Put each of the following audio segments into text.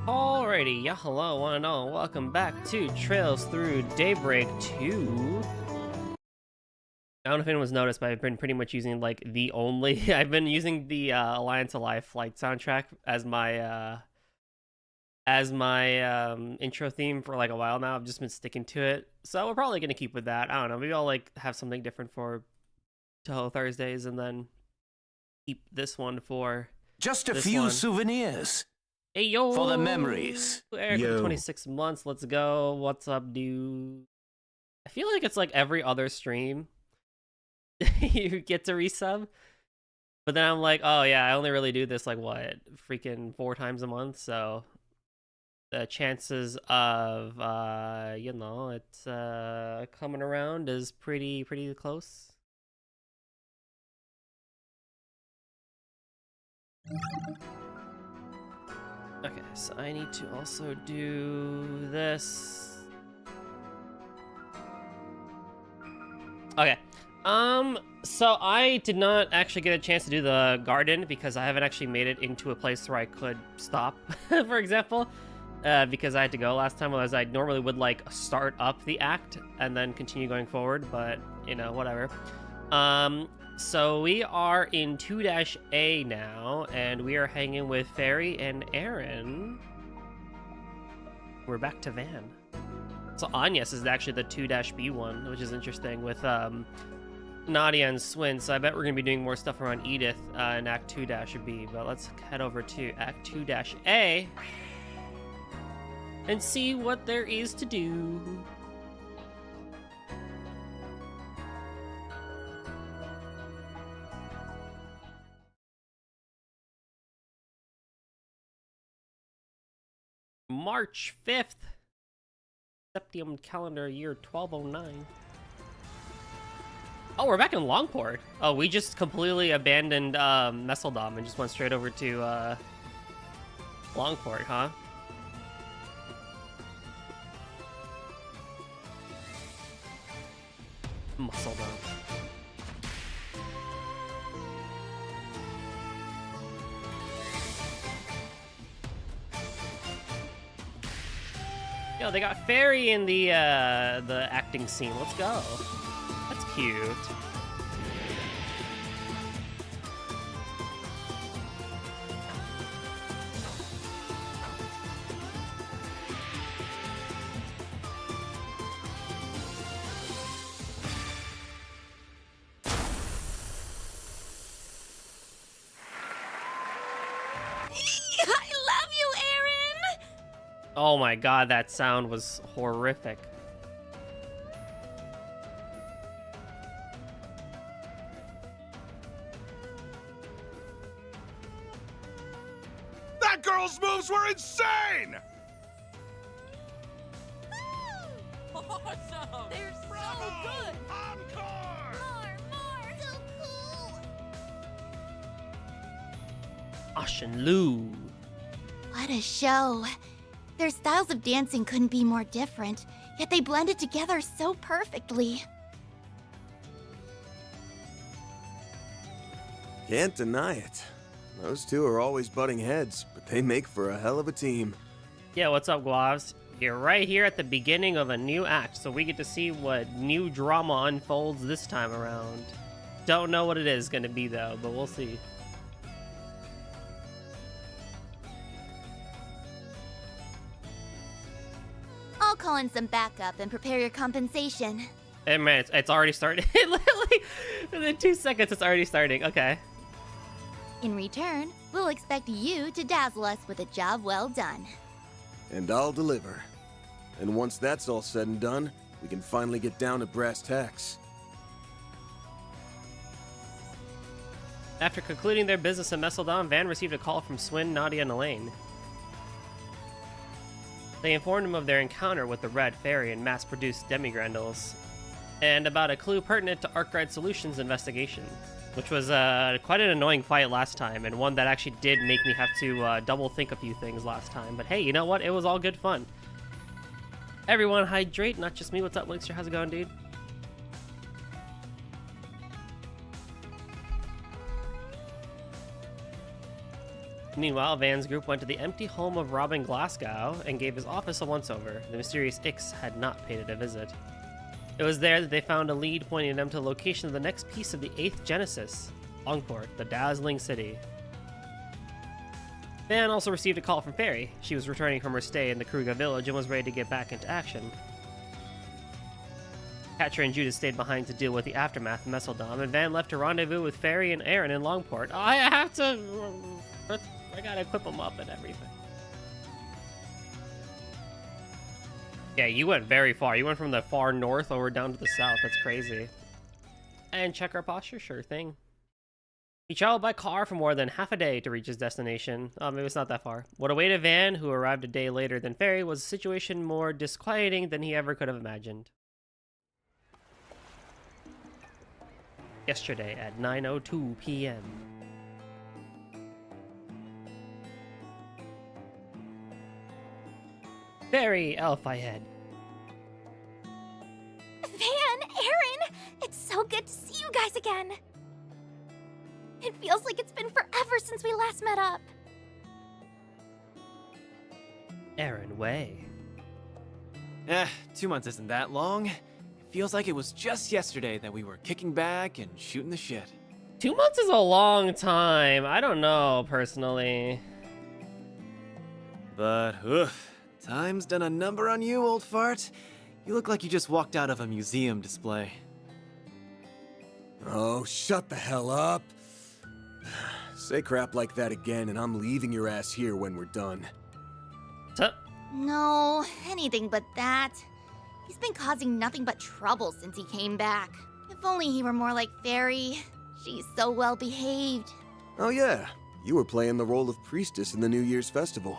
Alrighty, yeah, hello, one and all. Welcome back to Trails Through Daybreak 2. I don't know if anyone's noticed, but I've been pretty much using, like, the only... I've been using the Alliance Alive Flight soundtrack as my intro theme for, like, a while now. I've just been sticking to it. So we're probably going to keep with that. I don't know, maybe I'll, like, have something different for Toho Thursdays and then keep this one for Just a few one. Souvenirs. Hey, yo! For the memories. Eric, Yo. 26 months, let's go. What's up, dude? I feel like it's like every other stream you get to resub. But then I'm like, oh yeah, I only really do this like, what, freaking 4 times a month, so the chances of, it's coming around is pretty close. Okay, so I need to also do this. Okay. So I did not actually get a chance to do the garden because I haven't actually made it into a place where I could stop, for example, because I had to go last time, otherwise I normally would, like, start up the act and then continue going forward, but, you know, whatever. So we are in 2-A now, and we are hanging with Fairy and Aaron. We're back to Van. So Agnes is actually the 2-B one, which is interesting, with Nadia and Swin, so I bet we're going to be doing more stuff around Edith in Act 2-B, but let's head over to Act 2-A and see what there is to do. March 5th, Septium calendar year 1209. Oh, we're back in Longport. Oh, we just completely abandoned Messeldom and just went straight over to Longport, huh? Muscledom. Yo, they got Fairy in the acting scene. Let's go. That's cute. Oh my god, that sound was horrific. That girl's moves were insane! Awesome! They're Bravo! so good! Encore! More! So cool! Ashen Lu. What a show. Their styles of dancing couldn't be more different, yet they blended together so perfectly. Can't deny it. Those two are always butting heads, but they make for a hell of a team. Yeah, what's up, Guavs? You're right here at the beginning of a new act, so we get to see what new drama unfolds this time around. Don't know what it is gonna be, though, but we'll see. I'll call in some backup and prepare your compensation. Hey, man, it's already started. Literally, within 2 seconds, it's already starting. Okay. In return, we'll expect you to dazzle us with a job well done. And I'll deliver. And once that's all said and done, we can finally get down to brass tacks. After concluding their business in Messeldom, Van received a call from Swin, Nadia, and Elaine. They informed him of their encounter with the Red Fairy and mass-produced demigrandals, and about a clue pertinent to Arkwright Solutions' investigation, which was quite an annoying fight last time, and one that actually did make me have to double think a few things last time. But hey, you know what? It was all good fun. Everyone hydrate, not just me. What's up, Linkster? How's it going, dude? Meanwhile, Van's group went to the empty home of Robin Glasgow and gave his office a once-over. The mysterious Ix had not paid it a visit. It was there that they found a lead pointing them to the location of the next piece of the 8th Genesis, Longport, the dazzling city. Van also received a call from Fairy. She was returning from her stay in the Kruga village and was ready to get back into action. Catcher and Judith stayed behind to deal with the aftermath of Messeldom, and Van left to rendezvous with Fairy and Aaron in Longport. I have to... I gotta equip them up and everything. Yeah, you went very far. You went from the far north over down to the south. That's crazy. And check our posture? Sure thing. He traveled by car for more than half a day to reach his destination. Maybe it's not that far. What awaited Van, who arrived a day later than Fairy, was a situation more disquieting than he ever could have imagined. Yesterday at 9:02 p.m. Fairy Alphayed. Van, Aaron! It's so good to see you guys again! It feels like it's been forever since we last met up. Aaron Way. 2 months isn't that long. It feels like it was just yesterday that we were kicking back and shooting the shit. 2 months is a long time. I don't know, personally. But, time's done a number on you, old fart. You look like you just walked out of a museum display. Oh, shut the hell up. Say crap like that again, and I'm leaving your ass here when we're done. No, anything but that. He's been causing nothing but trouble since he came back. If only he were more like Fairy. She's so well behaved. Oh yeah, you were playing the role of priestess in the New Year's festival.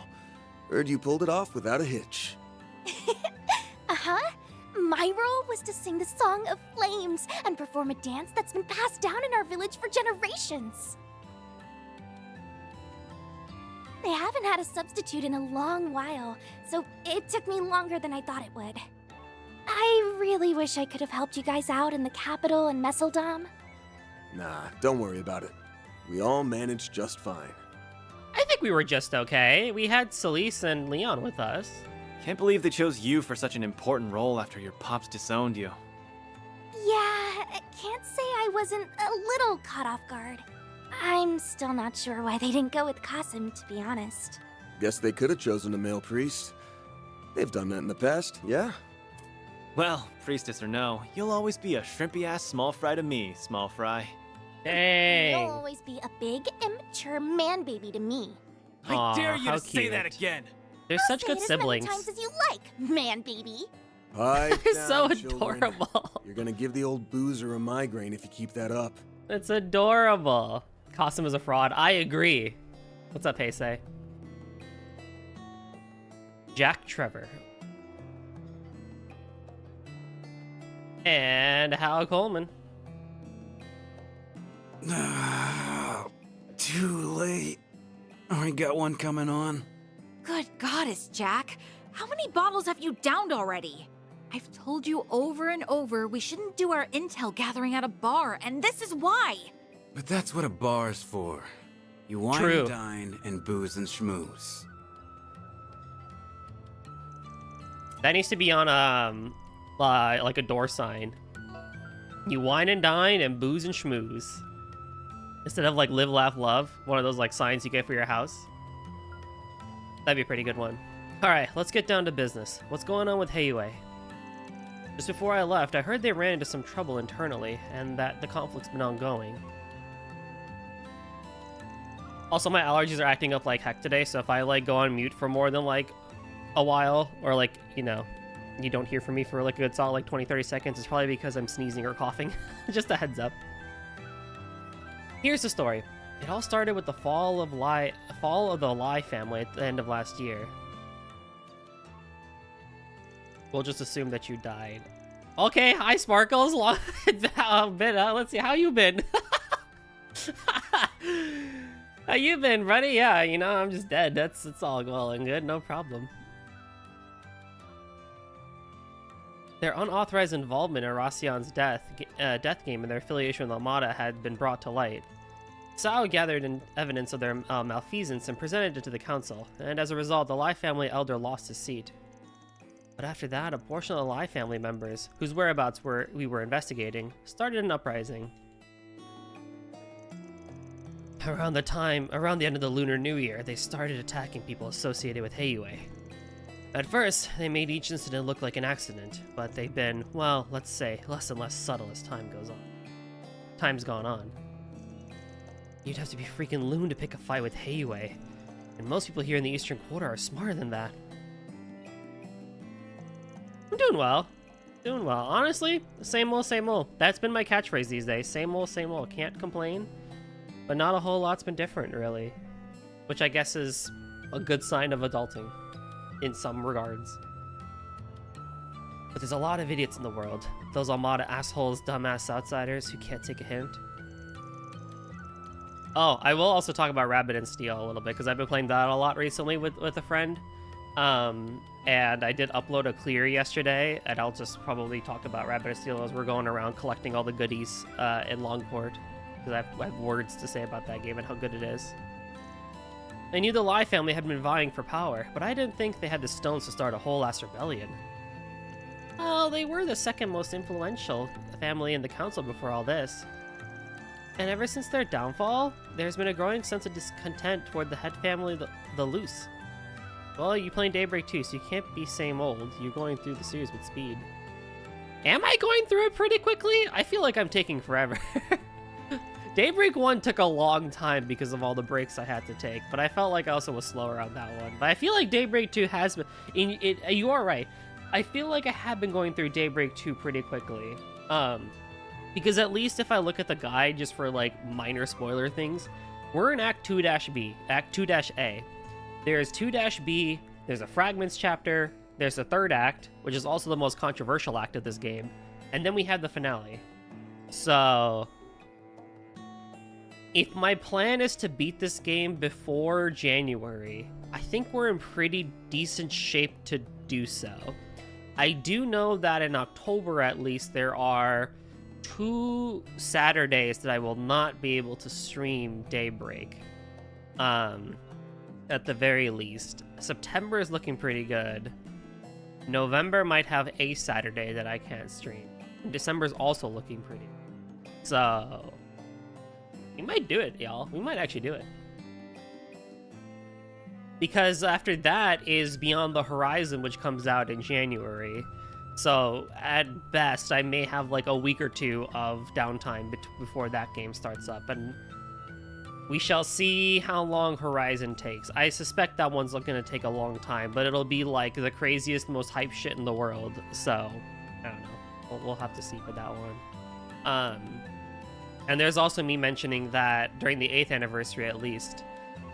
Heard you pulled it off without a hitch. Uh-huh. My role was to sing the Song of Flames and perform a dance that's been passed down in our village for generations. They haven't had a substitute in a long while, so it took me longer than I thought it would. I really wish I could have helped you guys out in the capital and Messeldom. Nah, don't worry about it. We all managed just fine. I think we were just okay. We had Celise and Leon with us. Can't believe they chose you for such an important role after your pops disowned you. Yeah, I can't say I wasn't a little caught off guard. I'm still not sure why they didn't go with Qasim, to be honest. Guess they could have chosen a male priest. They've done that in the past, yeah? Well, priestess or no, you'll always be a shrimpy-ass small fry to me, small fry. You'll Dang. always be a big, immature man-baby to me. Aw, I dare you how to say that cute. again. They're such Say good it as siblings. many times as you like, man-baby. Pipe They're down, so children. adorable. You're gonna give the old boozer a migraine if you keep that up. It's adorable. Qasim is a fraud. I agree. What's up, Heisei? Jack Trevor. And Hal Coleman. Too late. I got one coming on. Good goddess, Jack. How many bottles have you downed already? I've told you over and over we shouldn't do our intel gathering at a bar, and this is why. But that's what a bar's for. You wine True. and dine and booze and schmooze. That needs to be on like a door sign. You wine and dine and booze and schmooze. Instead of like live, laugh, love. One of those like signs you get for your house. That'd be a pretty good one. Alright, let's get down to business. What's going on with Heiyue? Just before I left, I heard they ran into some trouble internally, and that the conflict's been ongoing. Also, my allergies are acting up like heck today, so if I like go on mute for more than like a while, or like, you know, you don't hear from me for like a good solid like 20-30 seconds, it's probably because I'm sneezing or coughing. Just a heads up. Here's the story. It all started with the fall of the Lai family at the end of last year. We'll just assume that you died. Okay, hi Sparkles. Let's see, how you been? How you been, buddy? Yeah, you know, I'm just dead. It's all well and good, no problem. Their unauthorized involvement in Racian's death game and their affiliation with Armada had been brought to light. Sao gathered in evidence of their malfeasance and presented it to the council, and as a result, the Lai family elder lost his seat. But after that, a portion of the Lai family members, whose whereabouts we were investigating, started an uprising. Around the end of the Lunar New Year, they started attacking people associated with Heiyue. At first, they made each incident look like an accident, but they've been, well, let's say, less and less subtle as time's gone on. You'd have to be freaking loon to pick a fight with Heiyue, and most people here in the Eastern Quarter are smarter than that. I'm doing well. Doing well. Honestly, same old, same old. That's been my catchphrase these days. Same old, same old. Can't complain. But not a whole lot's been different, really. Which I guess is a good sign of adulting, in some regards. But there's a lot of idiots in the world. Those Almada assholes, dumbass outsiders who can't take a hint. Oh, I will also talk about Rabbit and Steel a little bit, because I've been playing that a lot recently with a friend. And I did upload a clear yesterday, and I'll just probably talk about Rabbit and Steel as we're going around collecting all the goodies in Longport. Because I have words to say about that game and how good it is. I knew the Lai family had been vying for power, but I didn't think they had the stones to start a whole-ass rebellion. Well, they were the second most influential family in the council before all this. And ever since their downfall, there's been a growing sense of discontent toward the head family, the Loose. Well, you're playing Daybreak too, so you can't be same old. You're going through the series with speed. Am I going through it pretty quickly? I feel like I'm taking forever. Daybreak 1 took a long time because of all the breaks I had to take, but I felt like I also was slower on that one. But I feel like Daybreak 2 has been... you are right. I feel like I have been going through Daybreak 2 pretty quickly. Because at least if I look at the guide just for like minor spoiler things, we're in Act 2-B, Act 2-A. There's 2-B, there's a Fragments chapter, there's the third act, which is also the most controversial act of this game, and then we have the finale. So... if my plan is to beat this game before January, I think we're in pretty decent shape to do so. I do know that in October, at least, there are 2 Saturdays that I will not be able to stream Daybreak. At the very least. September is looking pretty good. November might have a Saturday that I can't stream. And December is also looking pretty good. So... we might do it, y'all. We might actually do it. Because after that is Beyond the Horizon, which comes out in January. So, at best, I may have like a week or 2 of downtime before that game starts up. And we shall see how long Horizon takes. I suspect that one's going to take a long time, but it'll be like the craziest, most hype shit in the world. So, I don't know. We'll have to see for that one. And there's also me mentioning that during the 8th anniversary, at least,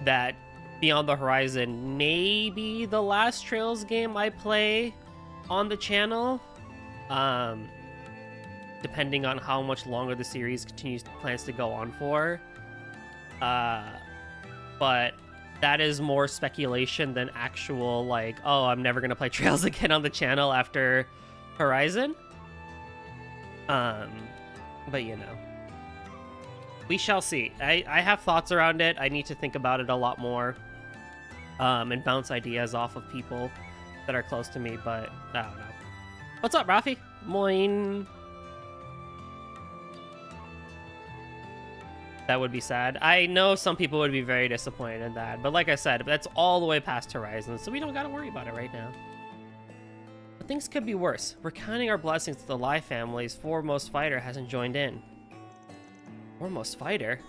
that Beyond the Horizon may be the last Trails game I play on the channel. Depending on how much longer the series plans to go on for. But that is more speculation than actual, like, oh, I'm never gonna play Trails again on the channel after Horizon. But you know. We shall see. I have thoughts around it. I need to think about it a lot more. And bounce ideas off of people that are close to me, but I don't know. What's up, Rafi? Moin. That would be sad. I know some people would be very disappointed in that, but like I said, that's all the way past Horizon, so we don't gotta worry about it right now. But things could be worse. We're counting our blessings that the Lai family's foremost fighter hasn't joined in. Foremost fighter?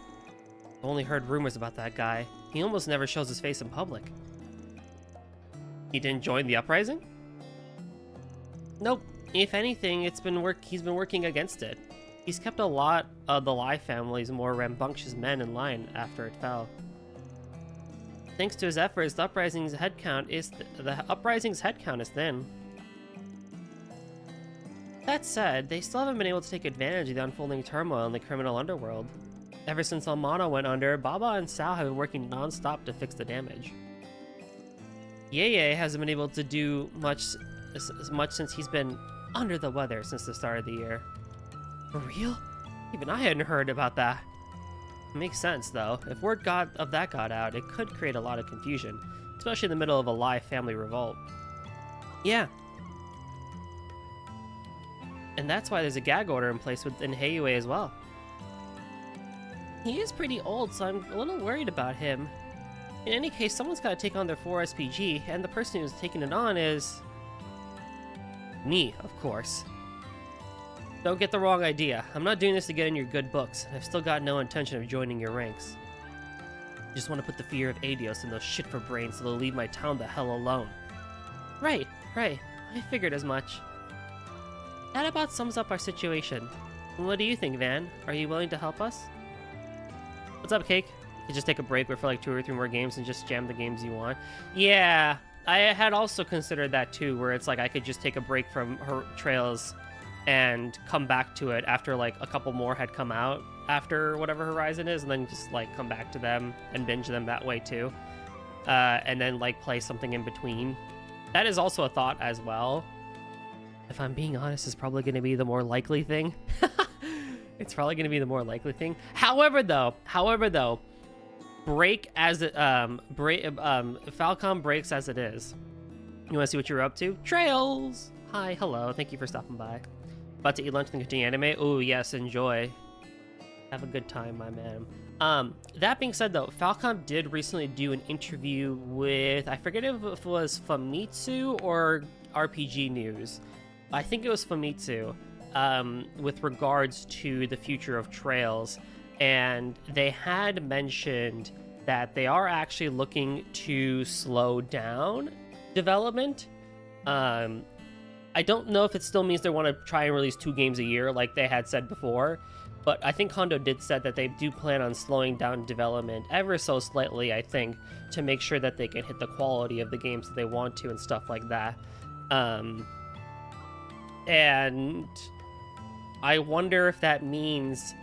I've only heard rumors about that guy. He almost never shows his face in public. He didn't join the uprising? Nope. If anything, he's been working against it. He's kept a lot of the Lai family's more rambunctious men in line after it fell. Thanks to his efforts, the uprising's headcount is thin. That said, they still haven't been able to take advantage of the unfolding turmoil in the criminal underworld. Ever since Almana went under, Baba and Sao have been working non-stop to fix the damage. Yeye hasn't been able to do much since he's been under the weather since the start of the year. For real? Even I hadn't heard about that. Makes sense, though. If word of that got out, it could create a lot of confusion, especially in the middle of a live family revolt. Yeah. And that's why there's a gag order in place within Heiue as well. He is pretty old, so I'm a little worried about him. In any case, someone's got to take on their 4 SPG, and the person who's taking it on is... me, of course. Don't get the wrong idea. I'm not doing this to get in your good books. I've still got no intention of joining your ranks. I just want to put the fear of Adios in those shit for brains so they'll leave my town the hell alone. Right. I figured as much. That about sums up our situation. What do you think, Van? Are you willing to help us? What's up, Cake? You could just take a break for like 2 or 3 more games and just jam the games you want. Yeah, I had also considered that too, where it's like I could just take a break from her Trails and come back to it after like a couple more had come out after whatever Horizon is, and then just like come back to them and binge them that way too. And then like play something in between. That is also a thought as well. If I'm being honest, it's probably going to be the more likely thing. It's probably going to be the more likely thing. However, though, break as it Falcom breaks as it is. You want to see what you're up to? Trails. Hi, hello. Thank you for stopping by. About to eat lunch and continue anime. Oh yes, enjoy. Have a good time, my man. That being said, though, Falcom did recently do an interview with, I forget if it was Famitsu or RPG News. I think it was Famitsu, with regards to the future of Trails. And they had mentioned that they are actually looking to slow down development. I don't know if it still means they want to try and release 2 games a year like they had said before, but I think Hondo did said that they do plan on slowing down development ever so slightly, I think, to make sure that they can hit the quality of the games that they want to and stuff like that. And I wonder if that means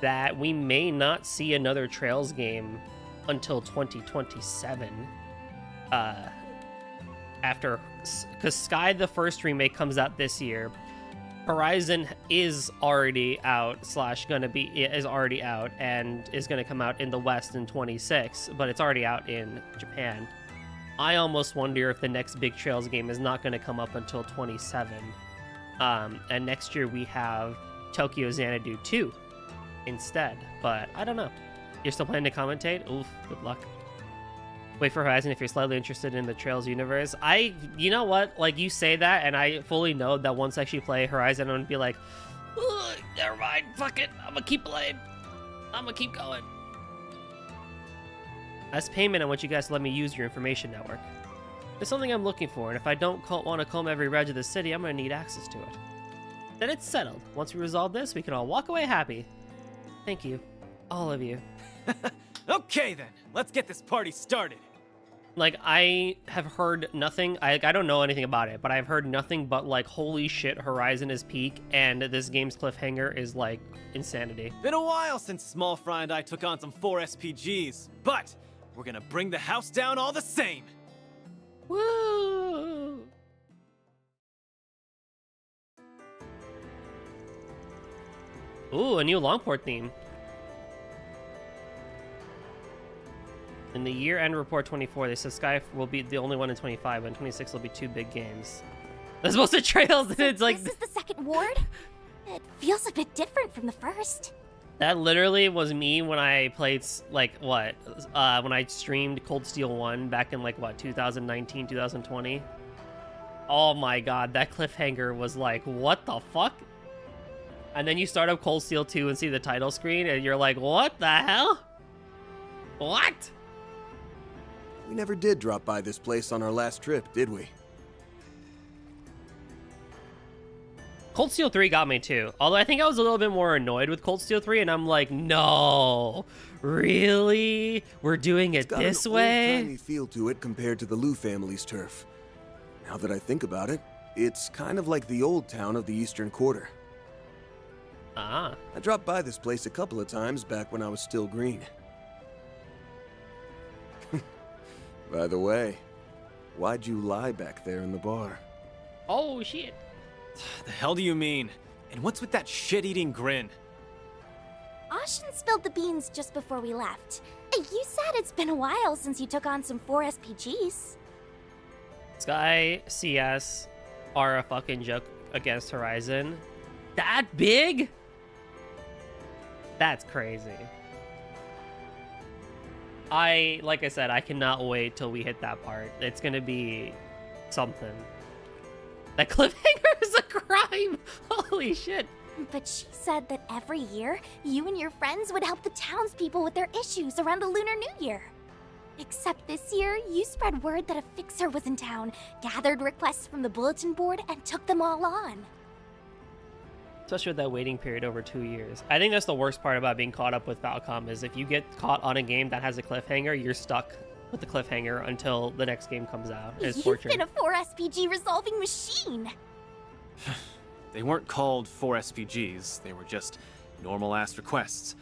that we may not see another Trails game until 2027. Because Sky the First remake comes out this year. Horizon is already out is already out and is going to come out in the West in 26, but it's already out in Japan. I almost wonder if the next big Trails game is not going to come up until 27. And next year we have Tokyo Xanadu 2 instead, but I don't know. You're still planning to commentate? Oof, good luck. Wait for Horizon if you're slightly interested in the Trails universe. You know what? Like, you say that, and I fully know that once I actually play Horizon, I'm gonna be like, never mind, fuck it, I'm gonna keep playing. I'm gonna keep going. As payment, I want you guys to let me use your information network. There's something I'm looking for, and if I don't want to comb every reg of the city, I'm gonna need access to it. Then it's settled. Once we resolve this, we can all walk away happy. Thank you. All of you. Okay then, let's get this party started. Like, I have heard nothing. I don't know anything about it, but I've heard nothing but, like, holy shit, Horizon is peak, and this game's cliffhanger is, like, insanity. Been a while since Small Fry and I took on some 4 SPGs, but we're gonna bring the house down all the same. Woo! Ooh, a new Longport theme. In the year-end report 24, they said Sky will be the only one in 25, and 26 will be 2 big games. That's most of Trails, and it's like... This is the second ward? It feels a bit different from the first. That literally was me when I played, like, when I streamed Cold Steel 1 back in, like, 2019, 2020? Oh my god, that cliffhanger was like, what the fuck? And then you start up Cold Steel 2 and see the title screen, and you're like, what the hell? What? We never did drop by this place on our last trip, did we? Cold Steel 3 got me too. Although I think I was a little bit more annoyed with Cold Steel 3, and I'm like, no, really? We're doing it this way? It's got an old-timey feel to it compared to the Liu family's turf. Now that I think about it, it's kind of like the old town of the Eastern Quarter. Ah. I dropped by this place a couple of times back when I was still green. By the way, why'd you lie back there in the bar? Oh, shit. The hell do you mean? And what's with that shit-eating grin? Ashen spilled the beans just before we left. You said it's been a while since you took on some 4 SPGs. Sky CS are a fucking joke against Horizon. That big? That's crazy. Like I said, I cannot wait till we hit that part. It's gonna be something. That cliffhanger is a crime! Holy shit. But she said that every year, you and your friends would help the townspeople with their issues around the Lunar New Year. Except this year, you spread word that a fixer was in town, gathered requests from the bulletin board, and took them all on. Especially with that waiting period over 2 years. I think that's the worst part about being caught up with Falcom is if you get caught on a game that has a cliffhanger, you're stuck with the cliffhanger until the next game comes out. It's You've torture. been a 4 SPG resolving machine. They weren't called 4 SPGs, they were just normal-ass requests.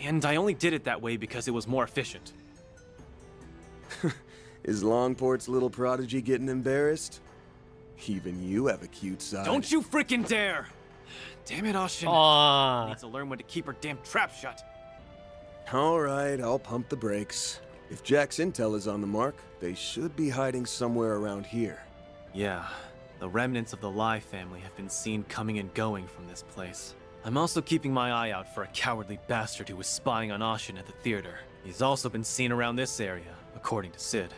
And I only did it that way because it was more efficient. Is Longport's little prodigy getting embarrassed? Even you have a cute side. Don't you freaking dare! Damn it, Ashen. Aww. Needs to learn when to keep her damn trap shut. Alright, I'll pump the brakes. If Jack's intel is on the mark, they should be hiding somewhere around here. Yeah, the remnants of the Lai family have been seen coming and going from this place. I'm also keeping my eye out for a cowardly bastard who was spying on Ashen at the theater. He's also been seen around this area, according to Sid.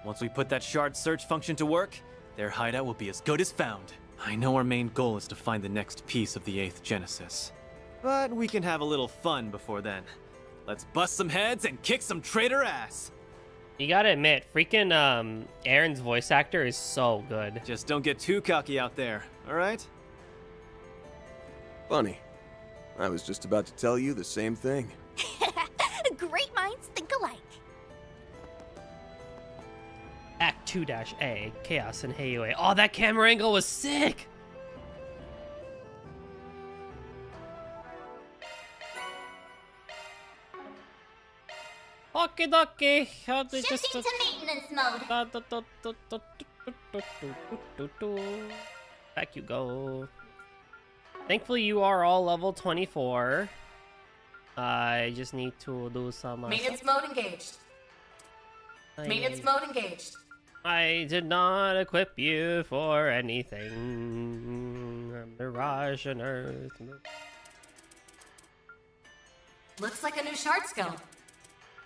Once we put that shard search function to work, their hideout will be as good as found. I know our main goal is to find the next piece of the 8th Genesis. But we can have a little fun before then. Let's bust some heads and kick some traitor ass! You gotta admit, freaking Aaron's voice actor is so good. Just don't get too cocky out there, alright? Funny. I was just about to tell you the same thing. Great minds think alike. Act 2-A, Chaos and Heiue. Oh, that camera angle was sick! Okie dokie. Shifting to maintenance mode. Back you go. Thankfully, you are all level 24. I just need to do some... Maintenance mode engaged. Maintenance mode engaged. I did not equip you for anything. Mirage and Earth. Looks like a new shard skill.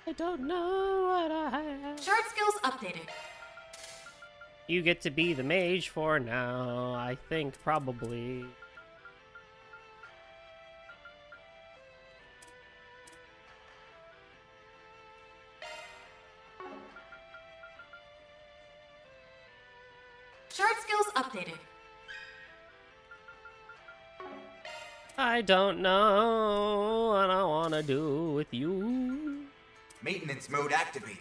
I don't know what I have. Shard skills updated. You get to be the mage for now, I think, probably. Shard skills updated. I don't know what I want to do with you. Maintenance mode activated.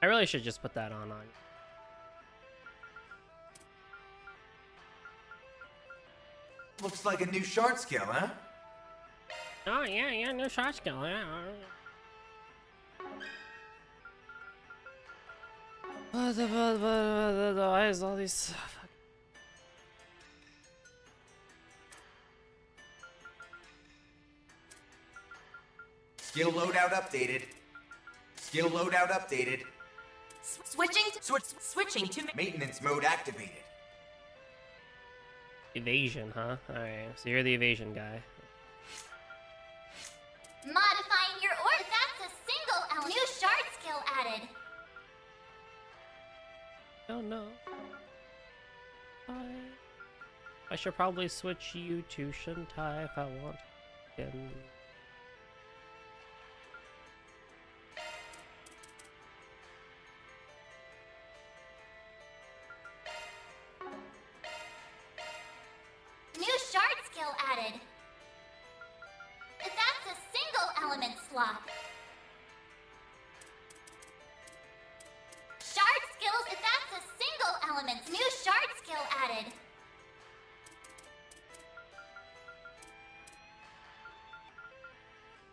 I really should just put that on. Looks like a new shard skill, huh? Oh, yeah, no shot skill, yeah. Why is all these... Skill loadout updated. Skill loadout updated. Switching to Maintenance mode activated. Evasion, huh? Alright, so you're the evasion guy. Modifying your orb, that's a single element. New shard skill added. Oh no. I should probably switch you to, shouldn't I, if I want again. added. That's a single element slot. Shard skills, that's a single element. New shard skill added.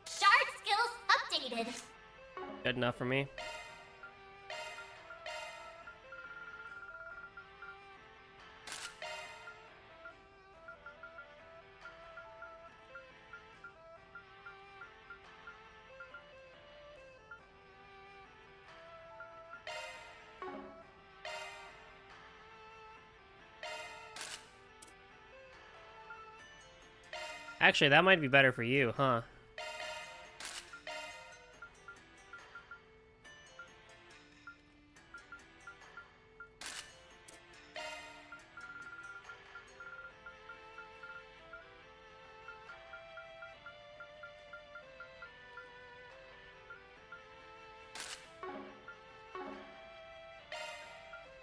Shard skills updated. Good enough for me. Actually, that might be better for you, huh?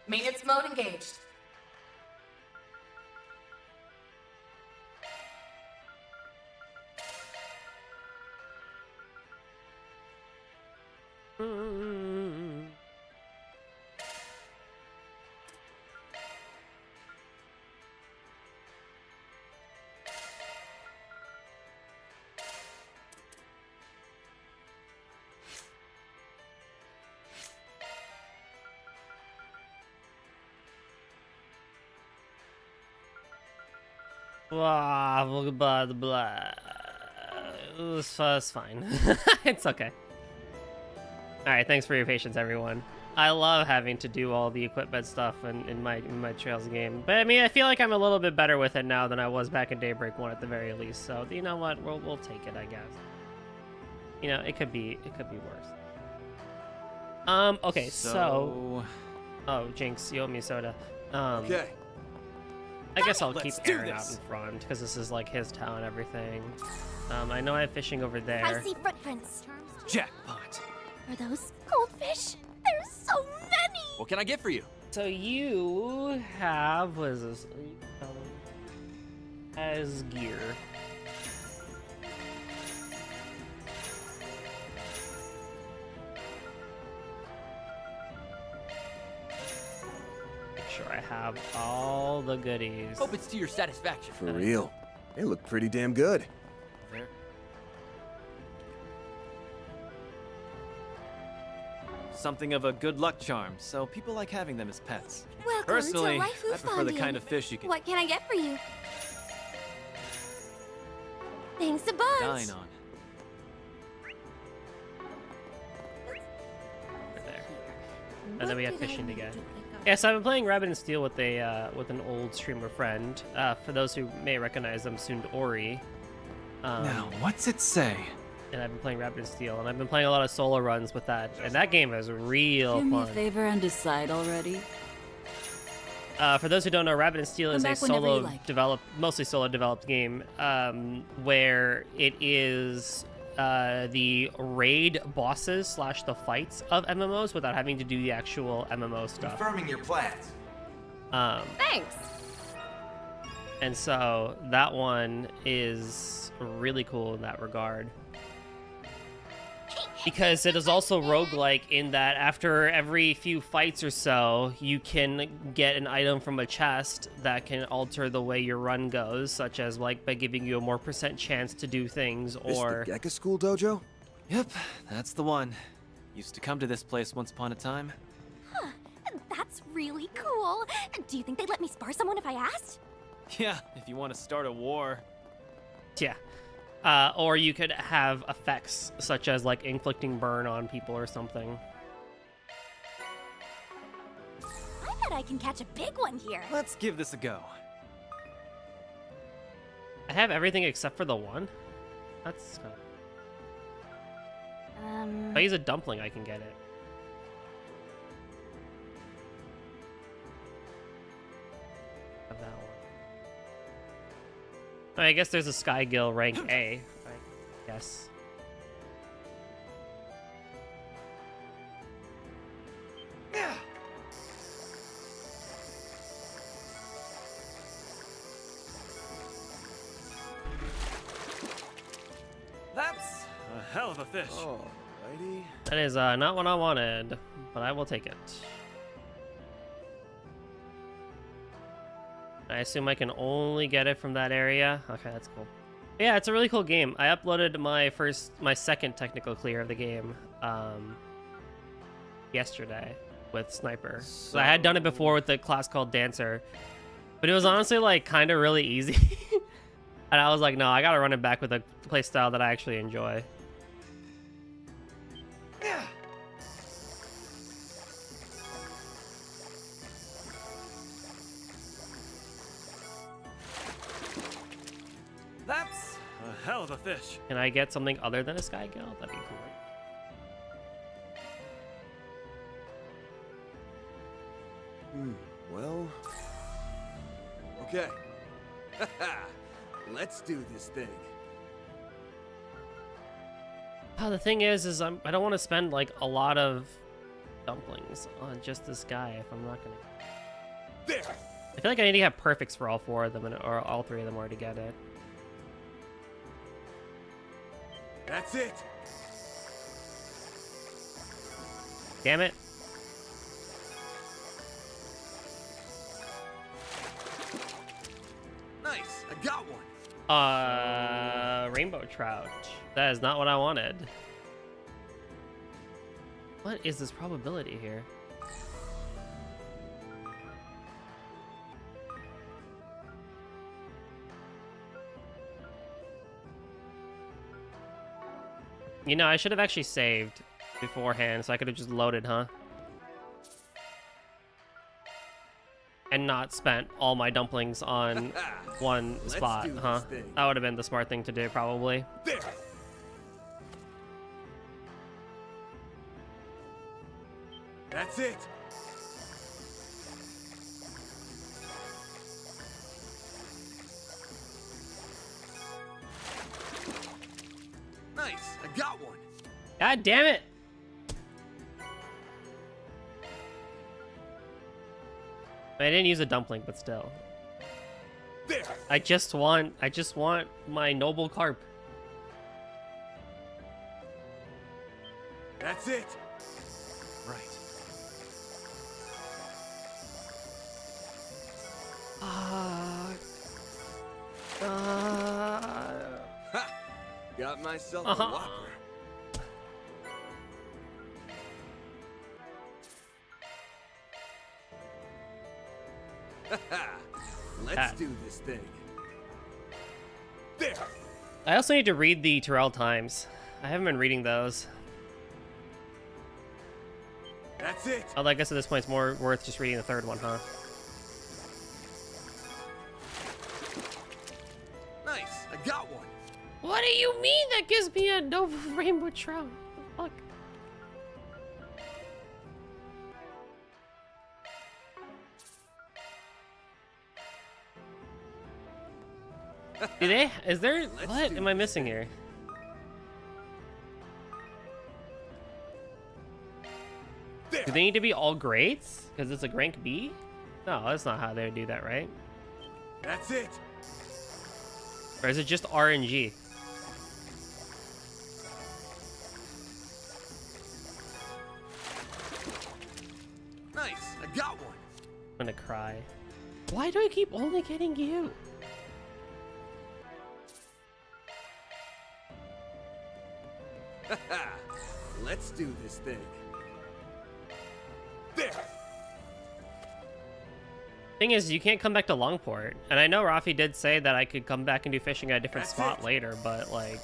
Maintenance mode engaged. Blah, blah, blah, blah. It's fine. It's okay. Alright, thanks for your patience, everyone. I love having to do all the equipment stuff in my Trails game. But I mean, I feel like I'm a little bit better with it now than I was back in Daybreak 1 at the very least. So, you know what? We'll take it, I guess. You know, it could be worse. Okay, so... Oh, Jinx, you owe me soda. Okay. I guess I'll keep Let's do Aaron out this. in front, because this is like his town and everything. I know I have fishing over I there. see footprints. Jackpot. Are those goldfish? There's so many! What can I get for you? So you have, what is this? As gear. Make sure I have all the goodies. Hope it's to your satisfaction. For real. They look pretty damn good. There. Something of a good luck charm, so people like having them as pets. Welcome Personally, to Life I prefer the kind of fish you can What can I get for you? Thanks a bunch. dine on. Right there. And then we have fishing to get. Yeah, so I've been playing Rabbit and Steel with an old streamer friend. For those who may recognize them, soon Ori. Now, what's it say? And I've been playing Rabbit and Steel, and I've been playing a lot of solo runs with that, and that game is real Do me a fun. favor and decide already. For those who don't know, Rabbit and Steel is a back whenever you solo like. mostly solo developed game, where it is the raid bosses / the fights of MMOs without having to do the actual MMO stuff. Confirming your plans. Thanks. And so that one is really cool in that regard. Because it is also roguelike in that after every few fights or so, you can get an item from a chest that can alter the way your run goes, such as like by giving you a more % chance to do things, This or the Gekka School dojo? Yep, that's the one. Used to come to this place once upon a time. That's really cool. Do you think they'd let me spar someone if I asked? Yeah, if you want to start a war. yeah. Or you could have effects such as like inflicting burn on people or something. I bet I can catch a big one here. Let's give this a go. I have everything except for the one. That's if I use a dumpling, I can get it. Have that one. I guess there's a Skygill rank A. I guess. hell of a fish. Alrighty. That is not what I wanted, but I will take it. I assume I can only get it from that area. Okay, that's cool. Yeah, it's a really cool game. I uploaded my second technical clear of the game yesterday with Sniper. So I had done it before with the class called Dancer, but it was honestly like kind of really easy. And I was like, no, I gotta run it back with a playstyle that I actually enjoy. That's a hell of a fish. Can I get something other than a Sky Gill? That'd be cool. Well. Okay. Let's do this thing. The thing is I don't want to spend like a lot of dumplings on just this guy if I'm not gonna. There. I feel like I need to have perfects for all four of them, or all three of them, or to get it. That's it. Damn it. Nice. I got one. Rainbow trout. That is not what I wanted. What is this probability here? You know, I should have actually saved beforehand, so I could have just loaded, huh? And not spent all my dumplings on one spot, huh? That would have been the smart thing to do, probably. There. That's it. Nice. I got one. God damn it! I didn't use a dumpling, but still. There. I just want my noble carp. That's it. Right. Ha! Got myself a Uh-huh. whopper. Let's do this thing. There. I also need to read the Terrell Times. I haven't been reading those. That's it. Although I guess at this point it's more worth just reading the third one, huh? Nice. I got one. What do you mean that gives me a no rainbow trout? What the fuck? Do they? Is there? What am I missing here? There. Do they need to be all grades? Because it's a rank B? No, that's not how they would do that, right? That's it. Or is it just RNG? Nice. I got one. I'm gonna cry. Why do I keep only getting you? Let's do this thing. There. Thing is, you can't come back to Longport. And I know Rafi did say that I could come back and do fishing at a different That's spot it. later, but like...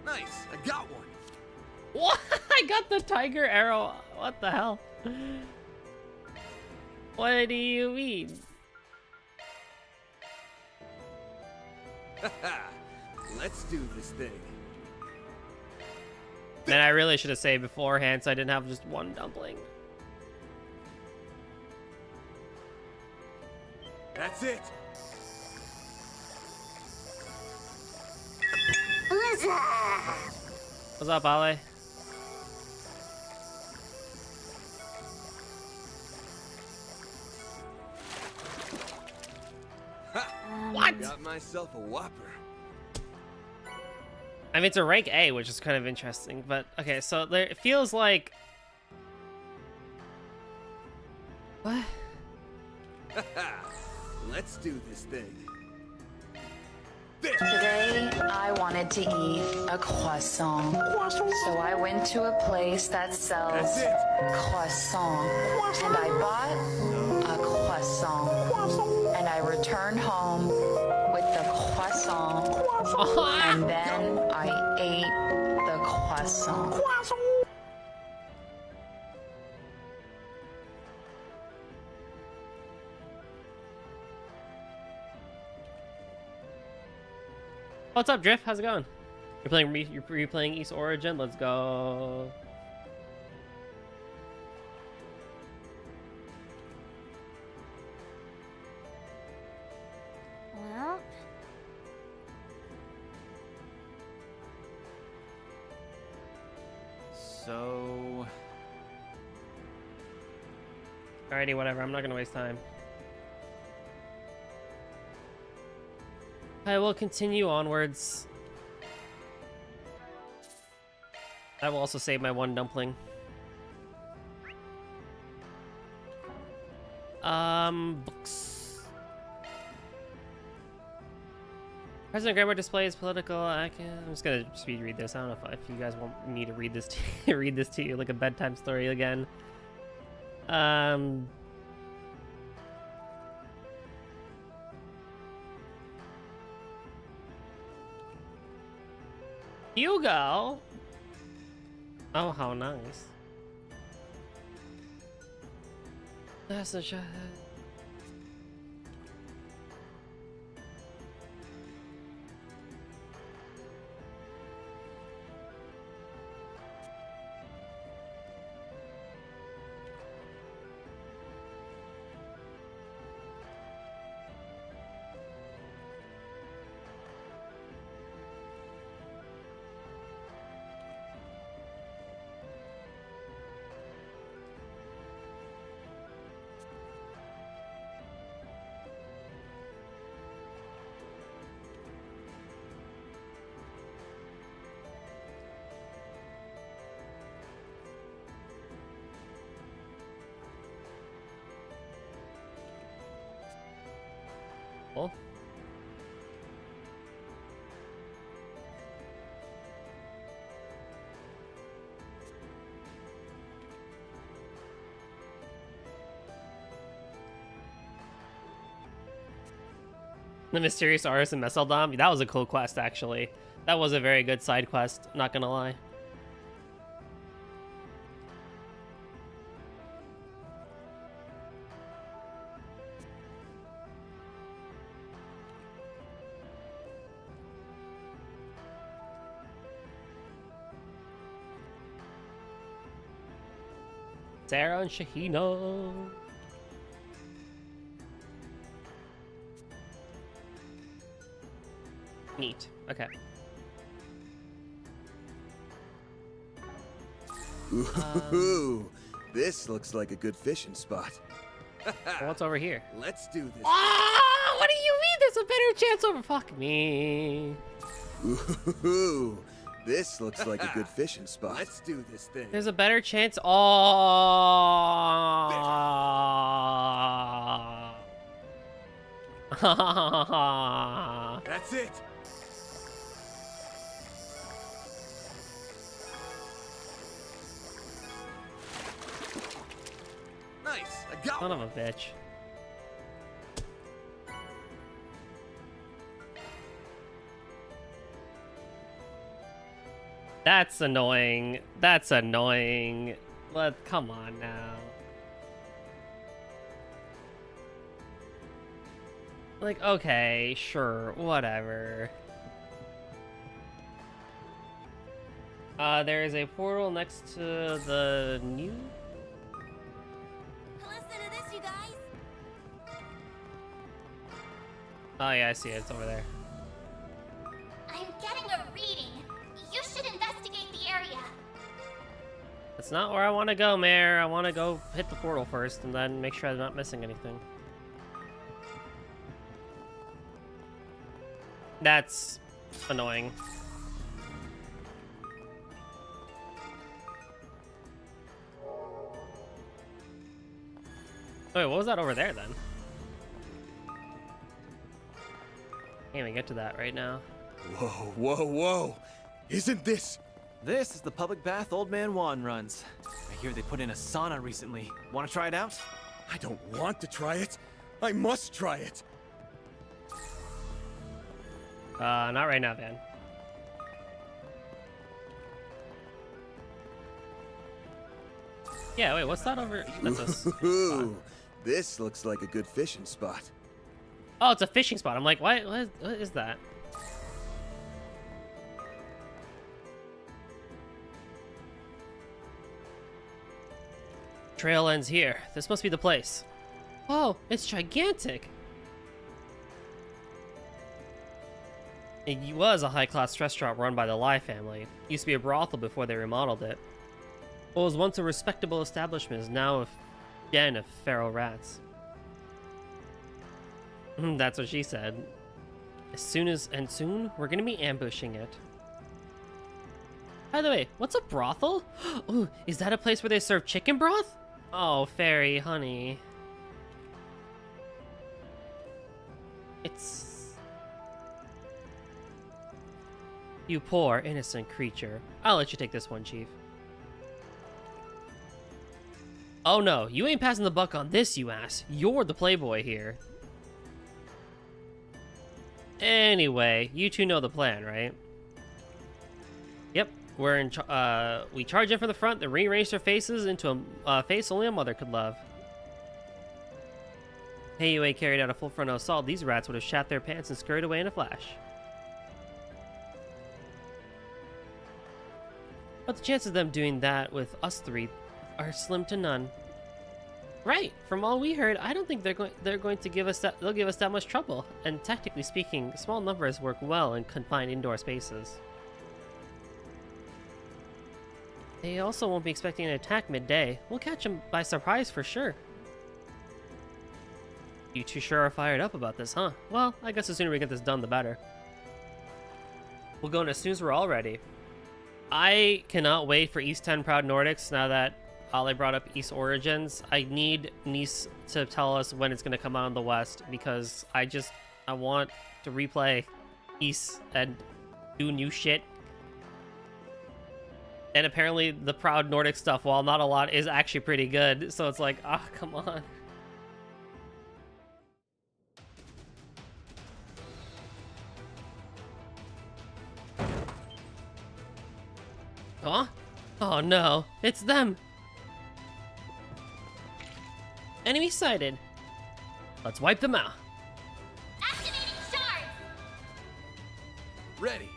Nice. I got one. What? I got the tiger arrow. What the hell? What do you mean? Let's do this thing. Man, I really should have saved beforehand so I didn't have just one dumpling. That's it. What's up, Ale? myself a whopper. I mean, it's a rank A, which is kind of interesting. But okay, so there it feels like what? Let's do this thing. Today, I wanted to eat a croissant. So I went to a place that sells That's it. croissant. And I bought a croissant. And I returned home with the croissant. And then I ate the croissant. What's up, Drift? How's it going? You're replaying East Origin. Let's go. Well, So... Alrighty, whatever. I'm not gonna waste time. I will continue onwards. I will also save my one dumpling. Books. President Grammar displays political. I'm just gonna speed read this. I don't know if you guys want me to read this to read this to you like a bedtime story again. Hugo. Oh, how nice. That's a shot. Cool. The Mysterious Artist in Messeldom. That was a cool quest, actually. That was a very good side quest, not gonna lie. Sarah and Shahina. Neat. Okay. Ooh, this looks like a good fishing spot. What's over here? Let's do this. Ah, what do you mean? There's a better chance over. Fuck me. Ooh, this looks like a good fishing spot. Let's do this thing. There's a better chance. Oh. That's it. Nice. I got Son one. of a bitch. That's annoying. That's annoying. Come on now. Like, okay, sure, whatever. There is a portal next to the new. listen to this, you guys. Oh yeah, I see it. It's over there. I'm getting a reading. You should investigate the area. That's not where I want to go, Mayor. I want to go hit the portal first and then make sure I'm not missing anything. That's annoying. Wait, what was that over there then? Can't even get to that right now. Whoa, whoa, whoa! Isn't this... This is the public bath Old Man Juan runs. I hear they put in a sauna recently. Want to try it out? I don't want to try it. I must try it. Not right now, Van. Yeah, wait, what's that over? That's a spot. Ooh, this looks like a good fishing spot. Oh, it's a fishing spot. I'm like, what is that? Trail ends here. This must be the place. Oh, it's gigantic. It was a high-class restaurant run by the Lai family. It used to be a brothel before they remodeled it. What was once a respectable establishment is now a den of feral rats. That's what she said. Soon we're gonna be ambushing it. By the way, what's a brothel? Ooh, is that a place where they serve chicken broth? Oh, fairy, honey. It's... You poor, innocent creature. I'll let you take this one, Chief. Oh no, you ain't passing the buck on this, you ass. You're the playboy here. Anyway, you two know the plan, right? Yep, we charge in from the front, then rearrange their faces into a face only a mother could love. Hey, you ain't carried out a full frontal assault, these rats would have shat their pants and scurried away in a flash. But the chances of them doing that with us three are slim to none. Right, from all we heard, I don't think they're going to give us they'll give us that much trouble. And technically speaking, small numbers work well in confined indoor spaces. They also won't be expecting an attack midday. We'll catch them by surprise for sure. You two sure are fired up about this, huh? Well, I guess the sooner we get this done, the better. We'll go in as soon as we're all ready. I cannot wait for East 10 Proud Nordics now that Ale brought up East Origins. I need Nice to tell us when it's going to come out in the West because I want to replay East and do new shit. And apparently the Proud Nordic stuff, while not a lot, is actually pretty good. So it's like, ah, come on. Huh? Oh no, it's them! Enemy sighted. Let's wipe them out. Activating shards! Ready.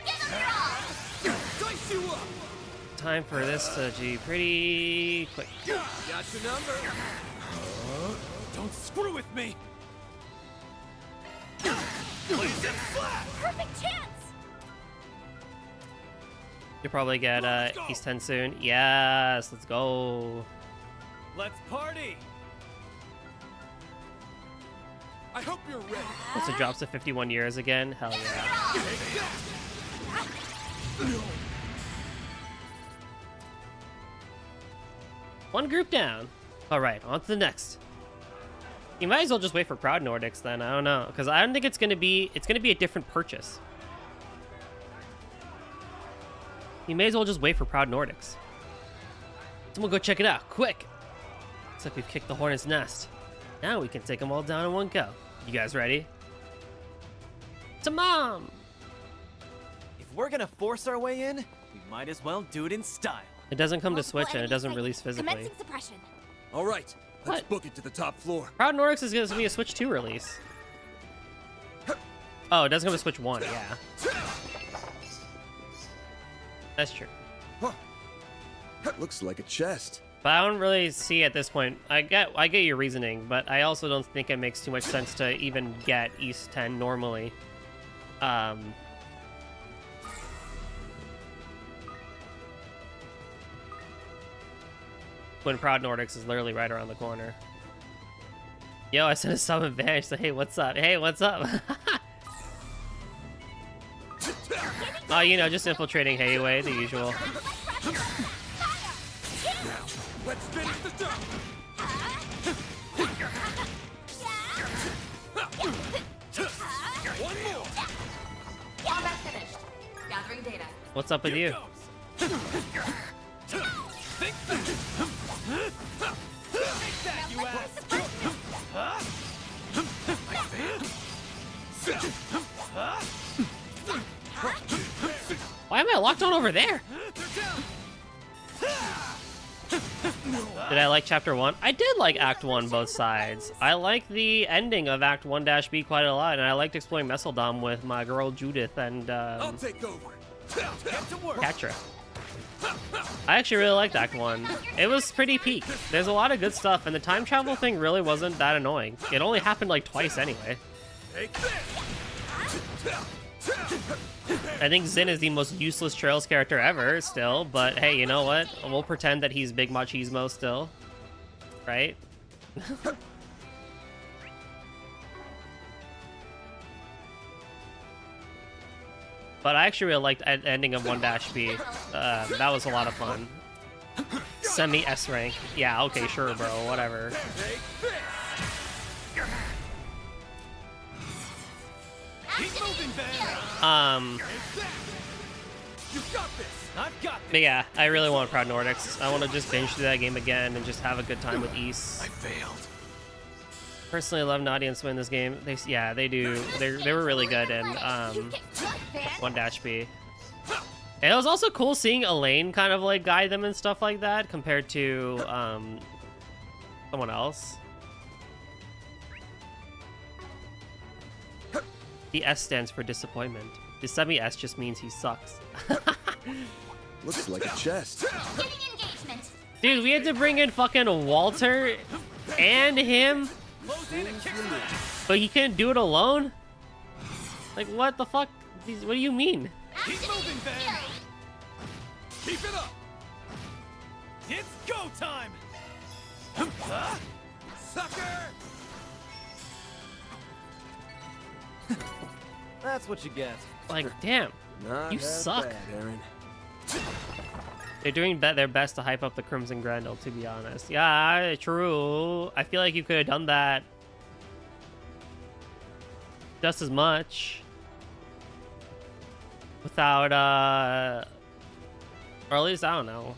Give them your all! Dice you up! Time for this to be pretty quick. Got your number. Don't screw with me! Perfect chance! You'll probably get East 10 soon. Yes, let's go. Let's party! I hope you're ready. Once it drops to 51 years again, hell yeah. One group down. All right, on to the next. You might as well just wait for Proud Nordics then. I don't know, because I don't think it's gonna be a different purchase. You may as well just wait for Proud Nordics. Someone go check it out, quick! Looks like we've kicked the hornet's nest. Now we can take them all down in one go. You guys ready? To mom! If we're gonna force our way in, we might as well do it in style. It doesn't come to Multiple Switch and it enemy doesn't sighted. release physically. Commencing suppression. All right, let's What? book it to the top floor. Proud Nordics is going to be a Switch 2 release. Oh, it doesn't come to Switch 1, yeah. That's true. Looks like a chest. But I don't really see at this point. I get your reasoning, but I also don't think it makes too much sense to even get East 10 normally. When Proud Nordics is literally right around the corner. Yo, I sent a sub advantage. So hey, what's up? Hey, what's up? Oh, you know, just infiltrating Hayway, the usual. Let's finish the job. One more. Combat finished. Gathering data. What's up with you? Why am I locked on over there? Did I like Chapter 1? I did like Act 1 both sides. I like the ending of Act 1-B quite a lot, and I liked exploring Messeldom with my girl Judith and I'll take over. Get to work. Catra. I actually really liked Act 1. It was pretty peak. There's a lot of good stuff, and the time travel thing really wasn't that annoying. It only happened like twice anyway. Take this. I think Zin is the most useless Trails character ever still, but hey, you know what? We'll pretend that he's Big Machismo still. Right? But I actually really liked the ending of 1-B. That was a lot of fun. Semi-S rank. Yeah, okay, sure, bro. Whatever. Take this. Keep moving, Ben. You got this. I've got this. But yeah, I really want Proud Nordics. I want to just binge through that game again and just have a good time with Ys. I failed. Personally, I love an audience win this game. They do. They were really good in 1-B. And it was also cool seeing Elaine kind of like guide them and stuff like that compared to someone else. The S stands for disappointment. The semi-S just means he sucks. Looks like a chest. Dude, we had to bring in fucking Walter and him, but he couldn't do it alone? Like, what the fuck? What do you mean? Keep moving, Ben. Keep it up. It's go time. Sucker. That's what you get. Like, damn. Not You half suck. bad, Aaron. They're doing their best to hype up the Crimson Grendel, to be honest. Yeah, true. I feel like you could have done that just as much without, or at least, I don't know.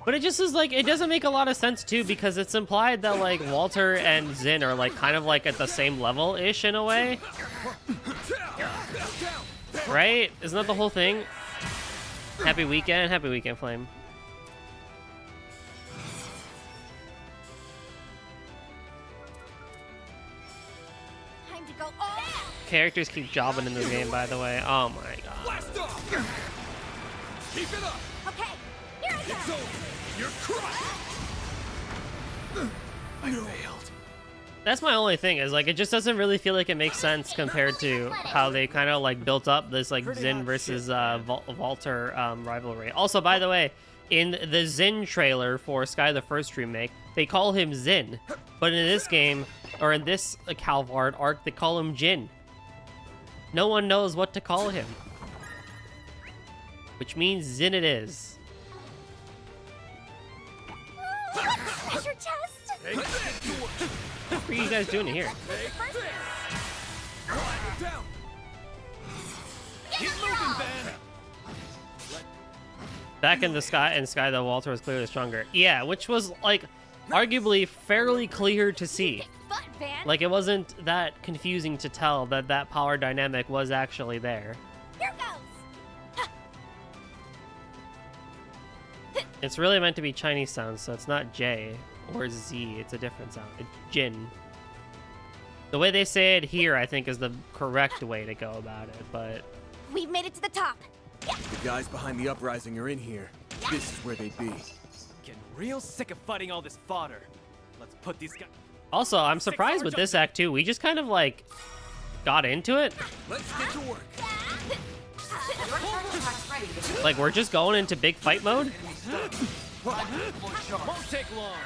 But it just is like, it doesn't make a lot of sense too, because it's implied that like Walter and Zin are like kind of like at the same level-ish in a way. Right? Isn't that the whole thing? Happy weekend, Flame. Time to go all out. Characters keep jobbing in this game, by the way. Oh my god. Blast off. Keep it up. Okay, here I It's go. over. You're crushed. I failed. That's my only thing, is like it just doesn't really feel like it makes sense compared to how they kind of like built up this like Zin versus Walter rivalry. Also, by the way, in the Zin trailer for Sky the First remake, they call him Zin, but in this game, or in this Calvard arc, they call him Jin. No one knows what to call him, which means Zin it is. That's your chest. Take this. What are you guys doing here? Take this. Quiet it down. Keep moving, Ben. Back in the Sky the Walter was clearly stronger. Yeah, which was like arguably fairly clear to see. Foot, Van. Like it wasn't that confusing to tell that that power dynamic was actually there. Here goes. It's really meant to be Chinese sounds, so it's not J or Z. It's a different sound. It's Jin. The way they say it here, I think, is the correct way to go about it, but We've made it to the top. The guys behind the uprising are in here. This is where they'd be. Getting real sick of fighting all this fodder. Let's put these guys. also, I'm surprised with this act too. We just kind of like got into it. Let's get to work. Like we're just going into big fight mode. Won't take long.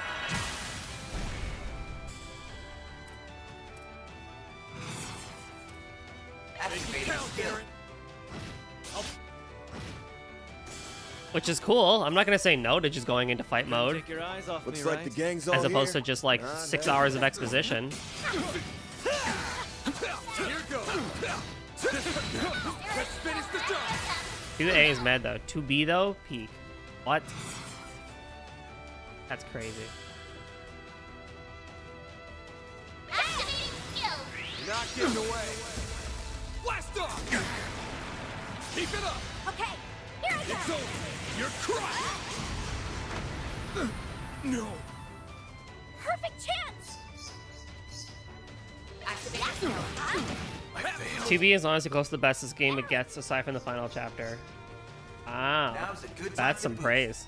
Activating skill. Which is cool. I'm not gonna say no to just going into fight mode, Take your eyes off Looks me, like right? the gang's all as opposed here. to just like Not 6 bad. hours of exposition. Here goes. Let's finish the job. 2A is mad though. 2B though, peak. What? That's crazy. Activating skill. You're not getting away. Blast off. Keep it up. Okay, here I It's go. over. You're crushed. No. Perfect chance. Activating skill. Huh? 2B is honestly close to the best this game it gets, aside from the final chapter. Wow. Now's a good time That's to some boost. praise.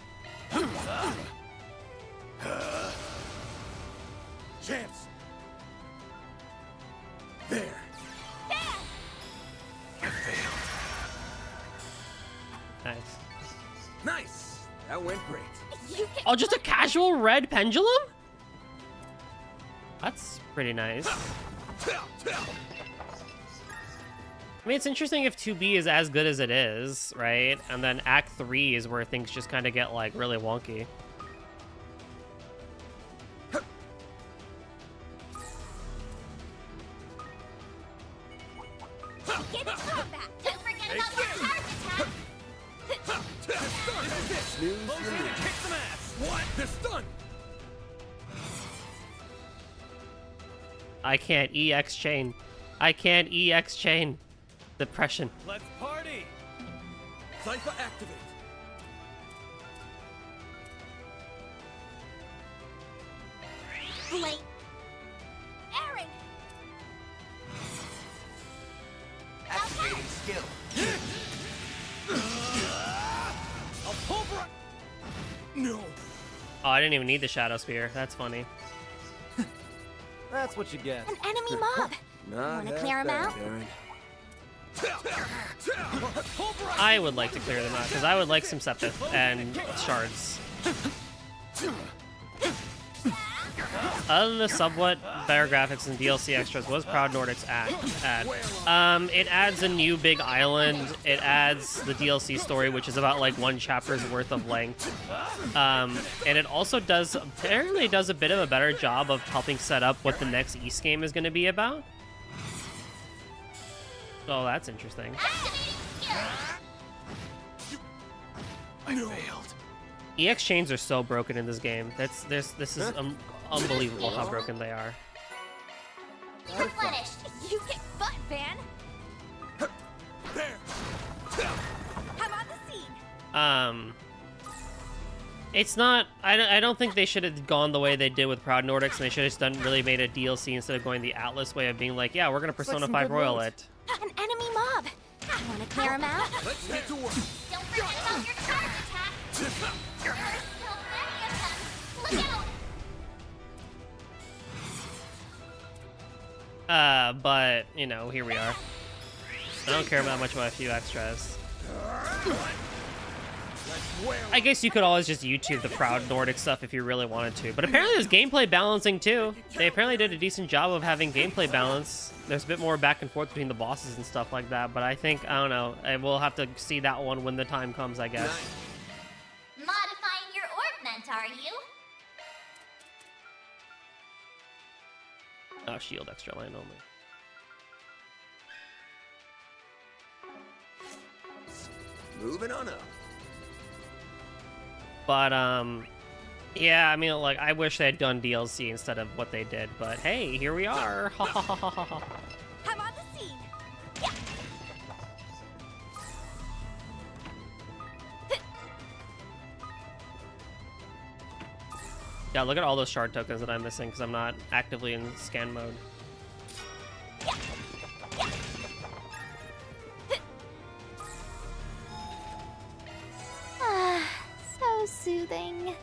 Chance. There. Nice. Nice. That went great. You can. Oh, just a casual red pendulum? That's pretty nice. I mean, it's interesting if 2B is as good as it is, right? And then Act 3 is where things just kind of get, like, really wonky. Get in combat. Don't forget about your charge attack. Snooze your move. Kick some ass. What? They're stunned. I can't EX chain. I can't EX chain. Depression. Let's party! Cypher activate. Blake. Aaron. Activating skill. I'll pulverize. No. Oh, I didn't even need the Shadow Spear. That's funny. That's what you get. An enemy mob. Not Wanna half clear 'em bad, out? Aaron. Pulverize. I would like to clear them out, because I would like some Septith and Shards. Other than the somewhat better graphics and DLC extras, what does Proud Nordics add? It adds a new big island. It adds the DLC story, which is about like 1 chapter's worth of length. And it also apparently does a bit of a better job of helping set up what the next East game is going to be about. So that's interesting. I failed. EX chains are so broken in this game. This is unbelievable how broken they are. Replenished. You get butt, Van. There. I'm on the scene. It's not. I don't think they should have gone the way they did with Proud Nordics, and they should have really made a DLC instead of going the Atlas way of being like, yeah, we're gonna Persona some 5 good Royal loot. it. An enemy mob. I want to clear him out. Let's get to work. Don't forget about your charge attack. There are so many of them. Look out. But you know, here we are. I don't care about much about a few extras. I guess you could always just YouTube the Proud Nordic stuff if you really wanted to. But apparently there's gameplay balancing too. They apparently did a decent job of having gameplay balance. There's a bit more back and forth between the bosses and stuff like that. But I think, I don't know, we'll have to see that one when the time comes, I guess. Modifying your ornament, are you? Oh, shield extra line only. Moving on up. But, yeah, I mean, like, I wish they had done DLC instead of what they did. But hey, here we are. Ha ha ha ha ha. I'm on the scene. Yeah. Yeah, look at all those shard tokens that I'm missing because I'm not actively in scan mode. So soothing.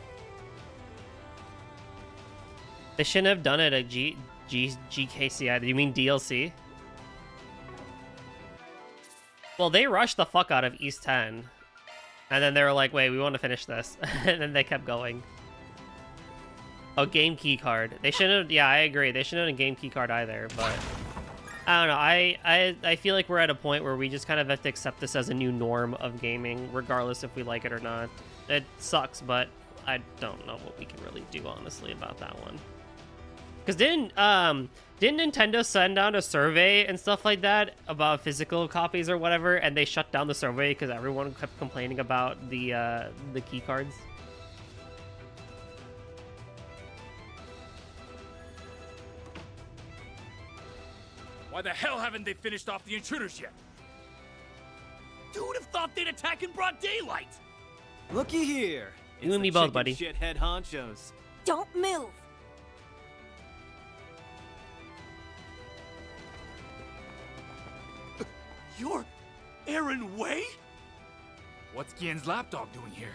They shouldn't have done it at GKCI. Do you mean DLC? Well, they rushed the fuck out of East 10. And then they were like, wait, we want to finish this. And then they kept going. Oh, game key card. They shouldn't have, yeah, I agree. They shouldn't have done game key card either, but I don't know. I feel like we're at a point where we just kind of have to accept this as a new norm of gaming, regardless if we like it or not. It sucks, but I don't know what we can really do, honestly, about that one. Because didn't Nintendo send out a survey and stuff like that about physical copies or whatever, and they shut down the survey because everyone kept complaining about the key cards? Why the hell haven't they finished off the intruders yet? Who would have thought they'd attack in broad daylight? Looky here. You and me both, buddy. Shithead honchos. Don't move. You're Aaron Way? What's Gien's lapdog doing here?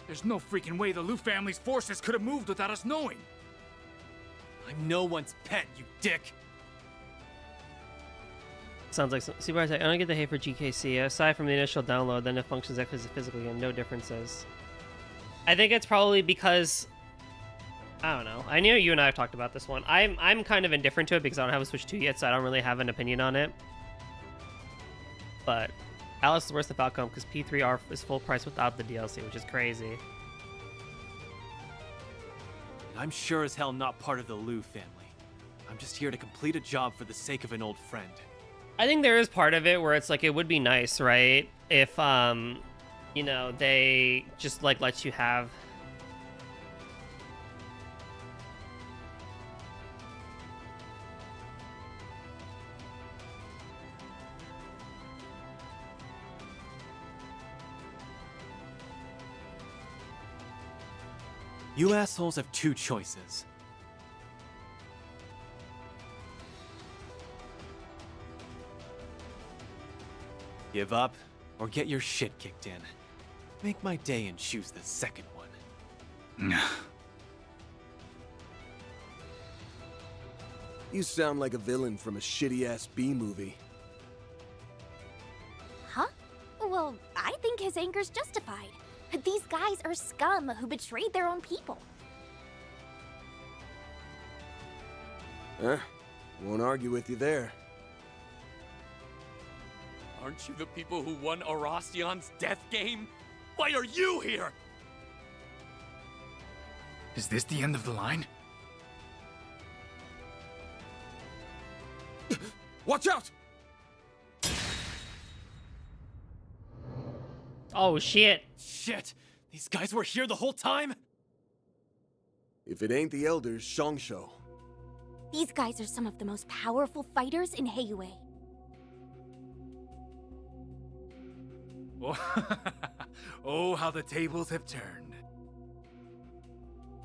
There's no freaking way the Liu family's forces could have moved without us knowing. I'm no one's pet, you dick. Sounds like Super High Tech. I don't get the hate for GKC. Aside from the initial download, then it functions as a physical game. No differences. I think it's probably because I don't know. I know you and I have talked about this one. I'm kind of indifferent to it because I don't have a Switch 2 yet, so I don't really have an opinion on it. But Alice is worse than Falcom because P3R is full price without the DLC, which is crazy. I'm sure as hell not part of the Liu family. I'm just here to complete a job for the sake of an old friend. I think there is part of it where it's like it would be nice, right? If you know, they just like let you have You assholes have two choices. Give up, or get your shit kicked in. Make my day and choose the second one. You sound like a villain from a shitty-ass B-movie. Huh? Well, I think his anger's justified. These guys are scum who betrayed their own people. Won't argue with you there. Aren't you the people who won Arasion's death game? Why are you here? Is this the end of the line? Watch out! Oh shit. Shit! These guys were here the whole time? If it ain't the elders, Shongsho. These guys are some of the most powerful fighters in Heiyue. Oh, how the tables have turned.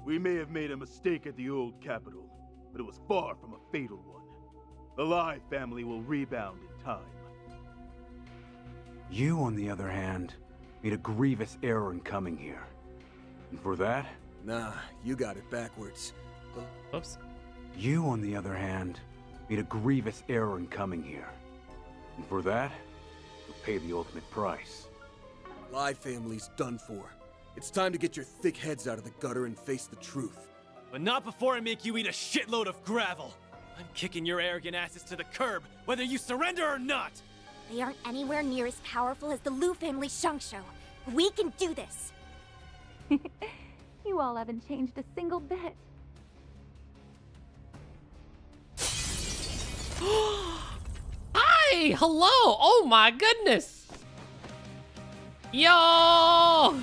We may have made a mistake at the old capital, but it was far from a fatal one. The Lai family will rebound in time. You, on the other hand, made a grievous error in coming here. And for that? Nah, you got it backwards. Oops. You, on the other hand, made a grievous error in coming here. And for that, you'll pay the ultimate price. Lai family's done for. It's time to get your thick heads out of the gutter and face the truth. But not before I make you eat a shitload of gravel. I'm kicking your arrogant asses to the curb, whether you surrender or not! They aren't anywhere near as powerful as the Liu family Shongsho. We can do this! You all haven't changed a single bit. Hi! Hello! Oh my goodness! Yo!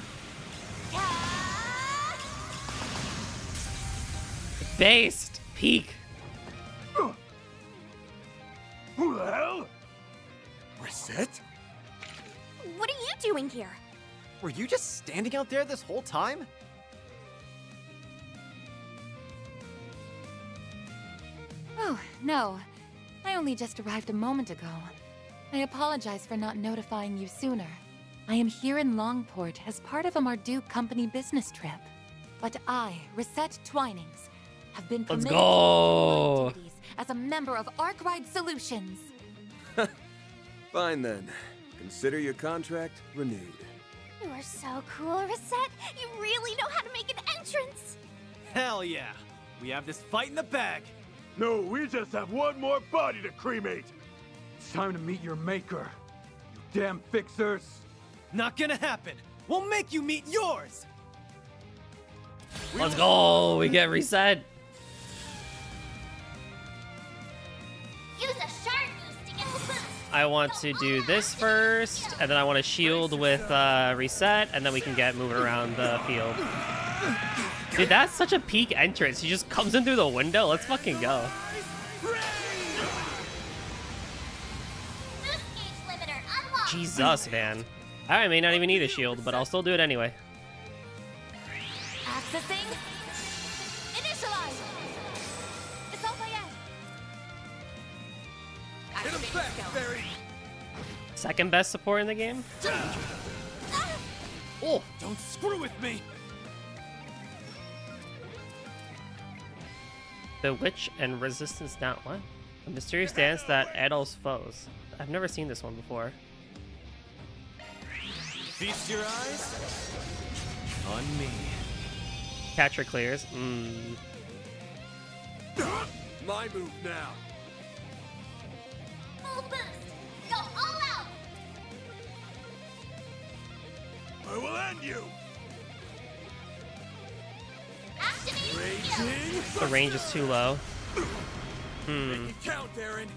Based peak. Who the hell? Reset? What are you doing here? Were you just standing out there this whole time? Oh, no. I only just arrived a moment ago. I apologize for not notifying you sooner. I am here in Longport as part of a Marduk company business trip. But I, Reset Twinings, have been Let's permitted go. to activities as a member of Arkwide Solutions. Fine then. Consider your contract renewed. You are so cool, Reset. You really know how to make an entrance. Hell yeah! We have this fight in the bag. No, we just have one more body to cremate. It's time to meet your maker. You damn fixers. Not gonna happen. We'll make you meet yours. Let's go. We get reset. Use a sharp boost to get the boost. I want to do this first, and then I want to shield with reset, and then we can get moving around the field. Dude, that's such a peak entrance. He just comes in through the window. Let's fucking go. Boost gauge limiter unlocked. Jesus, man. I may not even need a shield, but I'll still do it anyway. Accessing. Initialize. It's all by Hit him back, Barry. Second best support in the game? Oh, Don't screw with me. Bewitch and Resistance Down. What? A mysterious dance that addles foes. I've never seen this one before. Feast your eyes on me. Catcher clears. My move now. full boost. Go all out. I will end you. Activate skill. The range is too low. Make it count, Aaron.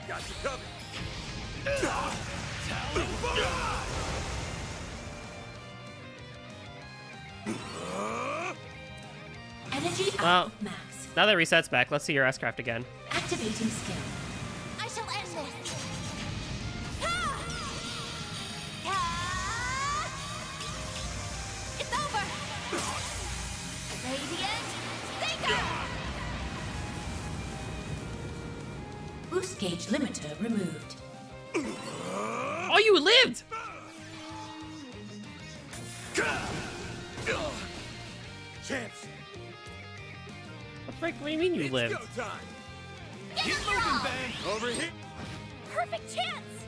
Got you covered. Energy Well, output max. now that reset's back, let's see your S-Craft again. Activating skill. I shall end this. It's over. Radiant Seeker. Boost gauge limiter removed. Oh, you lived! Chance. What the frick? What do you mean you lived? Go time. Get strong. Over here. Perfect chance.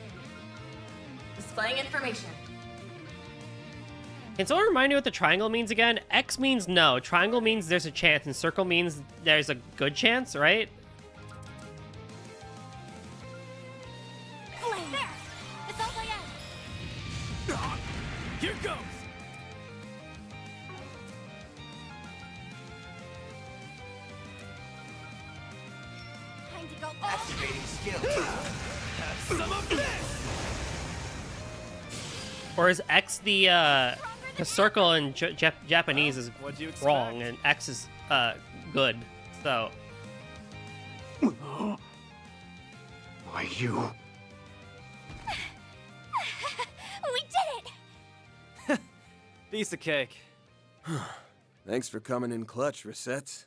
Displaying information. Can someone remind me what the triangle means again? X means no, triangle means there's a chance, and circle means there's a good chance, right? Flame. There. It's all I am. Here goes. Time to go all Activating skill. Have some of this. Or is X the circle in Japanese is What'd you expect? wrong, and X is good. So Why, you? We did it. Piece of cake. Thanks for coming in clutch, Reset.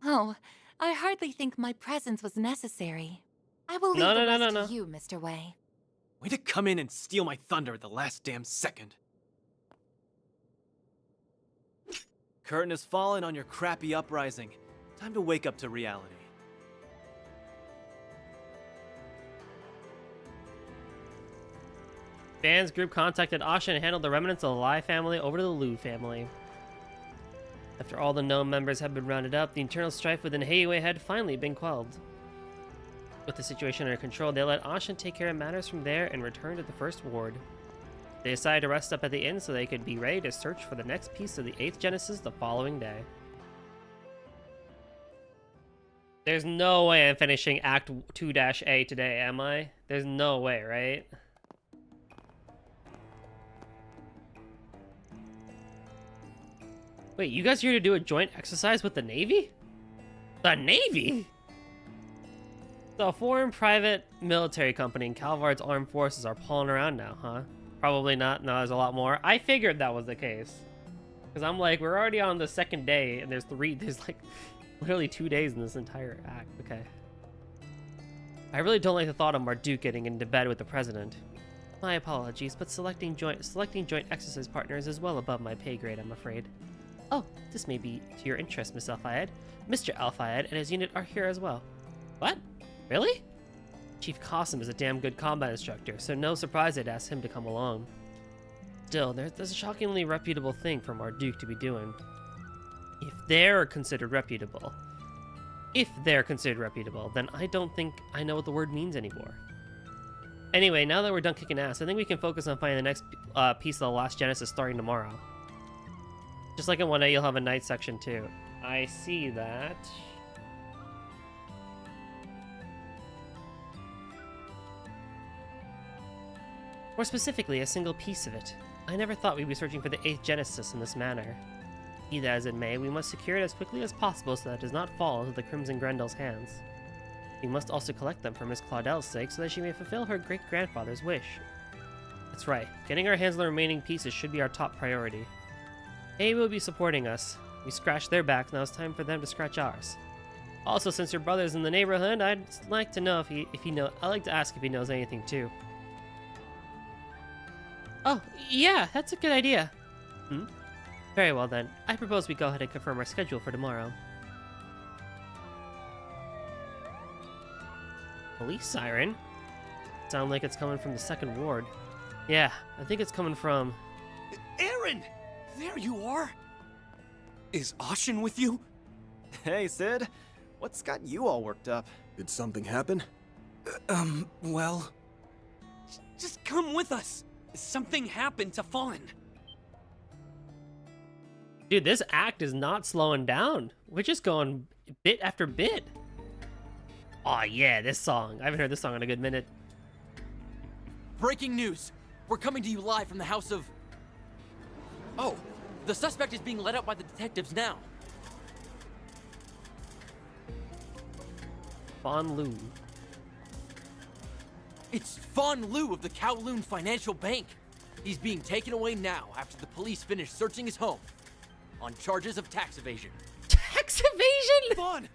Oh, I hardly think my presence was necessary. I will leave No, the no, no, rest no, to you, Mr. Wei. Way to come in and steal my thunder at the last damn second. Curtain has fallen on your crappy uprising. Time to wake up to reality. fans group contacted Asha and handled the remnants of the Lai family over to the Liu family. After all the known members had been rounded up, the internal strife within Heiwei had finally been quelled. With the situation under control, they let Ashen take care of matters from there and return to the First Ward. They decided to rest up at the inn so they could be ready to search for the next piece of the 8th Genesis the following day. There's no way I'm finishing Act 2-A today, am I? There's no way, right? Wait, you guys here to do a joint exercise with the Navy? The Navy? The foreign private military company and Calvard's armed forces are pulling around now, huh? Probably not. No, there's a lot more. I figured that was the case. Because I'm like, we're already on the second day, and there's like literally 2 days in this entire act. Okay. I really don't like the thought of Marduk getting into bed with the president. My apologies, but selecting joint exercise partners is well above my pay grade, I'm afraid. Oh, this may be to your interest, Miss Alfayed. Mr. Alfayed and his unit are here as well. What? Really? Chief Qasim is a damn good combat instructor, so no surprise I'd ask him to come along. Still, there's a shockingly reputable thing for our Duke to be doing. If they're considered reputable, then I don't think I know what the word means anymore. Anyway, now that we're done kicking ass, I think we can focus on finding the next piece of the Lost Genesis starting tomorrow. Just like in 1A, you'll have a night section too. I see that. More specifically, a single piece of it. I never thought we'd be searching for the 8th Genesis in this manner. Be that as it may, we must secure it as quickly as possible so that it does not fall into the Crimson Grendel's hands. We must also collect them for Miss Claudelle's sake so that she may fulfill her great-grandfather's wish. That's right, getting our hands on the remaining pieces should be our top priority. They will be supporting us. We scratched their backs, now it's time for them to scratch ours. Also, since your brother's in the neighborhood, I'd like to know if he know. I'd like to ask if he knows anything too. Oh, yeah, that's a good idea. Very well then. I propose we go ahead and confirm our schedule for tomorrow. Police siren? Sound like it's coming from the 2nd ward. Yeah, I think it's coming from... Aaron! There you are! Is Ashen with you? Hey, Sid. What's got you all worked up? Did something happen? Well... Just come with us! Something happened to Fawn. Dude, this act is not slowing down. We're just going bit after bit. Aw, yeah, this song. I haven't heard this song in a good minute. Breaking news! We're coming to you live from the house of... Oh, the suspect is being led out by the detectives now. Fawn Lu. It's Fawn Lu of the Kowloon Financial Bank. He's being taken away now after the police finish searching his home on charges of tax evasion. Tax evasion? Fawn!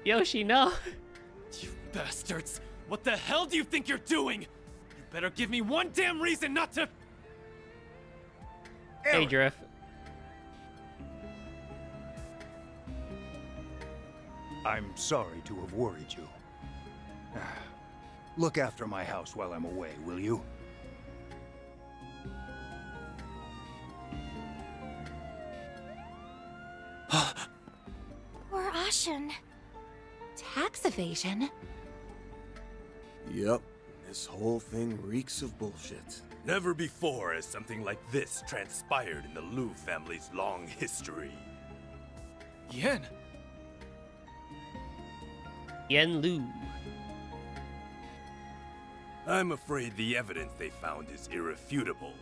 Yoshi, no. You bastards! What the hell do you think you're doing? You better give me one damn reason not to... Hey, Drift. I'm sorry to have worried you. Look after my house while I'm away, will you? Poor Ashen. Tax evasion? Yep, this whole thing reeks of bullshit. Never before has something like this transpired in the Lu family's long history. Yen! Yen Lu. I'm afraid the evidence they found is irrefutable.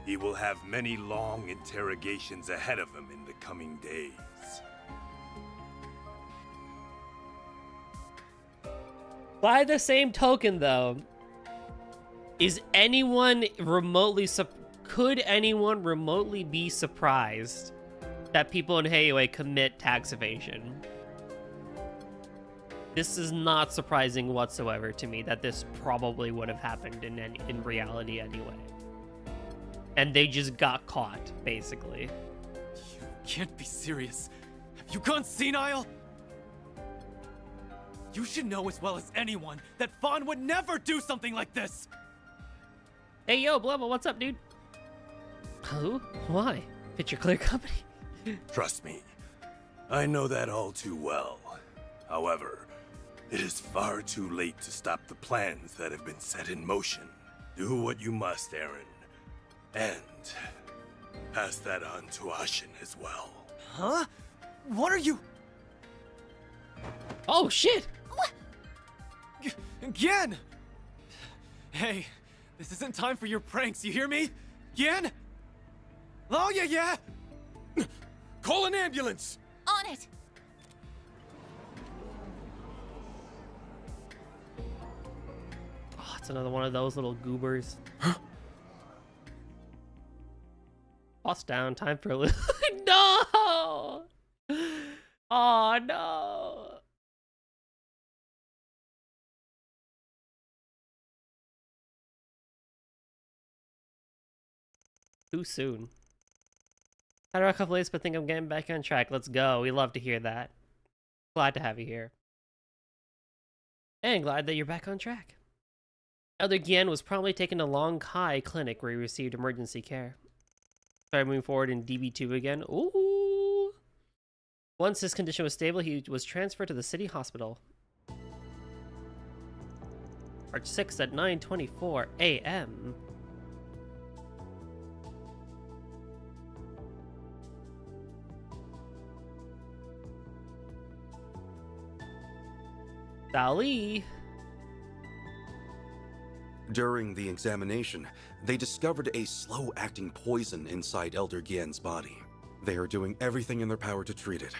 He will have many long interrogations ahead of him in the coming days. By the same token, though, is anyone remotely could anyone remotely be surprised that people in Heiei commit tax evasion? This is not surprising whatsoever to me that this probably would have happened in reality anyway. And they just got caught, basically. You can't be serious. Have you gone senile? You should know as well as anyone that Fawn would never do something like this! Hey, yo, Blubba, what's up, dude? Who? Why? Picture Clear Company? Trust me, I know that all too well. However, it is far too late to stop the plans that have been set in motion. Do what you must, Aaron. And pass that on to Ashen as well. Huh? What are you... Oh, shit! Gien! Hey, this isn't time for your pranks, you hear me? Gien? Oh, yeah! Call an ambulance! On it! Oh, it's another one of those little goobers. Boss down, time for a little... No! Oh, no! Too soon. Had a couple days, but think I'm getting back on track. Let's go. We love to hear that. Glad to have you here. And glad that you're back on track. Elder Gian was probably taken to Long Kai Clinic where he received emergency care. Try moving forward in DB2 again. Ooh! Once his condition was stable, he was transferred to the city hospital. March 6th at 9:24 a.m. Dali. During the examination, they discovered a slow-acting poison inside Elder Gien's body. They are doing everything in their power to treat it,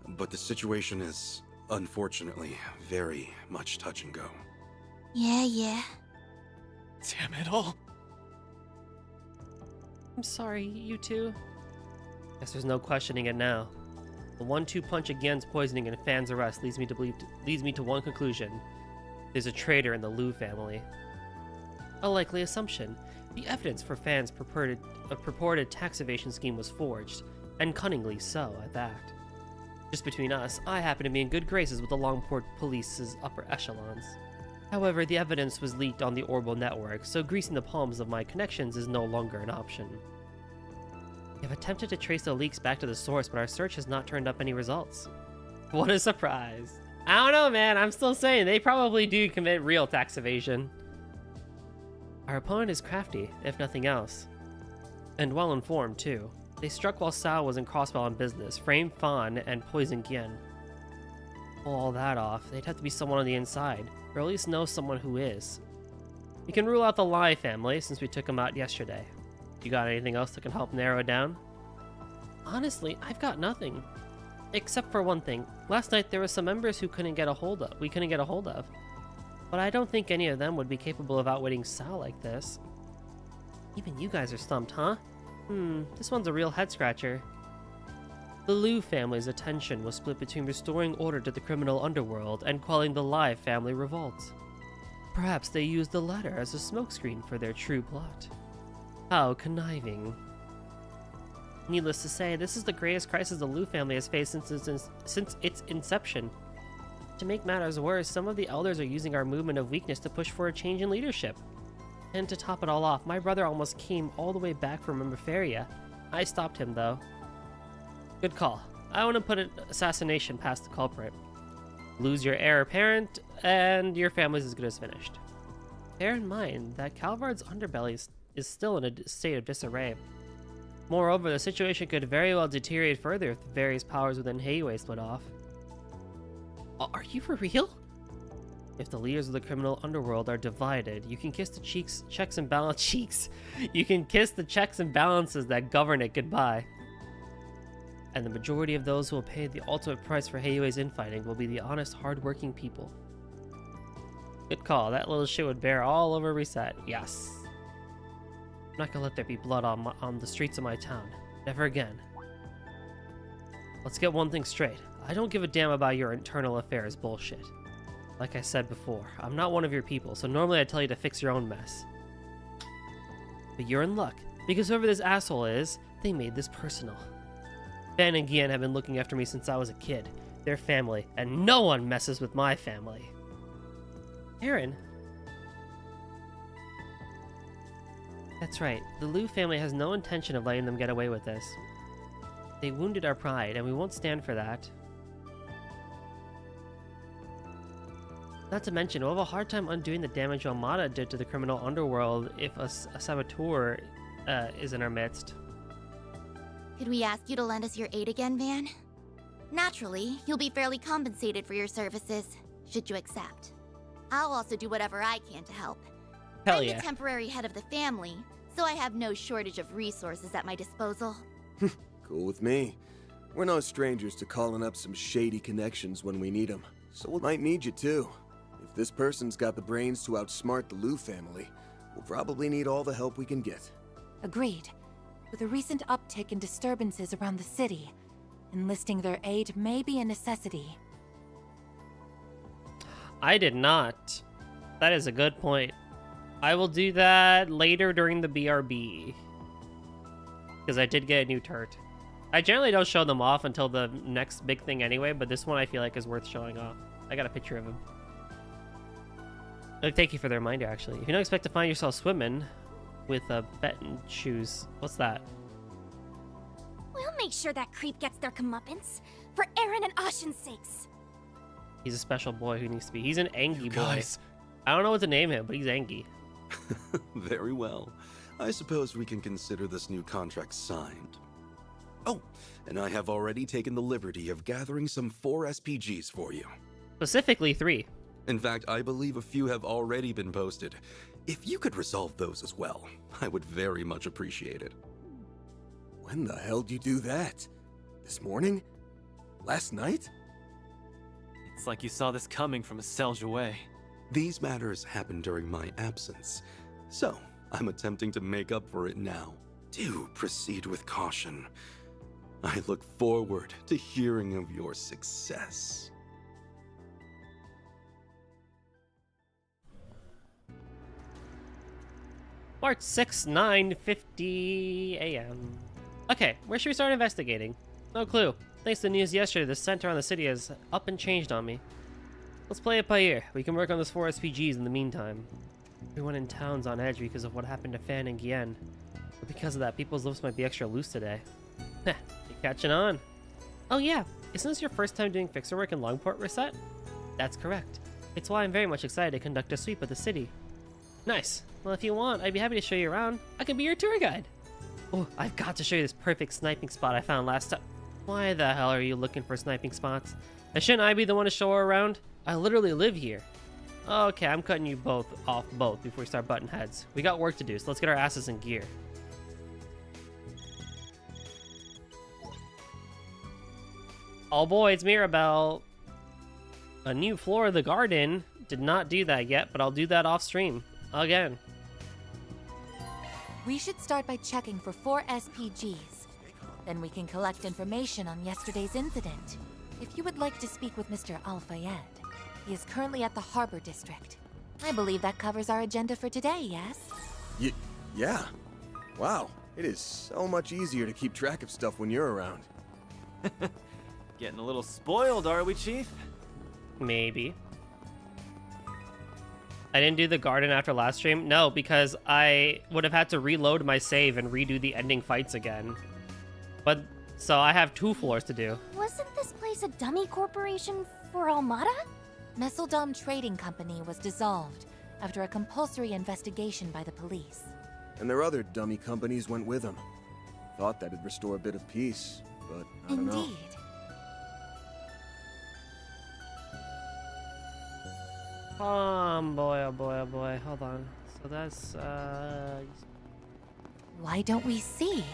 but the situation is, unfortunately, very much touch and go. Yeah. Damn it all. I'm sorry, you two. Guess there's no questioning it now. The 1-2 punch against poisoning and Fan's arrest leads me to one conclusion. There's a traitor in the Liu family. A likely assumption. The evidence for Fan's purported tax evasion scheme was forged, and cunningly so at that. Just between us, I happen to be in good graces with the Longport Police's upper echelons. However, the evidence was leaked on the Orbital network, so greasing the palms of my connections is no longer an option. We have attempted to trace the leaks back to the source, but our search has not turned up any results. What a surprise. I don't know, man. I'm still saying they probably do commit real tax evasion. Our opponent is crafty, if nothing else. And well informed, too. They struck while Sao was in Crossbow business, framed Fan, and poisoned Gien. Pull all that off, they'd have to be someone on the inside, or at least know someone who is. We can rule out the Lai family, since we took them out yesterday. You got anything else that can help narrow it down? Honestly, I've got nothing. Except for one thing. Last night there were some members who we couldn't get a hold of. But I don't think any of them would be capable of outwitting Sal like this. Even you guys are stumped, huh? This one's a real head-scratcher. The Liu family's attention was split between restoring order to the criminal underworld and quelling the Lai family revolt. Perhaps they used the latter as a smokescreen for their true plot. How conniving. Needless to say, this is the greatest crisis the Liu family has faced since its inception. To make matters worse, some of the elders are using our movement of weakness to push for a change in leadership. And to top it all off, my brother almost came all the way back from Emberfaria. I stopped him, though. Good call. I want to put an assassination past the culprit. Lose your heir apparent, and your family's as good as finished. Bear in mind that Calvard's underbelly is still in a state of disarray. Moreover, the situation could very well deteriorate further if the various powers within Heiwei split off. Are you for real? If the leaders of the criminal underworld are divided, you can kiss the checks and balances that govern it goodbye. And the majority of those who will pay the ultimate price for Heiwei's infighting will be the honest, hard-working people. Good call. That little shit would bear all over reset. Yes. I'm not gonna let there be blood on the streets of my town. Never again. Let's get one thing straight. I don't give a damn about your internal affairs bullshit. Like I said before, I'm not one of your people, so normally I tell you to fix your own mess. But you're in luck, because whoever this asshole is, they made this personal. Fan and Gian have been looking after me since I was a kid. They're family, and no one messes with my family. Aaron? That's right, the Liu family has no intention of letting them get away with this. They wounded our pride, and we won't stand for that. Not to mention, we'll have a hard time undoing the damage Almada did to the criminal underworld if a saboteur is in our midst. Could we ask you to lend us your aid again, Van? Naturally, you'll be fairly compensated for your services, should you accept. I'll also do whatever I can to help. Hell I'm yeah. the temporary head of the family, so I have no shortage of resources at my disposal. Cool with me. We're no strangers to calling up some shady connections when we need them, so we might need you too. If this person's got the brains to outsmart the Liu family, we'll probably need all the help we can get. Agreed. With a recent uptick in disturbances around the city, enlisting their aid may be a necessity. I did not. That is a good point. I will do that later during the BRB. Because I did get a new turret. I generally don't show them off until the next big thing anyway, but this one I feel like is worth showing off. I got a picture of him. Thank you for the reminder, actually. If you don't expect to find yourself swimming with Benton shoes, what's that? We'll make sure that creep gets their comeuppance. For Aaron and Ashen's sakes. He's a special boy who needs to be. He's an Angie boy. Guys. I don't know what to name him, but he's Angie. Very well. I suppose we can consider this new contract signed. Oh, and I have already taken the liberty of gathering some 4 SPGs for you. Specifically 3. In fact, I believe a few have already been posted. If you could resolve those as well, I would very much appreciate it. When the hell did you do that? This morning? Last night? It's like you saw this coming from a Selge away. These matters happened during my absence, so I'm attempting to make up for it now. Do proceed with caution. I look forward to hearing of your success. March 6, 9:50 a.m. Okay, where should we start investigating? No clue. Thanks to the news yesterday, the center on the city has up and changed on me. Let's play it by ear. We can work on those 4 SPGs in the meantime. Everyone in town's on edge because of what happened to Fan and Gien. But because of that, people's lips might be extra loose today. Heh, you're catching on. Oh yeah, isn't this your first time doing fixer work in Longport, Reset? That's correct. It's why I'm very much excited to conduct a sweep of the city. Nice. Well, if you want, I'd be happy to show you around. I can be your tour guide. Oh, I've got to show you this perfect sniping spot I found last time. Why the hell are you looking for sniping spots? And shouldn't I be the one to show her around? I literally live here. Okay, I'm cutting you both off before we start butting heads. We got work to do, so let's get our asses in gear. Oh boy, it's Mirabelle. A new floor of the garden. Did not do that yet, but I'll do that off stream. Again. We should start by checking for 4 SPGs. Then we can collect information on yesterday's incident. If you would like to speak with Mr. Al-Fayed, he is currently at the Harbor District. I believe that covers our agenda for today, yes? Yeah. Wow, it is so much easier to keep track of stuff when you're around. Getting a little spoiled, are we, Chief? Maybe. I didn't do the garden after last stream? No, because I would have had to reload my save and redo the ending fights again. But, so I have 2 floors to do. Wasn't this place a dummy corporation for Almada? Messeldom Trading Company was dissolved after a compulsory investigation by the police. And their other dummy companies went with them. Thought that'd restore a bit of peace, but I don't know. Indeed. Oh boy, oh boy, oh boy. Hold on. So that's, Why don't we see?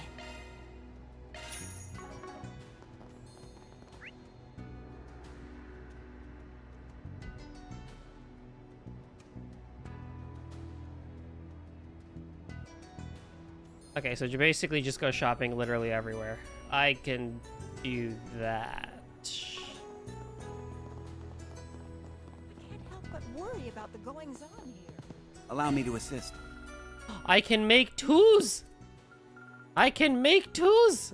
Okay, so you basically just go shopping literally everywhere. I can do that. But worry about the goings on here. Allow me to assist. I can make 2s! I can make 2s!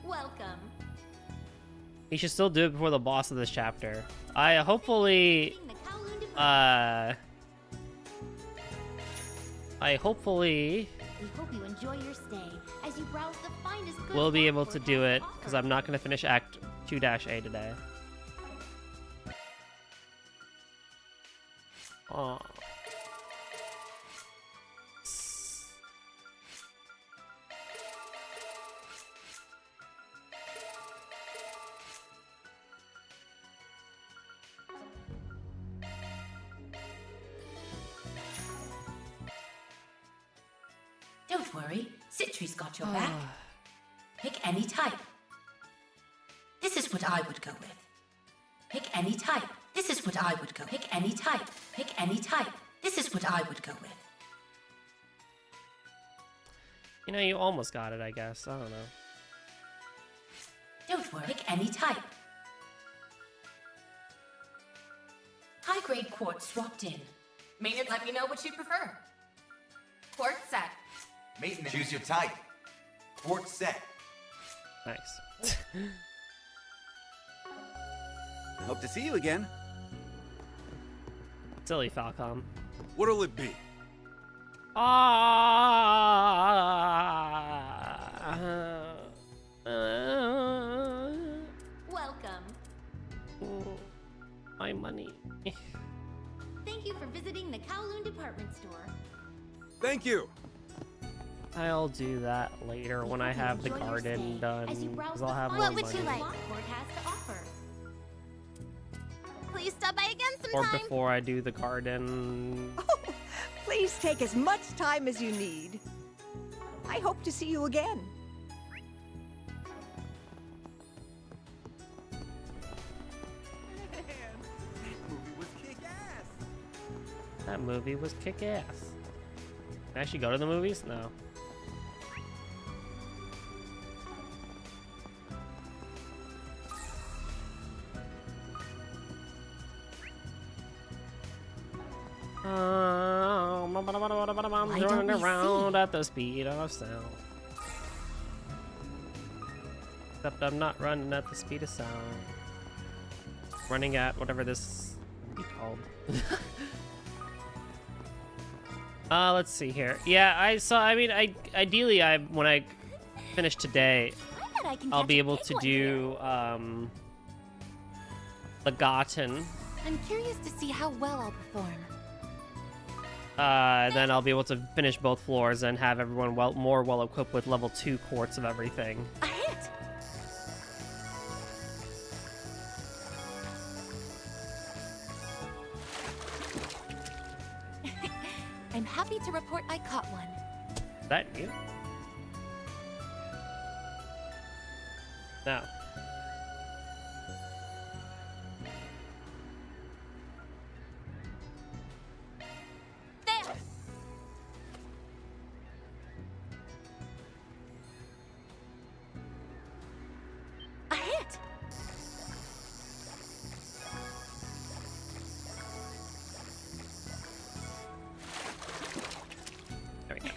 Welcome. You should still do it before the boss of this chapter. I hopefully We hope you enjoy your stay as you browse the finest goods. will be able to do it because I'm not going to finish Act 2-A today. Oh. Don't worry, Citri's got your back. Pick any type. This is what I would go with. Pick any type. This is what I would go. Pick any type. Pick any type. This is what I would go with. You know, you almost got it, I guess. I don't know. Don't worry, pick any type. High-grade quartz swapped in. Maynard, let me know what you prefer. Quartz set. Maintenance. Choose your type. Quartz set. Nice. Hope to see you again. Silly Falcom. What'll it be? Welcome. My money. Thank you for visiting the Kowloon department store. Thank you. I'll do that later when I have the garden done. Because I'll have more What money. would you like? Lockport has to offer. Please stop by again Or sometime. before I do the garden. Please take as much time as you need. I hope to see you again. That movie was kick-ass. Can I actually go to the movies? No. I'm turning around at the speed of sound. Except I'm not running at the speed of sound. Running at whatever this would be called. Let's see here. Yeah, ideally, when I finish today, I'll be able to do the Gotten. I'm curious to see how well I'll perform. Then I'll be able to finish both floors and have everyone more well equipped with level 2 quartz of everything. A hit! I'm happy to report I caught one. Is that you? No. There. A hit! There we go.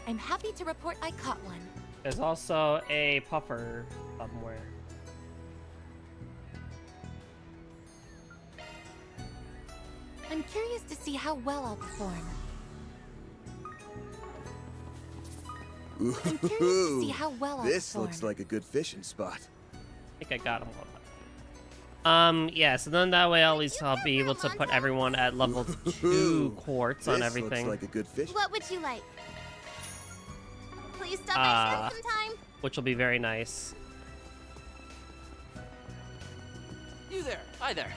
I'm happy to report I caught one. There's also a puffer somewhere. I'm curious to see how well I'll perform. I'm curious to see how well I'll This perform. looks like a good fishing spot. I think I got him all. Yeah, so then that way at least I'll be able to put everyone at level 2 quartz on This everything. looks like a good fish. What would you like? Please stop by sometime. Which will be very nice. You there. Hi there.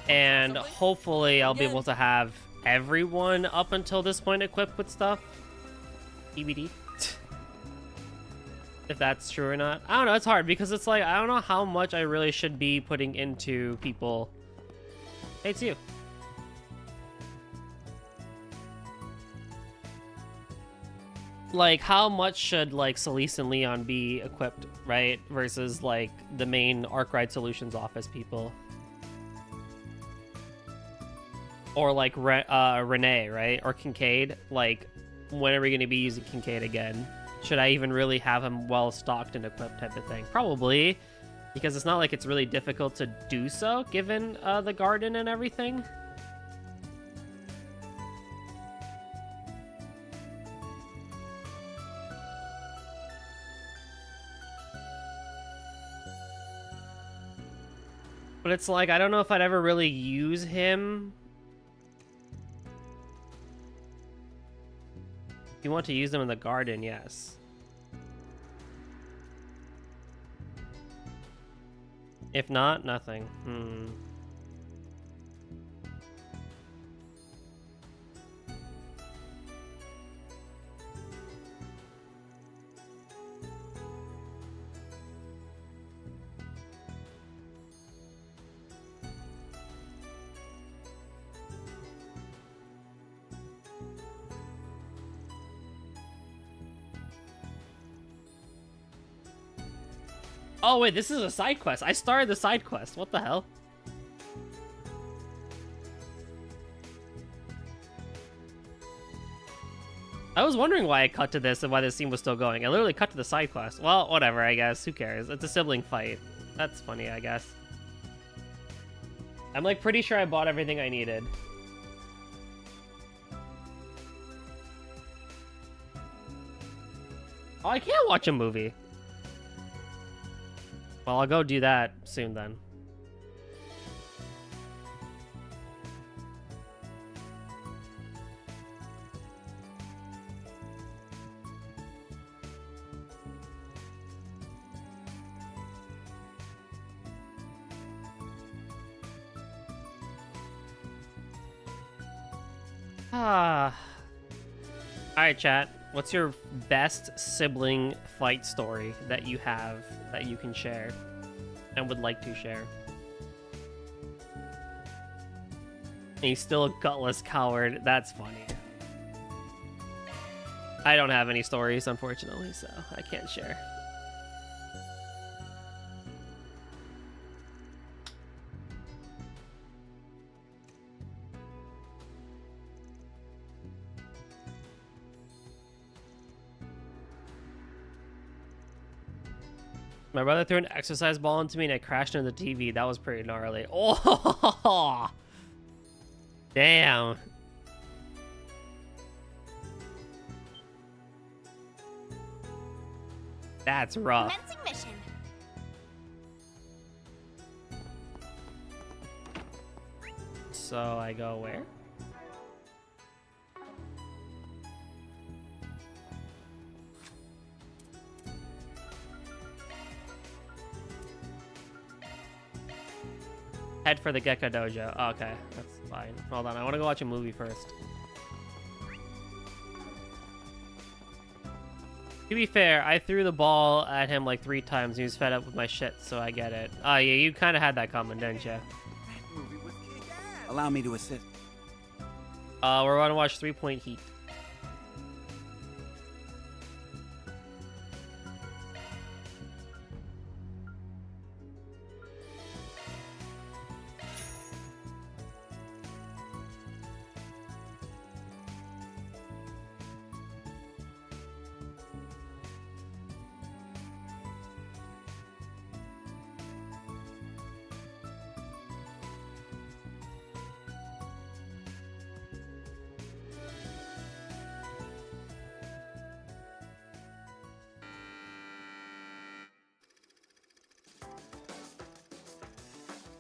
And hopefully I'll be able to have everyone up until this point equipped with stuff. EBD. If that's true or not. I don't know, it's hard because it's like, I don't know how much I really should be putting into people. Hey, it's you. Like, how much should, like, Celeste and Leon be equipped, right? Versus, like, the main Arkwright Solutions office people. Or, like, Renee, right? Or Kincaid. Like, when are we going to be using Kincaid again? Should I even really have him well stocked and equipped type of thing? Probably, because it's not like it's really difficult to do so, given the garden and everything. But it's like, I don't know if I'd ever really use him. If you want to use them in the garden, yes. If not, nothing. Oh wait, this is a side quest. I started the side quest. What the hell? I was wondering why I cut to this and why this scene was still going. I literally cut to the side quest. Well, whatever, I guess. Who cares? It's a sibling fight. That's funny, I guess. I'm like pretty sure I bought everything I needed. Oh, I can't watch a movie. Well, I'll go do that soon then. Alright, chat. What's your best sibling fight story that you have that you can share and would like to share? And he's still a gutless coward. That's funny. I don't have any stories, unfortunately, so I can't share. My brother threw an exercise ball into me and I crashed into the TV. That was pretty gnarly. Oh, damn. That's rough. Commencing mission. So I go where? Head for the Gecko Dojo. Oh, okay, that's fine. Hold on, I want to go watch a movie first. To be fair, I threw the ball at him like 3 times and he was fed up with my shit, so I get it. Oh yeah, you kind of had that coming, didn't you? Allow me to assist. We're going to watch 3 Point Heat.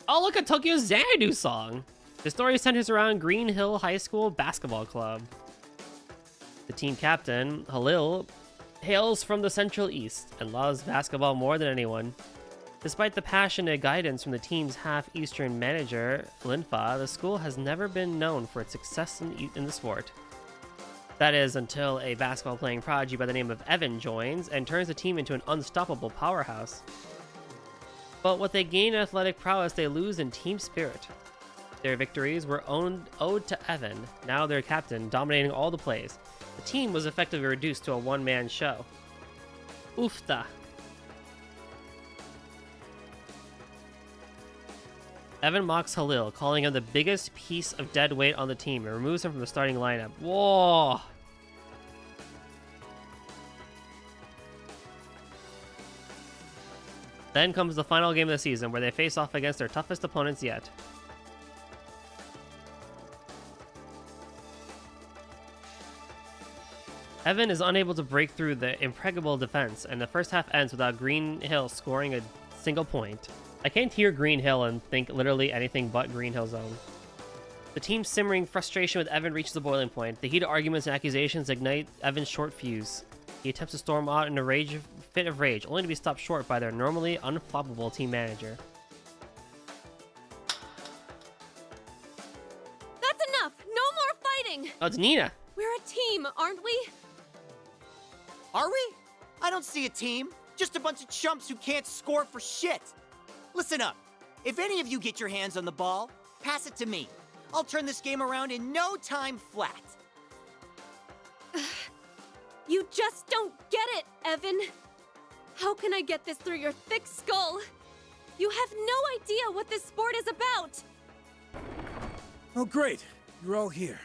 Oh, look at Tokyo Xanadu song. The story centers around Green Hill High School Basketball Club. The team captain, Halil, hails from the Central East and loves basketball more than anyone. Despite the passionate guidance from the team's half-Eastern manager, Linfa, the school has never been known for its success in the sport. That is, until a basketball-playing prodigy by the name of Evan joins and turns the team into an unstoppable powerhouse. But what they gain in athletic prowess, they lose in team spirit. Their victories were owed to Evan, now their captain, dominating all the plays. The team was effectively reduced to a one-man show. Oofta. Evan mocks Halil, calling him the biggest piece of dead weight on the team, and removes him from the starting lineup. Whoa! Then comes the final game of the season, where they face off against their toughest opponents yet. Evan is unable to break through the impregnable defense, and the first half ends without Green Hill scoring a single point. I can't hear Green Hill and think literally anything but Green Hill Zone. The team's simmering frustration with Evan reaches the boiling point. The heated arguments and accusations ignite Evan's short fuse. He attempts to storm out in a fit of rage, only to be stopped short by their normally unflappable team manager. That's enough! No more fighting! Oh, it's Nina! We're a team, aren't we? Are we? I don't see a team. Just a bunch of chumps who can't score for shit. Listen up. If any of you get your hands on the ball, pass it to me. I'll turn this game around in no time flat. You just don't get it, Evan. How can I get this through your thick skull? You have no idea what this sport is about. Oh, great. You're all here.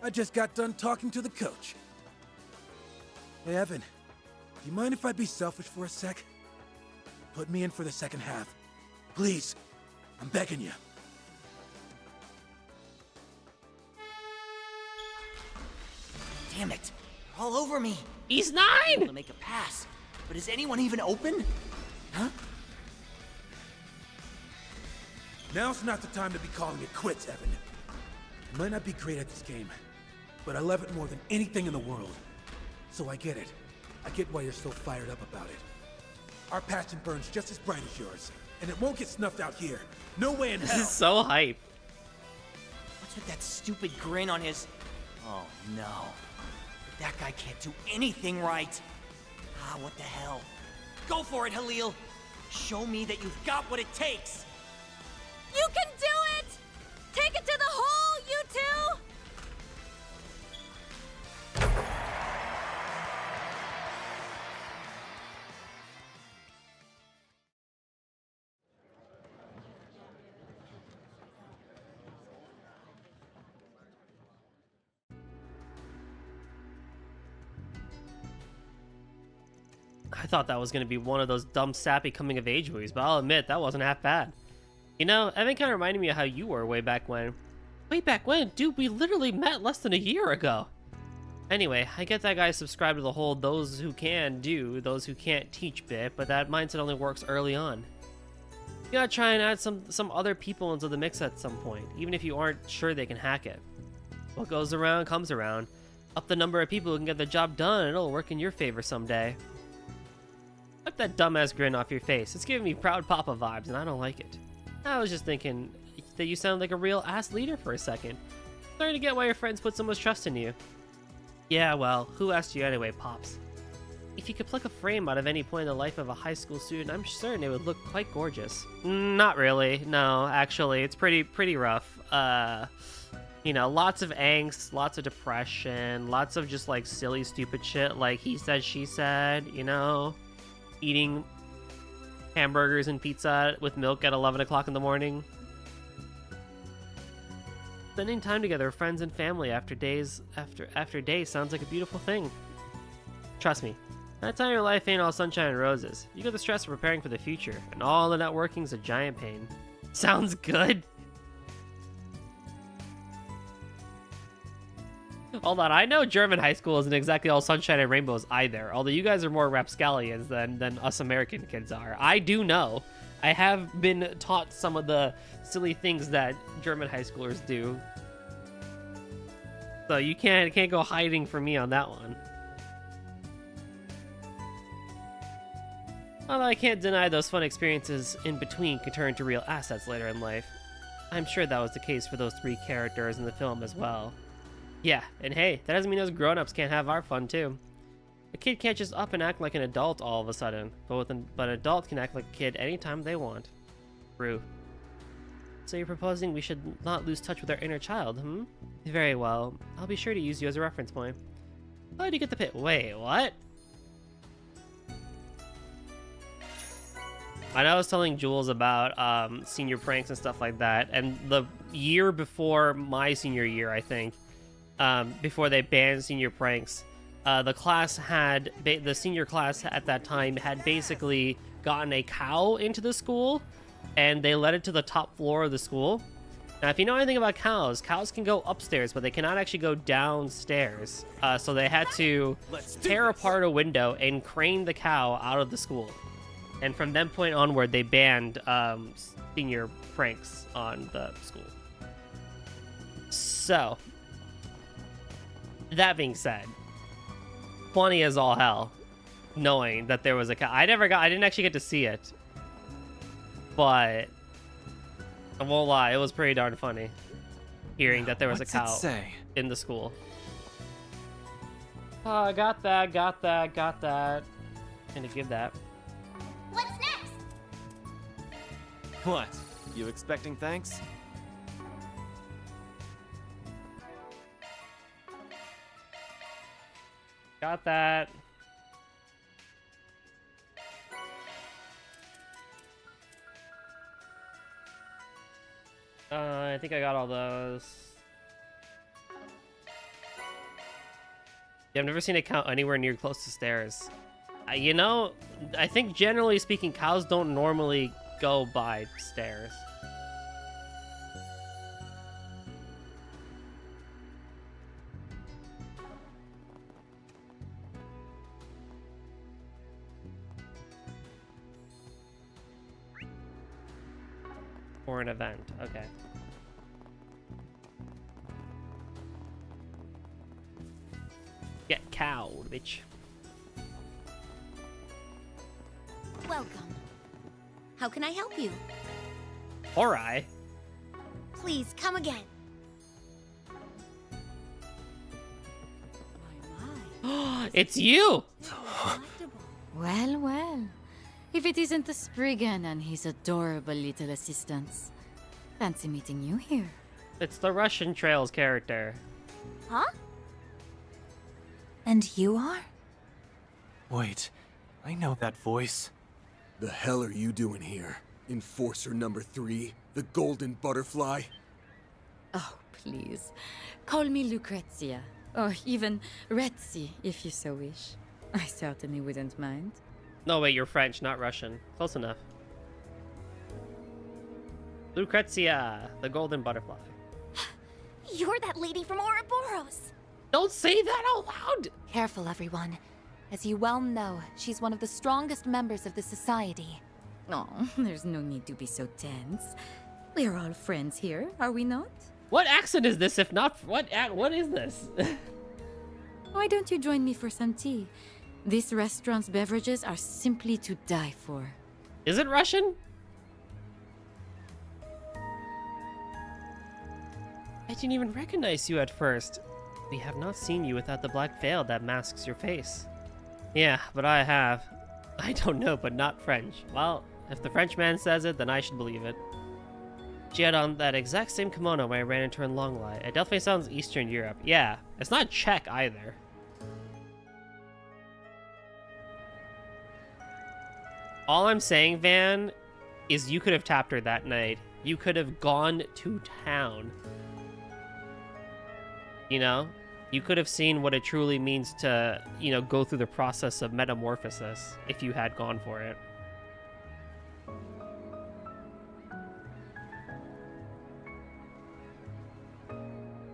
I just got done talking to the coach. Hey, Evan, do you mind if I be selfish for a sec? Put me in for the second half. Please, I'm begging you. Damn it. They're all over me. He's I'm able 9! to make a pass, but is anyone even open? Huh? Now's not the time to be calling it quits, Evan. I might not be great at this game, but I love it more than anything in the world. So I get it. I get why you're so fired up about it. Our passion burns just as bright as yours, and it won't get snuffed out here. No way in hell. This is so hype. What's with that stupid grin on his... Oh, no. That guy can't do anything right. Ah, what the hell. Go for it, Halil. Show me that you've got what it takes. You can do it! Take it to the hole, you two! I thought that was going to be one of those dumb, sappy coming-of-age movies, but I'll admit, that wasn't half bad. You know, Evan kind of reminded me of how you were way back when. Way back when? Dude, we literally met less than a year ago. Anyway, I get that guys subscribe to the whole those who can do, those who can't teach bit, but that mindset only works early on. You gotta try and add some other people into the mix at some point, even if you aren't sure they can hack it. What goes around comes around. Up the number of people who can get the job done, and it'll work in your favor someday. Wipe that dumbass grin off your face. It's giving me proud papa vibes, and I don't like it. I was just thinking that you sound like a real ass leader for a second. Starting to get why your friends put so much trust in you. Yeah, well, who asked you anyway, Pops? If you could pluck a frame out of any point in the life of a high school student, I'm certain it would look quite gorgeous. Not really. No, actually, it's pretty rough. You know, lots of angst, lots of depression, lots of just like silly, stupid shit like he said, she said, you know, eating hamburgers and pizza with milk at 11 o'clock in the morning. Spending time together with friends and family after days sounds like a beautiful thing. Trust me, that time of your life ain't all sunshine and roses. You got the stress of preparing for the future, and all the networking's a giant pain. Sounds good. Hold on, I know German high school isn't exactly all sunshine and rainbows either, although you guys are more rapscallions than us American kids are. I do know. I have been taught some of the silly things that German high schoolers do. So you can't go hiding from me on that one. Although I can't deny those fun experiences in between can turn into real assets later in life. I'm sure that was the case for those 3 characters in the film as well. Yeah, and hey, that doesn't mean us grown-ups can't have our fun too. A kid can't just up and act like an adult all of a sudden, but an adult can act like a kid anytime they want. True. So you're proposing we should not lose touch with our inner child, hmm? Very well. I'll be sure to use you as a reference point. How did you get the pit? Wait, what? I know I was telling Jules about senior pranks and stuff like that, and the year before my senior year, I think, before they banned senior pranks, the senior class at that time had basically gotten a cow into the school, and they led it to the top floor of the school. Now, if you know anything about cows can go upstairs, but they cannot actually go downstairs. So they had to tear apart a window and crane the cow out of the school. And from that point onward, they banned senior pranks on the school. So, that being said, funny as all hell, knowing that there was a cow. I didn't actually get to see it, but I won't lie, it was pretty darn funny hearing that there was a cow in the school. Oh, got that. Gonna give that. What's next? What? You expecting thanks? Got that. I think I got all those. Yeah, I've never seen a cow anywhere near close to stairs. You know, I think generally speaking, cows don't normally go by stairs. for an event. Okay. Get cowed, bitch. Welcome. How can I help you? Alright. Please come again. It's you! Well, well. If it isn't the Spriggan and his adorable little assistants. Fancy meeting you here. It's the Russian Trails character. Huh? And you are? Wait, I know that voice. The hell are you doing here? Enforcer number 3? The Golden Butterfly? Oh, please. Call me Lucrezia. Or even Retzi, if you so wish. I certainly wouldn't mind. No, wait, you're French, not Russian. Close enough. Lucrezia, the Golden Butterfly. You're that lady from Ouroboros. Don't say that out loud! Careful, everyone. As you well know, she's one of the strongest members of the society. Oh, there's no need to be so tense. We're all friends here, are we not? What accent is this, if not... What is this? Why don't you join me for some tea? This restaurant's beverages are simply to die for. Is it Russian? I didn't even recognize you at first. We have not seen you without the black veil that masks your face. Yeah, but I have. I don't know, but not French. Well, if the Frenchman says it, then I should believe it. She had on that exact same kimono when I ran into her in Longlai. It definitely sounds Eastern Europe. Yeah, it's not Czech either. All I'm saying, Van, is you could have tapped her that night. You could have gone to town. You know? You could have seen what it truly means to, you know, go through the process of metamorphosis if you had gone for it.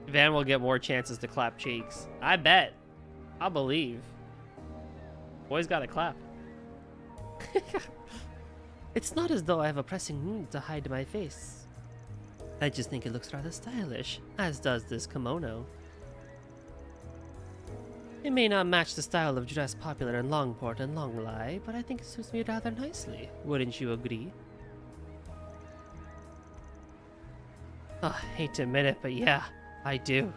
Van will get more chances to clap cheeks. I bet. I'll believe. Boys gotta clap. It's not as though I have a pressing need to hide my face. I just think it looks rather stylish, as does this kimono. It may not match the style of dress popular in Longport and Longlai, but I think it suits me rather nicely. Wouldn't you agree? Oh, hate to admit it, but yeah, I do.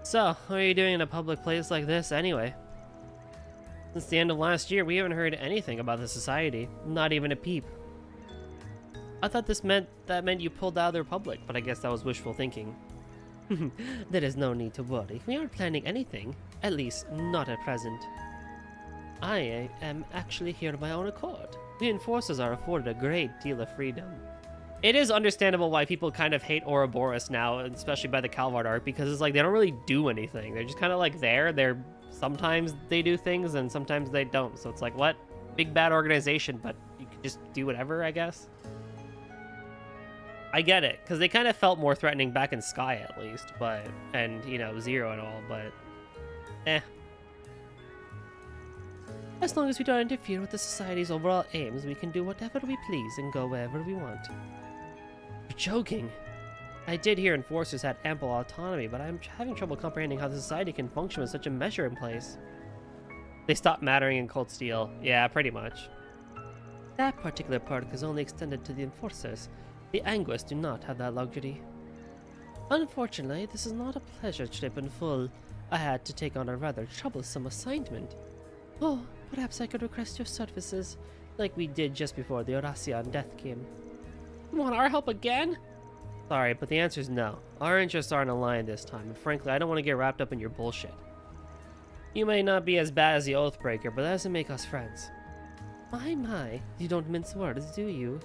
So, what are you doing in a public place like this anyway? Since the end of last year, we haven't heard anything about the society. Not even a peep. I thought that meant you pulled out of the Republic, but I guess that was wishful thinking. There is no need to worry. We aren't planning anything. At least, not at present. I am actually here of my own accord. The enforcers are afforded a great deal of freedom. It is understandable why people kind of hate Ouroboros now, especially by the Calvard art, because it's like they don't really do anything. They're just kind of like there. Sometimes they do things and sometimes they don't. So it's like, what? Big bad organization, but you can just do whatever, I guess. I get it, because they kind of felt more threatening back in Sky at least, but, and, you know, Zero and all, but, eh. As long as we don't interfere with the society's overall aims, we can do whatever we please and go wherever we want. You're joking. I did hear enforcers had ample autonomy, but I'm having trouble comprehending how the society can function with such a measure in place. They stopped mattering in Cold Steel. Yeah, pretty much. That particular perk is only extended to the enforcers. The Anguis do not have that luxury. Unfortunately, this is not a pleasure trip in full. I had to take on a rather troublesome assignment. Oh, perhaps I could request your services, like we did just before the Horacian death came. You want our help again? Sorry, but the answer is no. Our interests aren't aligned this time, and frankly, I don't want to get wrapped up in your bullshit. You may not be as bad as the Oathbreaker, but that doesn't make us friends. My, you don't mince words, do you?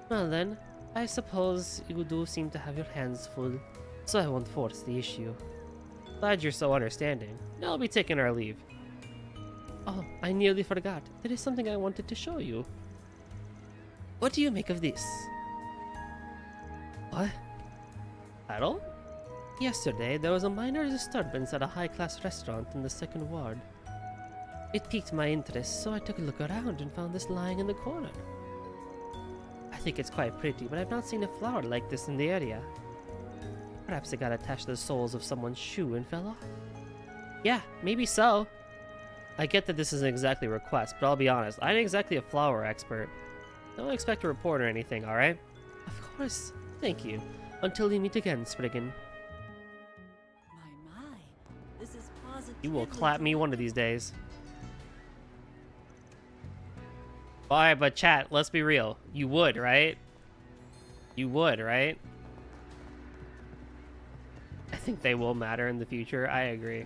Well then, I suppose you do seem to have your hands full, so I won't force the issue. Glad you're so understanding. Now I'll be taking our leave. Oh, I nearly forgot. There is something I wanted to show you. What do you make of this? What? Battle? Yesterday, there was a minor disturbance at a high-class restaurant in the second ward. It piqued my interest, so I took a look around and found this lying in the corner. think it's quite pretty, but I've not seen a flower like this in the area. Perhaps it got attached to the soles of someone's shoe and fell off. Yeah, maybe so. I get that this isn't exactly a request, but I'll be honest, I ain't exactly a flower expert. Don't expect a report or anything, alright? Of course. Thank you. Until we meet again, Spriggan. This is You will clap me one of these days. Alright, but chat, let's be real. You would, right? You would, right? I think they will matter in the future. I agree.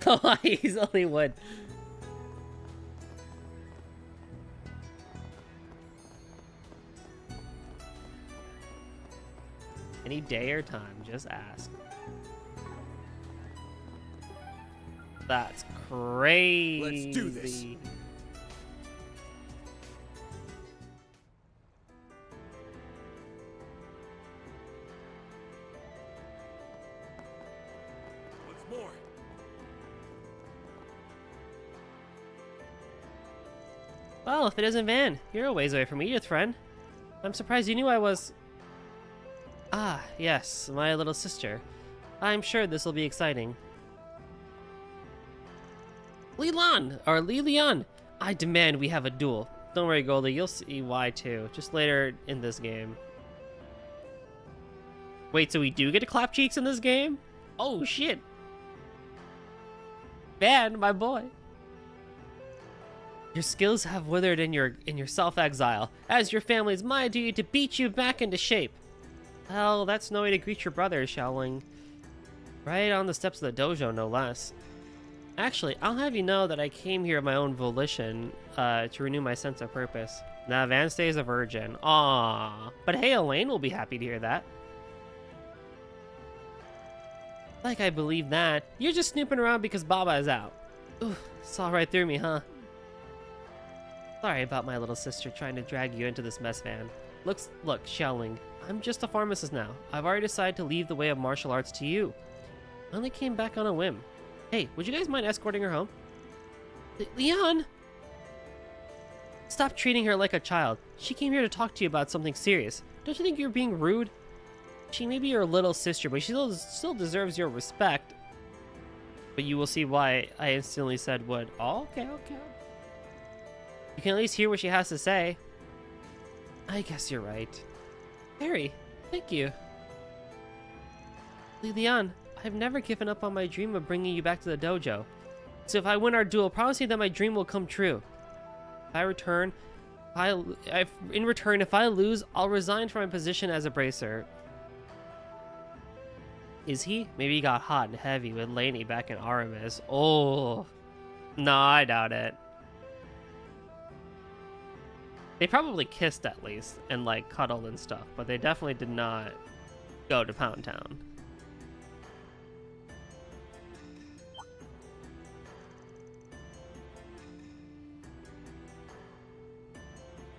Oh, he's only wood. Any day or time, just ask. That's crazy. Let's do this. What's more? Well, if it isn't Van, you're a ways away from Edith, friend. I'm surprised you knew I was... Ah, yes, my little sister. I'm sure this will be exciting. Lilian, I demand we have a duel. Don't worry, Goldie, you'll see why too. Just later in this game. Wait, so we do get to clap cheeks in this game? Oh shit. Van, my boy. Your skills have withered in your self-exile. As your family, it's my duty to beat you back into shape. Well, that's no way to greet your brother, Xiaoling. Right on the steps of the dojo, no less. Actually, I'll have you know that I came here of my own volition to renew my sense of purpose. Now, Van stays a virgin. Aww. But hey, Elaine will be happy to hear that. Like I believe that. You're just snooping around because Baba is out. Ooh, saw right through me, huh? Sorry about my little sister trying to drag you into this mess, Van. Look, Xiaoling. I'm just a pharmacist now. I've already decided to leave the way of martial arts to you. I only came back on a whim. Hey, would you guys mind escorting her home? Leon! Stop treating her like a child. She came here to talk to you about something serious. Don't you think you're being rude? She may be your little sister, but she still deserves your respect. But you will see why I instantly said would. Oh, okay. You can at least hear what she has to say. I guess you're right. Harry, thank you. Lilian, I've never given up on my dream of bringing you back to the dojo. So if I win our duel, promise me that my dream will come true. In return, if I lose, I'll resign from my position as a bracer. Is he? Maybe he got hot and heavy with Lainey back in Aramis. Oh. No, I doubt it. They probably kissed at least, and like cuddled and stuff, but they definitely did not go to Pound Town.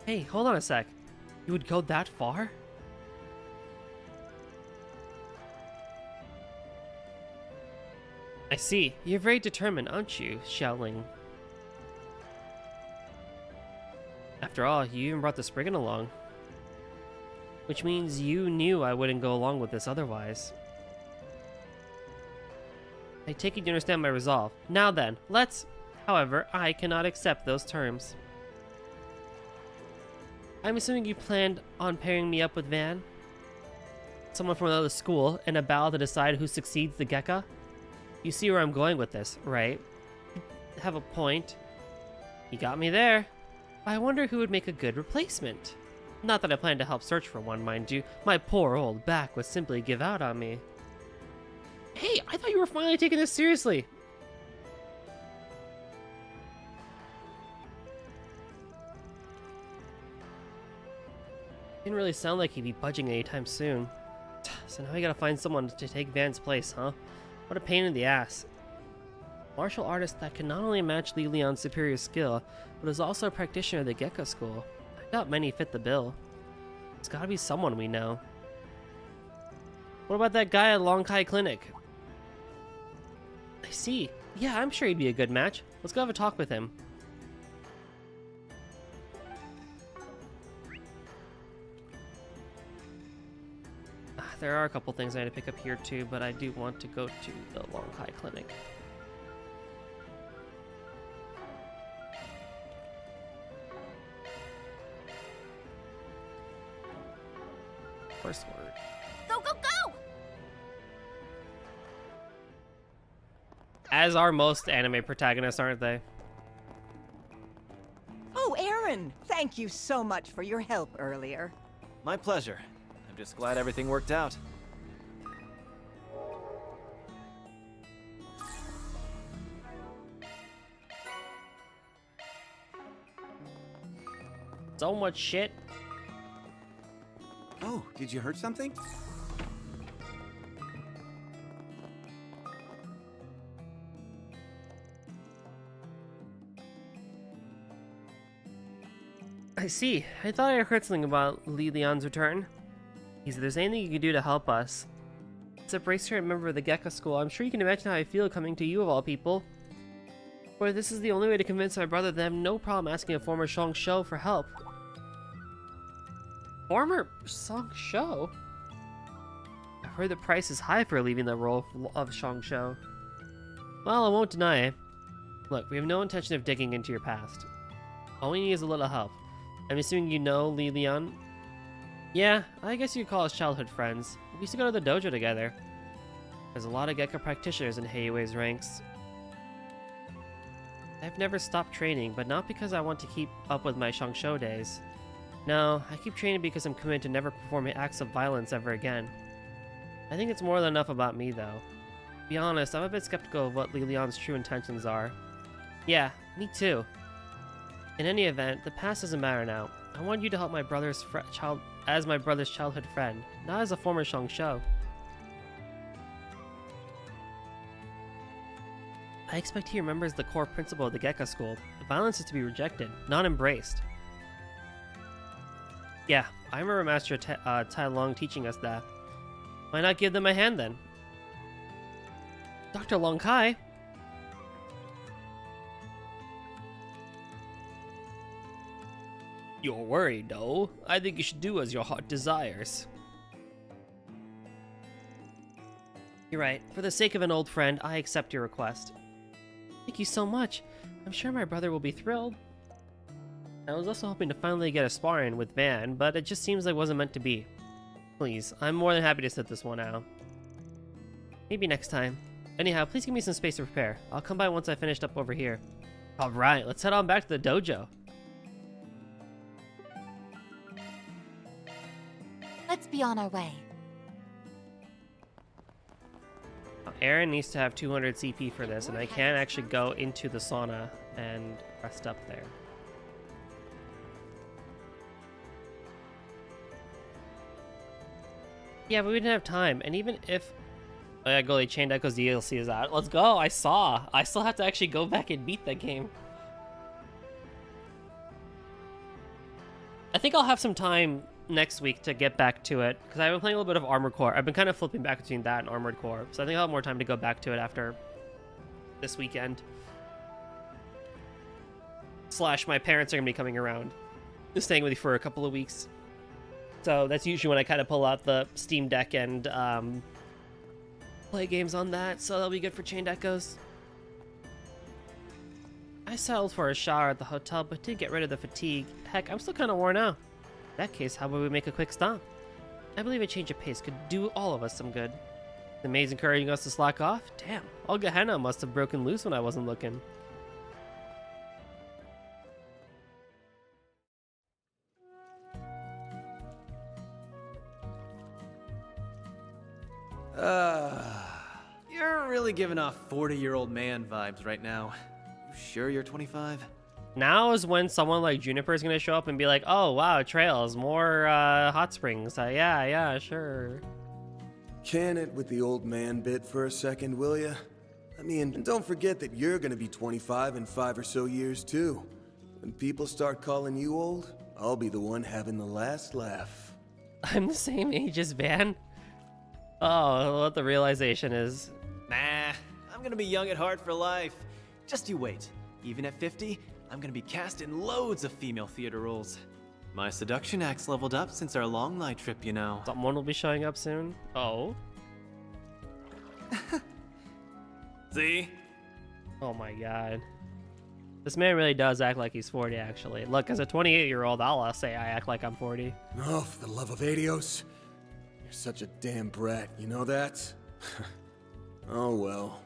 Hey, hold on a sec. You would go that far? I see. You're very determined, aren't you, Xiaoling? After all, you even brought the Spriggan along. Which means you knew I wouldn't go along with this otherwise. I take it you understand my resolve. Now then, let's... However, I cannot accept those terms. I'm assuming you planned on pairing me up with Van? Someone from another school, in a battle to decide who succeeds the Gekka? You see where I'm going with this, right? You have a point. You got me there. I wonder who would make a good replacement. Not that I plan to help search for one, mind you. My poor old back would simply give out on me. Hey, I thought you were finally taking this seriously. Didn't really sound like he'd be budging anytime soon. So now we gotta find someone to take Van's place, huh? What a pain in the ass. Martial artist that can not only match Lilian's superior skill, but is also a practitioner of the Gekka school. I doubt many fit the bill. It's gotta be someone we know. What about that guy at Long Kai Clinic? I see. Yeah, I'm sure he'd be a good match. Let's go have a talk with him. There are a couple things I need to pick up here too, but I do want to go to the Longhai Clinic. First word. Go, go, go! As are most anime protagonists, aren't they? Oh, Aaron! Thank you so much for your help earlier. My pleasure. I'm just glad everything worked out. So much shit. Oh, did you hurt something? I see. I thought I heard something about Li Lian's return. If there's anything you can do to help us. As a bracer and member of the Gekka School, I'm sure you can imagine how I feel coming to you of all people. Or this is the only way to convince my brother that I have no problem asking a former Shang Shou for help. Former Shang Shou? I've heard the price is high for leaving the role of Shang Shou. Well, I won't deny it. Look, we have no intention of digging into your past. All we need is a little help. I'm assuming you know Li Lian? Yeah, I guess you could call us childhood friends. We used to go to the dojo together. There's a lot of Gekka practitioners in Heiyui's ranks. I've never stopped training, but not because I want to keep up with my Shang Shou days. No, I keep training because I'm committed to never performing acts of violence ever again. I think it's more than enough about me, though. To be honest, I'm a bit skeptical of what Li Lian's true intentions are. Yeah, me too. In any event, the past doesn't matter now. I want you to help my brother's as my brother's childhood friend, not as a former Shang Shou. I expect he remembers the core principle of the Gekka School. Violence is to be rejected, not embraced. Yeah, I remember Master Tai Long teaching us that. Why not give them a hand then? Dr. Long Kai? You're worried, though. I think you should do as your heart desires. You're right. For the sake of an old friend, I accept your request. Thank you so much. I'm sure my brother will be thrilled. I was also hoping to finally get a sparring with Van, but it just seems like it wasn't meant to be. Please, I'm more than happy to sit this one out. Maybe next time. Anyhow, please give me some space to prepare. I'll come by once I finished up over here. Alright, let's head on back to the dojo. Let's be on our way. Aaron needs to have 200 CP for this, and I can't actually go into the sauna and rest up there. Yeah, but we didn't have time, and even if... Oh yeah, Goalie Chained Echoes DLC is out. Let's go! I still have to actually go back and beat that game. I think I'll have some time next week to get back to it, because I've been playing a little bit of Armored Core. I've been kind of flipping back between that and Armored Core, so I think I'll have more time to go back to it after this weekend. Slash, my parents are going to be coming around, just staying with me for a couple of weeks. So that's usually when I kind of pull out the Steam Deck and play games on that, so that'll be good for Chained Echoes. I settled for a shower at the hotel, but did get rid of the fatigue. Heck, I'm still kind of worn out. In that case, how about we make a quick stop? I believe a change of pace could do all of us some good. The maid's encouraging us to slack off? Damn, all Gehenna must have broken loose when I wasn't looking. You're really giving off 40-year-old man vibes right now. You sure you're 25? Now is when someone like Juniper is going to show up and be like, oh, wow, trails, more hot springs. Yeah, sure. Can it with the old man bit for a second, will ya? I mean, and don't forget that you're going to be 25 in 5 or so years, too. When people start calling you old, I'll be the one having the last laugh. I'm the same age as Van? Oh, what the realization is. Nah, I'm gonna be young at heart for life. Just you wait. Even at 50, I'm gonna be cast in loads of female theater roles. My seduction act's leveled up since our long night trip, you know. Someone will be showing up soon. Oh. See? Oh my god. This man really does act like he's 40, actually. Look, as a 28-year-old, I'll say I act like I'm 40. Oh, for the love of Adios. You're such a damn brat, you know that? Oh well.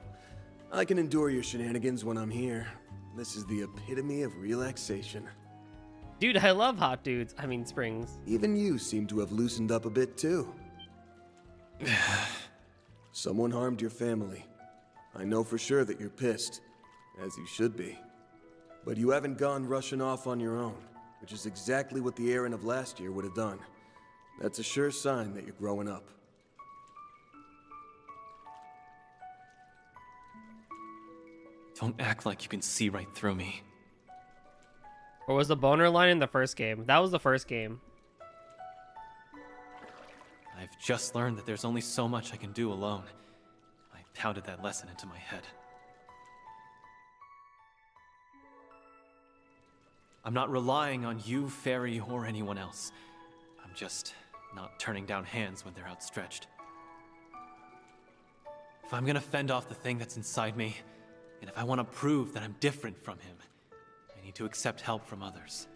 I can endure your shenanigans when I'm here. This is the epitome of relaxation. Dude, I love hot dudes. I mean, springs. Even you seem to have loosened up a bit, too. Someone harmed your family. I know for sure that you're pissed, as you should be. But you haven't gone rushing off on your own, which is exactly what the Aaron of last year would have done. That's a sure sign that you're growing up. Don't act like you can see right through me. Or was the boner line in the first game? That was the first game. I've just learned that there's only so much I can do alone. I pounded that lesson into my head. I'm not relying on you, Fairy, or anyone else. I'm just not turning down hands when they're outstretched. If I'm gonna fend off the thing that's inside me, and if I want to prove that I'm different from him, I need to accept help from others.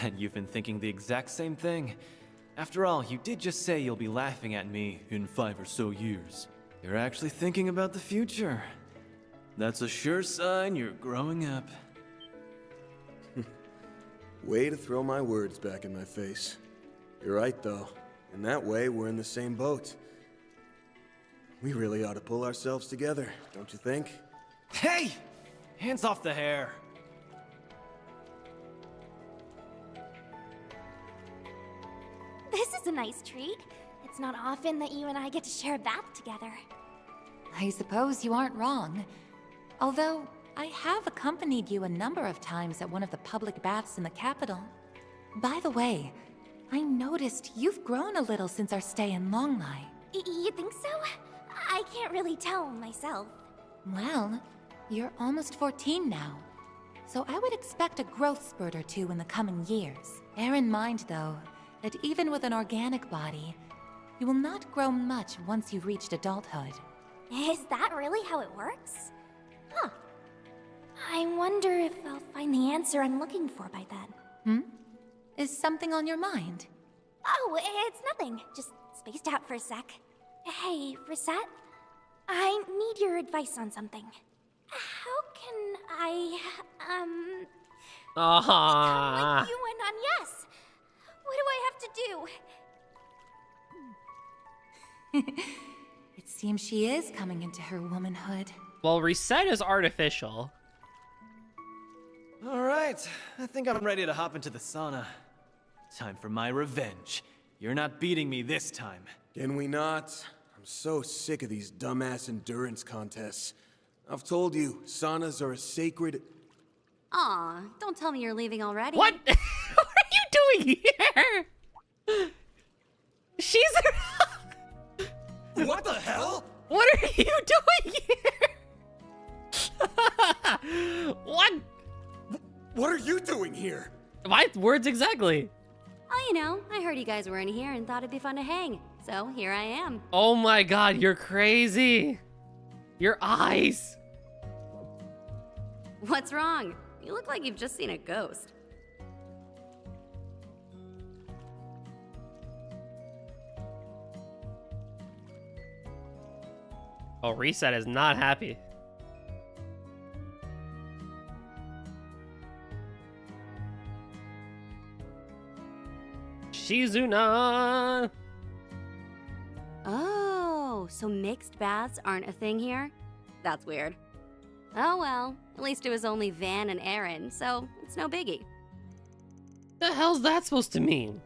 And you've been thinking the exact same thing. After all, you did just say you'll be laughing at me in 5 or so years. You're actually thinking about the future. That's a sure sign you're growing up. Way to throw my words back in my face. You're right, though. In that way, we're in the same boat. We really ought to pull ourselves together, don't you think? Hey! Hands off the hair. This is a nice treat. It's not often that you and I get to share a bath together. I suppose you aren't wrong. Although, I have accompanied you a number of times at one of the public baths in the capital. By the way, I noticed you've grown a little since our stay in Longlai. You think so? I can't really tell myself. Well, you're almost 14 now, so I would expect a growth spurt or two in the coming years. Bear in mind, though, that even with an organic body, you will not grow much once you've reached adulthood. Is that really how it works? Huh. I wonder if I'll find the answer I'm looking for by then. Is something on your mind? Oh, it's nothing. Just spaced out for a sec. Hey, Reset. I need your advice on something. How can I, become like you and on Yes? What do I have to do? It seems she is coming into her womanhood. Well, Reset is artificial. Alright, I think I'm ready to hop into the sauna. Time for my revenge. You're not beating me this time. Can we not? I'm so sick of these dumbass endurance contests. I've told you, saunas are a sacred... Aw, don't tell me you're leaving already. What? What are you doing here? She's... What the hell? What are you doing here? What? What are you doing here? My words exactly. Oh, you know, I heard you guys were in here and thought it'd be fun to hang. So here I am. Oh my god, you're crazy. Your eyes. What's wrong? You look like you've just seen a ghost. Oh, Reset is not happy. Shizuna! Oh, so mixed baths aren't a thing here? That's weird. Oh well, at least it was only Van and Aaron, so it's no biggie. The hell's that supposed to mean?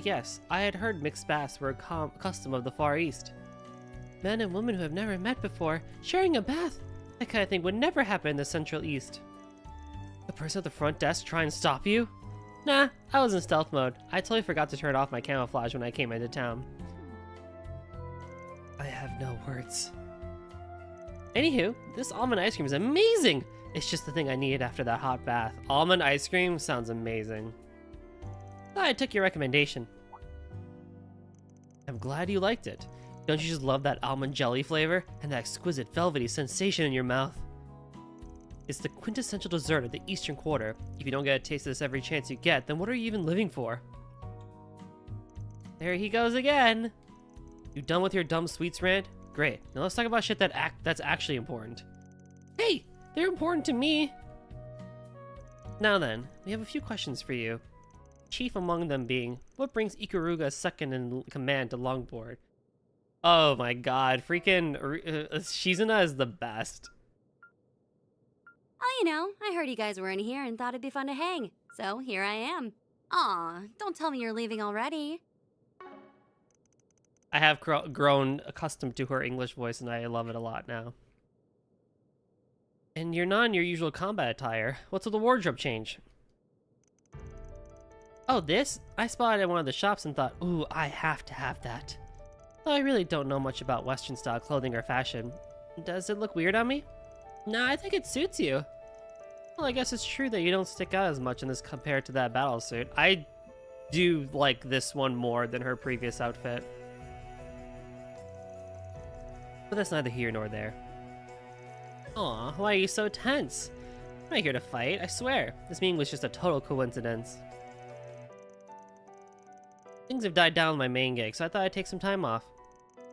Yes, I had heard mixed baths were a custom of the Far East. Men and women who have never met before, sharing a bath. That kind of thing would never happen in the Central East. The person at the front desk try and stop you? Nah, I was in stealth mode. I totally forgot to turn off my camouflage when I came into town. I have no words. Anywho, this almond ice cream is amazing! It's just the thing I needed after that hot bath. Almond ice cream sounds amazing. I took your recommendation. I'm glad you liked it. Don't you just love that almond jelly flavor and that exquisite velvety sensation in your mouth? It's the quintessential dessert of the Eastern Quarter. If you don't get a taste of this every chance you get, then what are you even living for? There he goes again. You done with your dumb sweets rant? Great. Now let's talk about shit that's actually important. Hey, they're important to me. Now then, we have a few questions for you. Chief among them being, what brings Ikaruga second in command to Longboard? Oh my god, freaking Shizuna is the best. Oh, you know, I heard you guys were in here and thought it'd be fun to hang. So here I am. Aw, don't tell me you're leaving already. I have grown accustomed to her English voice and I love it a lot now. And you're not in your usual combat attire. What's with the wardrobe change? Oh, this? I spotted it at one of the shops and thought, ooh, I have to have that. Though I really don't know much about Western style clothing or fashion. Does it look weird on me? Nah, I think it suits you. Well, I guess it's true that you don't stick out as much in this compared to that battle suit. I do like this one more than her previous outfit. But that's neither here nor there. Aw, why are you so tense? I'm not here to fight, I swear. This meeting was just a total coincidence. Things have died down with my main gig, so I thought I'd take some time off.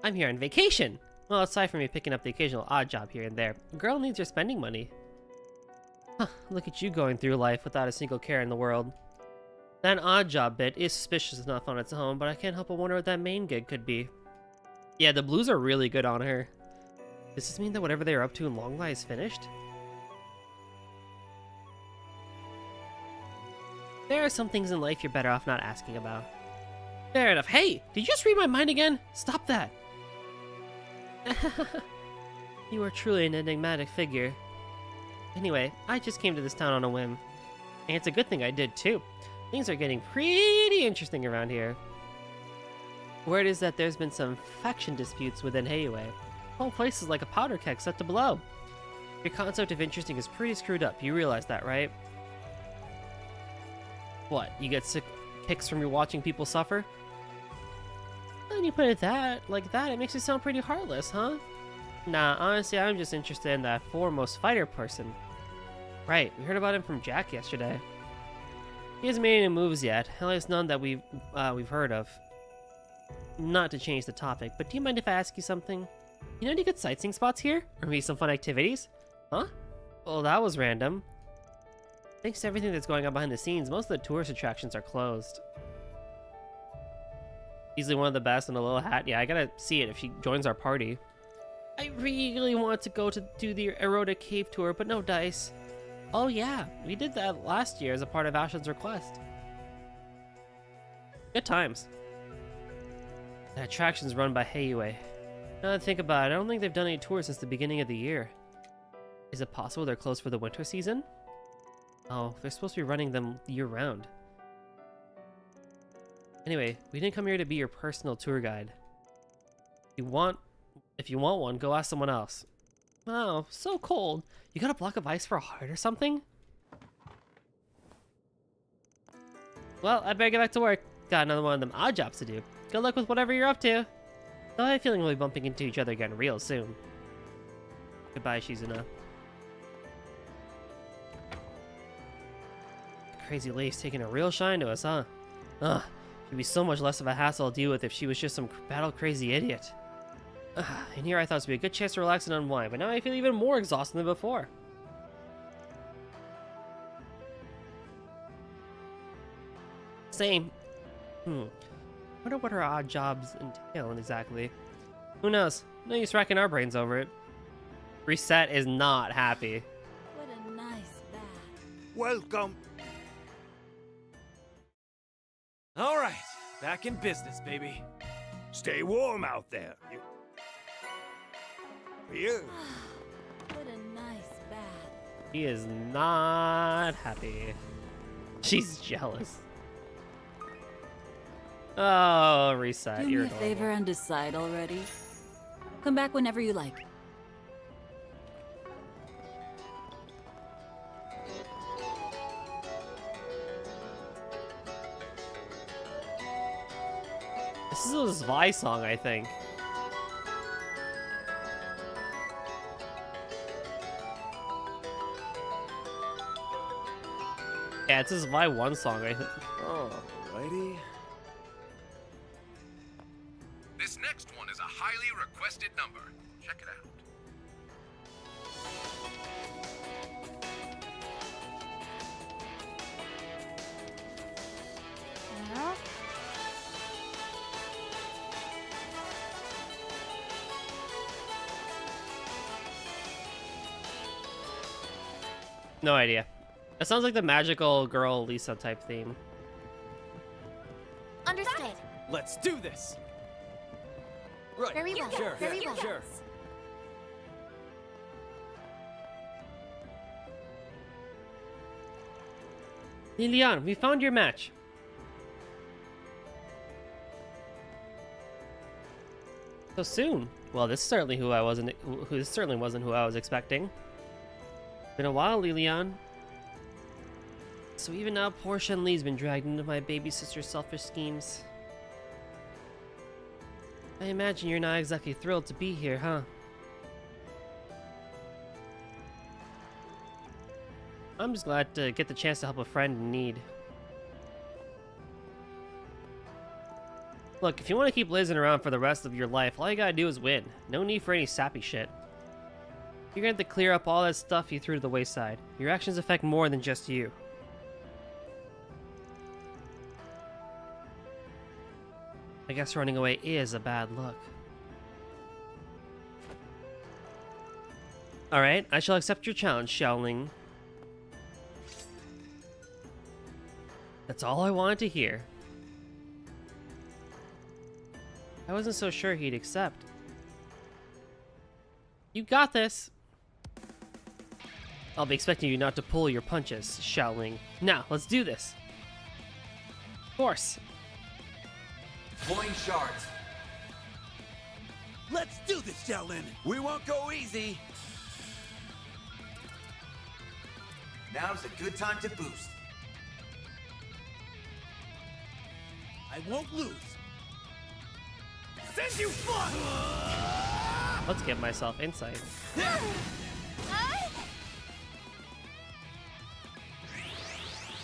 I'm here on vacation! Well, aside from me picking up the occasional odd job here and there, a girl needs her spending money. Huh, look at you going through life without a single care in the world. That odd job bit is suspicious enough on its own, but I can't help but wonder what that main gig could be. Yeah, the blues are really good on her. Does this mean that whatever they are up to in Longlai is finished? There are some things in life you're better off not asking about. Fair enough. Hey, did you just read my mind again? Stop that. You are truly an enigmatic figure. Anyway, I just came to this town on a whim. And it's a good thing I did too. Things are getting pretty interesting around here. Word is that there's been some faction disputes within Heiue. The whole place is like a powder keg set to blow. Your concept of interesting is pretty screwed up, you realize that, right? What, you get sick kicks from your watching people suffer? When you put it like that, it makes you sound pretty heartless, huh? Nah, honestly, I'm just interested in that foremost fighter person. Right, we heard about him from Jack yesterday. He hasn't made any moves yet, at least none that we've heard of. Not to change the topic, but do you mind if I ask you something? You know any good sightseeing spots here? Or maybe some fun activities? Huh? Well, that was random. Thanks to everything that's going on behind the scenes, most of the tourist attractions are closed. Easily one of the best in a little hat. Yeah, I gotta see it if she joins our party. I really want to go to do the erotic cave tour, but no dice. Oh yeah, we did that last year as a part of Ashlyn's request. Good times. The attraction's run by Heiue. Now that I think about it, I don't think they've done any tours since the beginning of the year. Is it possible they're closed for the winter season? Oh, they're supposed to be running them year-round. Anyway, we didn't come here to be your personal tour guide. If you want one, go ask someone else. Wow, so cold. You got a block of ice for a heart or something? Well, I better get back to work. Got another one of them odd jobs to do. Good luck with whatever you're up to. Though I have a feeling we'll be bumping into each other again real soon. Goodbye, Shizuna. Crazy lady's taking a real shine to us, huh? Ugh, she'd be so much less of a hassle to deal with if she was just some battle-crazy idiot. And here I thought this would be a good chance to relax and unwind, but now I feel even more exhausted than before. Same. Wonder what her odd jobs entail exactly. Who knows? No use racking our brains over it. Reset is not happy. What a nice bath. Welcome. All right, back in business, baby. Stay warm out there. Here. What a nice bath. He is not happy. She's jealous. Oh, Reset, Do you're me a adorable. favor and decide already. Come back whenever you like. This is a Zvi song, I think. Yeah, it's a Zvi 1 song, I think. Alrighty. This next one is a highly requested number. Check it out. No idea. It sounds like the magical girl Lisa type theme. Understood. Let's do this. Right. Very well. Sure. Very well. Sure. Lilian, we found your match. So soon. Well, this certainly this certainly wasn't who I was expecting. Been a while, Lilian. So even now, poor Shenli's been dragged into my baby sister's selfish schemes. I imagine you're not exactly thrilled to be here, huh? I'm just glad to get the chance to help a friend in need. Look, if you want to keep lazing around for the rest of your life, all you gotta do is win. No need for any sappy shit. You're gonna have to clear up all that stuff you threw to the wayside. Your actions affect more than just you. I guess running away is a bad look. Alright, I shall accept your challenge, Xiaoling. That's all I wanted to hear. I wasn't so sure he'd accept. You got this! I'll be expecting you not to pull your punches, Xiaoling. Now, let's do this! Of course. Deploying shards. Let's do this, Shaolin. We won't go easy. Now's a good time to boost. I won't lose. Send you flying! Let's give myself insight.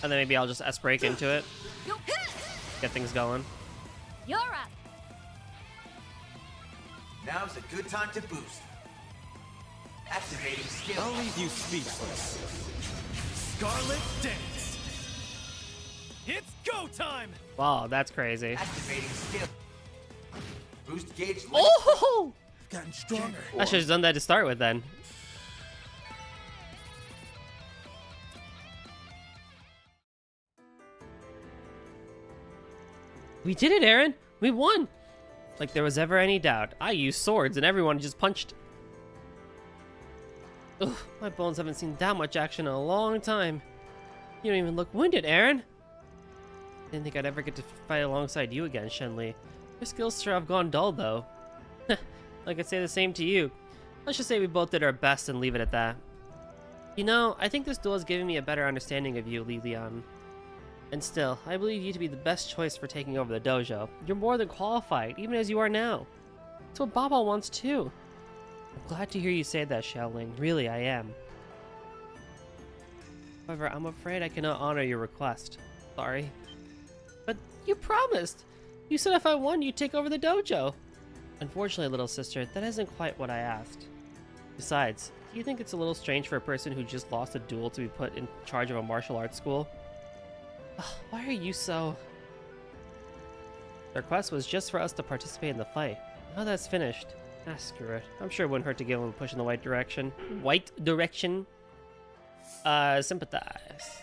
And then maybe I'll just S-break into it. Get things going. You're up. Now's a good time to boost. Activating skill. I'll leave you speechless. Scarlet Dance. It's go time. Wow, that's crazy. Activating skill. Boost gauge. Oh! I've gotten stronger. I should have done that to start with then. We did it, Aaron! We won! Like there was ever any doubt. I used swords and everyone just punched. Ugh, my bones haven't seen that much action in a long time. You don't even look wounded, Aaron! Didn't think I'd ever get to fight alongside you again, Shenli. Your skills sure have gone dull, though. I could say the same to you. Let's just say we both did our best and leave it at that. You know, I think this duel has given me a better understanding of you, Lilian. And still, I believe you to be the best choice for taking over the dojo. You're more than qualified, even as you are now. That's what Baba wants too. I'm glad to hear you say that, Xiaoling. Really, I am. However, I'm afraid I cannot honor your request. Sorry. But you promised! You said if I won, you'd take over the dojo! Unfortunately, little sister, that isn't quite what I asked. Besides, do you think it's a little strange for a person who just lost a duel to be put in charge of a martial arts school? Ugh, why are you so... The request was just for us to participate in the fight. Now that's finished. Ah, screw it. I'm sure it wouldn't hurt to give him a push in the right direction. White direction? Sympathize.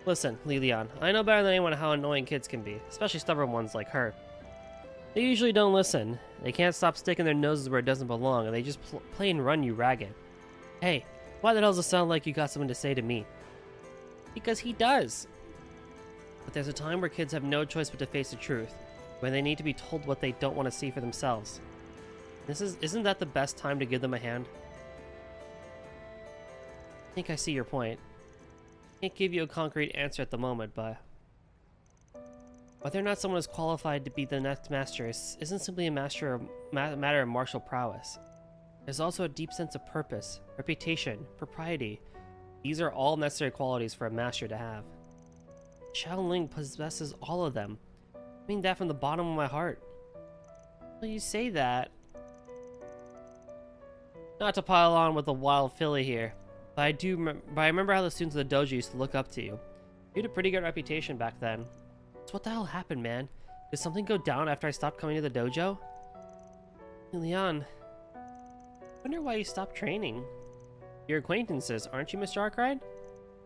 Listen, Lilian, I know better than anyone how annoying kids can be, especially stubborn ones like her. They usually don't listen. They can't stop sticking their noses where it doesn't belong, and they just plain run you ragged. Hey, why the hell does it sound like you got something to say to me? Because he does. But there's a time where kids have no choice but to face the truth, when they need to be told what they don't want to see for themselves. Isn't that the best time to give them a hand? I think I see your point. Can't give you a concrete answer at the moment, but... Whether or not someone is qualified to be the next master isn't simply a matter of martial prowess. There's also a deep sense of purpose, reputation, propriety. These are all necessary qualities for a master to have. Xiaoling possesses all of them. I mean that from the bottom of my heart. Well, you say that. Not to pile on with the wild filly here, but I remember how the students of the dojo used to look up to you. You had a pretty good reputation back then. So what the hell happened, man? Did something go down after I stopped coming to the dojo? Leon, I wonder why you stopped training. Your acquaintances, aren't you, Mr. Arkwright?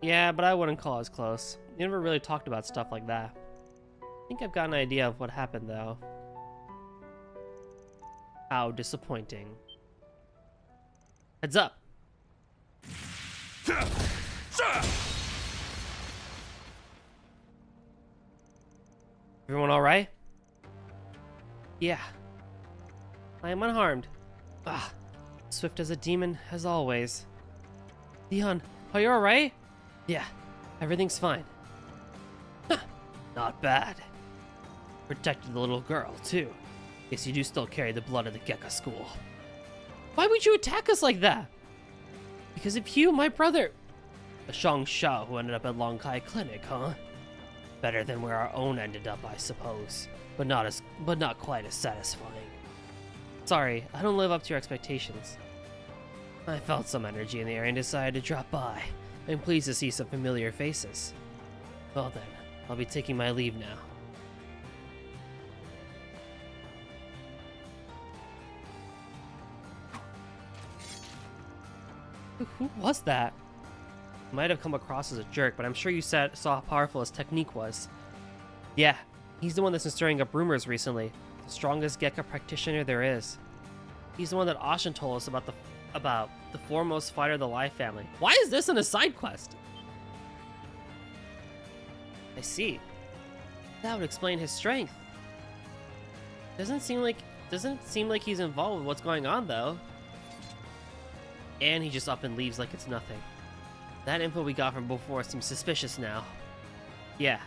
Yeah, but I wouldn't call us close. You never really talked about stuff like that. I think I've got an idea of what happened, though. How disappointing. Heads up! Everyone alright? Yeah. I am unharmed. Ah, swift as a demon, as always. Leon, are you alright? Yeah, everything's fine. Huh, not bad. Protected the little girl, too. Guess you do still carry the blood of the Gekka school. Why would you attack us like that? Because of you, my brother. The Shang Shao who ended up at Long Kai Clinic, huh? Better than where our own ended up, I suppose. But not quite as satisfying. Sorry, I don't live up to your expectations. I felt some energy in the air and decided to drop by. I'm pleased to see some familiar faces. Well then, I'll be taking my leave now. Who was that? Might have come across as a jerk, but I'm sure you saw how powerful his technique was. Yeah, he's the one that's been stirring up rumors recently. The strongest Gekka practitioner there is. He's the one that Ashin told us about the foremost fighter of the Lai family. Why is this in a side quest? I see. That would explain his strength. Doesn't seem like he's involved with what's going on though. And he just up and leaves like it's nothing. That info we got from before seems suspicious now. Yeah.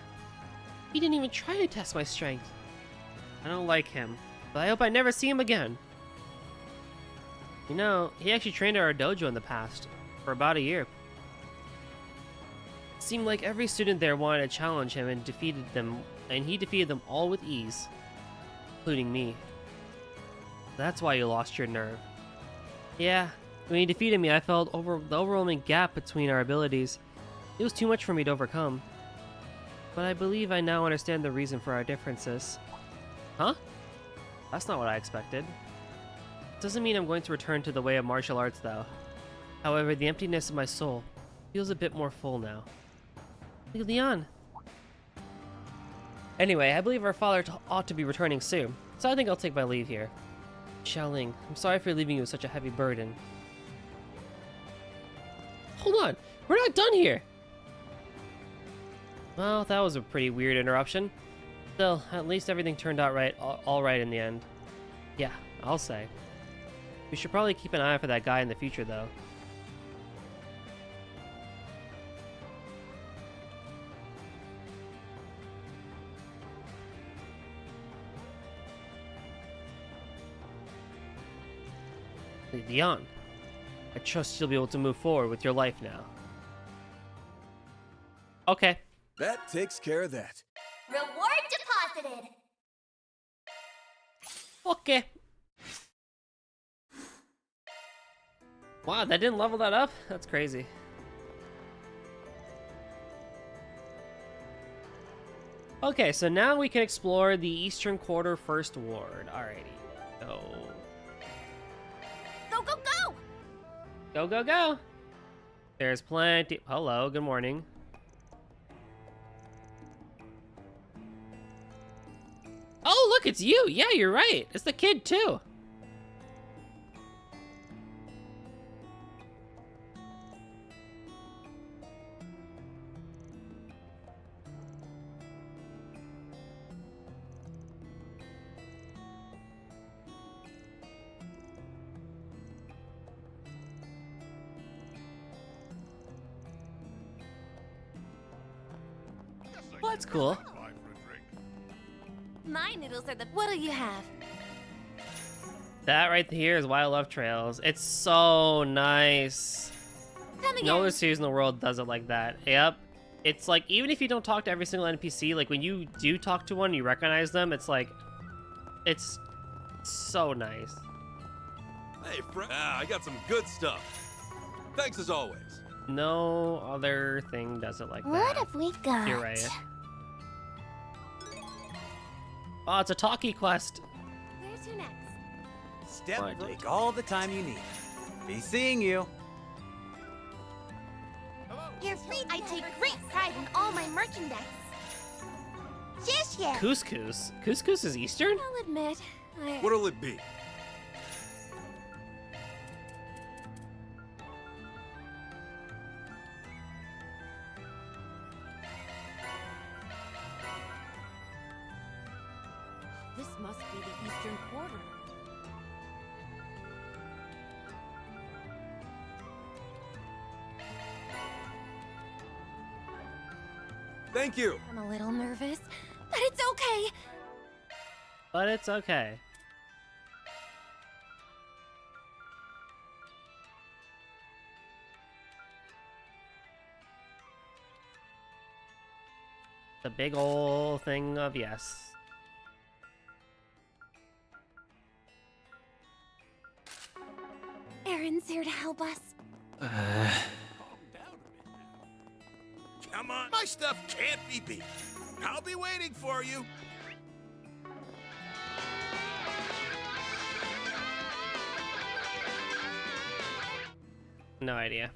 He didn't even try to test my strength. I don't like him, but I hope I never see him again. You know, he actually trained at our dojo in the past, for about a year. It seemed like every student there wanted to challenge him and he defeated them all with ease, including me. That's why you lost your nerve. Yeah, when he defeated me, I felt the overwhelming gap between our abilities. It was too much for me to overcome. But I believe I now understand the reason for our differences. Huh? That's not what I expected. Doesn't mean I'm going to return to the way of martial arts, though. However, the emptiness of my soul feels a bit more full now. Leon. Anyway, I believe our father ought to be returning soon, so I think I'll take my leave here. Xiaoling, I'm sorry for leaving you with such a heavy burden. Hold on, we're not done here! Well, that was a pretty weird interruption. Still, at least everything turned out all right in the end. Yeah, I'll say. We should probably keep an eye out for that guy in the future, though. Leon, I trust you'll be able to move forward with your life now. Okay. That takes care of that. Reward deposited. Okay. Wow, that didn't level that up? That's crazy. Okay, so now we can explore the Eastern Quarter First Ward. Alrighty. Go. Go, go, go! Go, go, go! There's plenty. Hello, good morning. Oh, look, it's you! Yeah, you're right. It's the kid, too. Well, that's cool. My noodles are the. What'll you have? That right here is why I love trails. It's so nice. Come again. No other series in the world does it like that. Yep. It's like, even if you don't talk to every single NPC, like when you do talk to one, you recognize them, it's like, it's so nice. Hey, friend. I got some good stuff. Thanks as always. No other thing does it like that. What have we got? You're right. Oh, it's a talkie quest. Where's your next? Step, take all the time you need. Be seeing you. You're free. I take great pride in all my merchandise. Shish here. Couscous? Couscous is Eastern? I'll admit, What'll it be? This must be the Eastern Quarter. Thank you. I'm a little nervous, but it's okay. But it's okay. The big ol' thing of yes. Aaron's here to help us. Come on. My stuff can't be beat. I'll be waiting for you. No idea.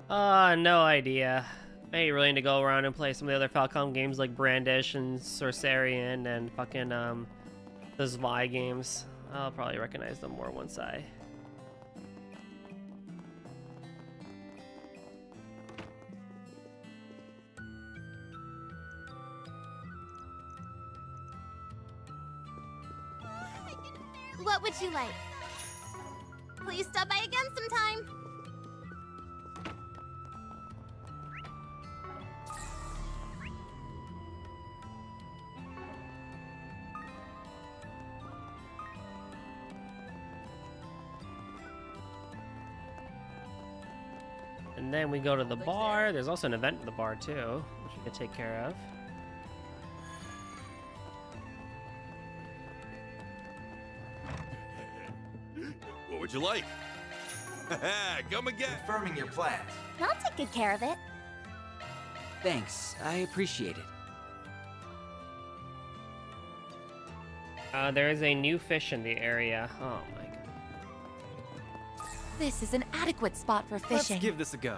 No idea. I ain't really need to go around and play some of the other Falcom games like Brandish and Sorcerian and fucking the Zwei games. I'll probably recognize them more once I... What would you like? Please stop by again sometime. And then we go to the bar. There's also an event at the bar too, which we can take care of. What would you like? Come again. Confirming your plans. I'll take good care of it. Thanks, I appreciate it. There is a new fish in the area. Oh my god. This is an adequate spot for fishing. Let's give this a go.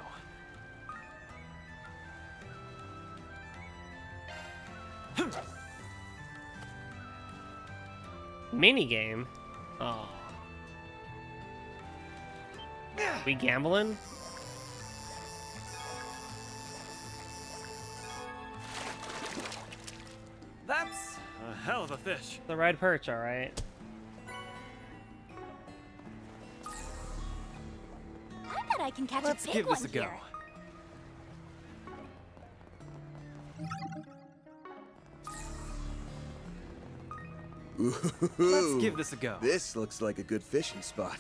Mini game? Oh. We gambling? That's a hell of a fish. The red perch, alright. I bet I can catch Let's a big give one this a go. here. Let's give this a go. This looks like a good fishing spot.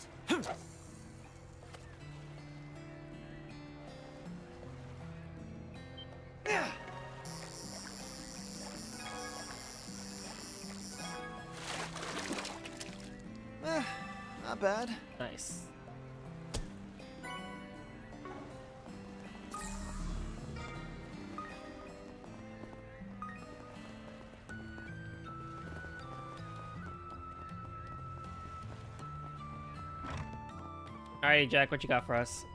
Not bad. Nice. Alrighty, Jack, what you got for us?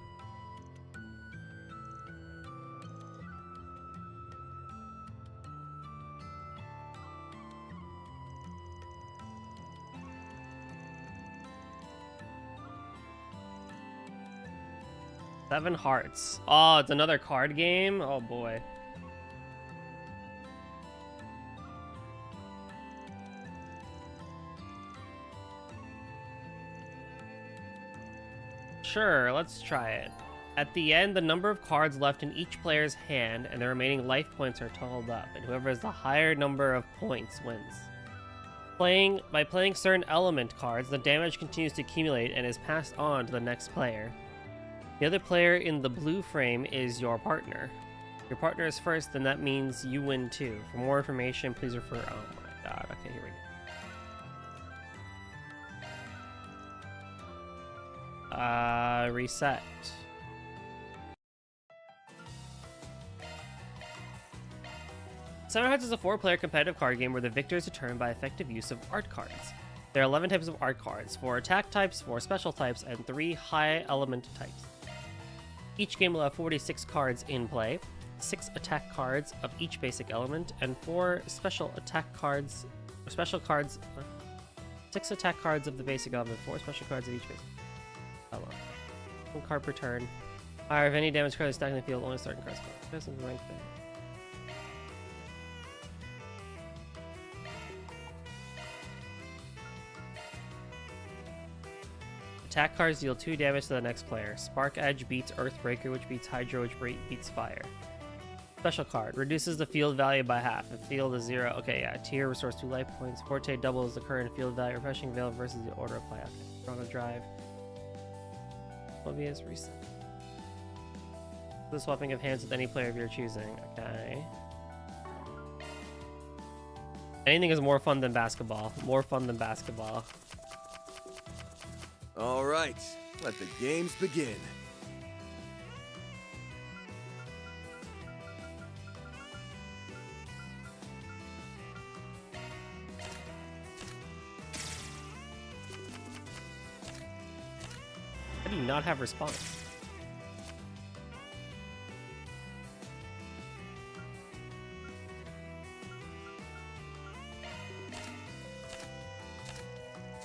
Seven Hearts. Oh, it's another card game? Oh boy. Sure, let's try it. At the end, the number of cards left in each player's hand and the remaining life points are totaled up, and whoever has the higher number of points wins. By playing certain element cards, the damage continues to accumulate and is passed on to the next player. The other player in the blue frame is your partner. If your partner is first, then that means you win too. For more information, please refer. Oh my god, okay, here we go. Reset. Summer Hearts is a 4-player competitive card game where the victor is determined by effective use of art cards. There are 11 types of art cards, 4 attack types, 4 special types, and 3 high element types. Each game will have 46 cards in play, 6 attack cards of each basic element, and 4 special attack cards, or special cards, 6 attack cards of the basic element, 4 special cards of each basic element. 1 card per turn. Fire if any damage card is stacked in the field, only starting cards. Doesn't rank thing. Attack cards deal 2 damage to the next player. Spark Edge beats Earthbreaker, which beats Hydro, which beats Fire. Special card. Reduces the field value by half. If field is 0, okay, yeah. Tier restores 2 life points. Forte doubles the current field value. Refreshing Veil versus the order of play. Okay. Chrono Drive. Oblivious Reset. The swapping of hands with any player of your choosing. Okay. Anything is more fun than basketball. More fun than basketball. All right, let the games begin. How do you not have response?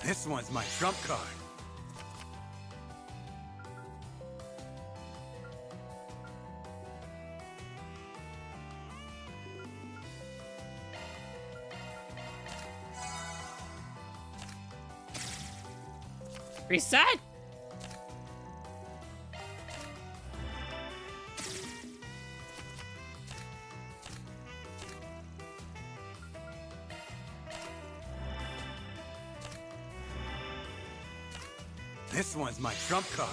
This one's my trump card. Reset! This one's my trump card.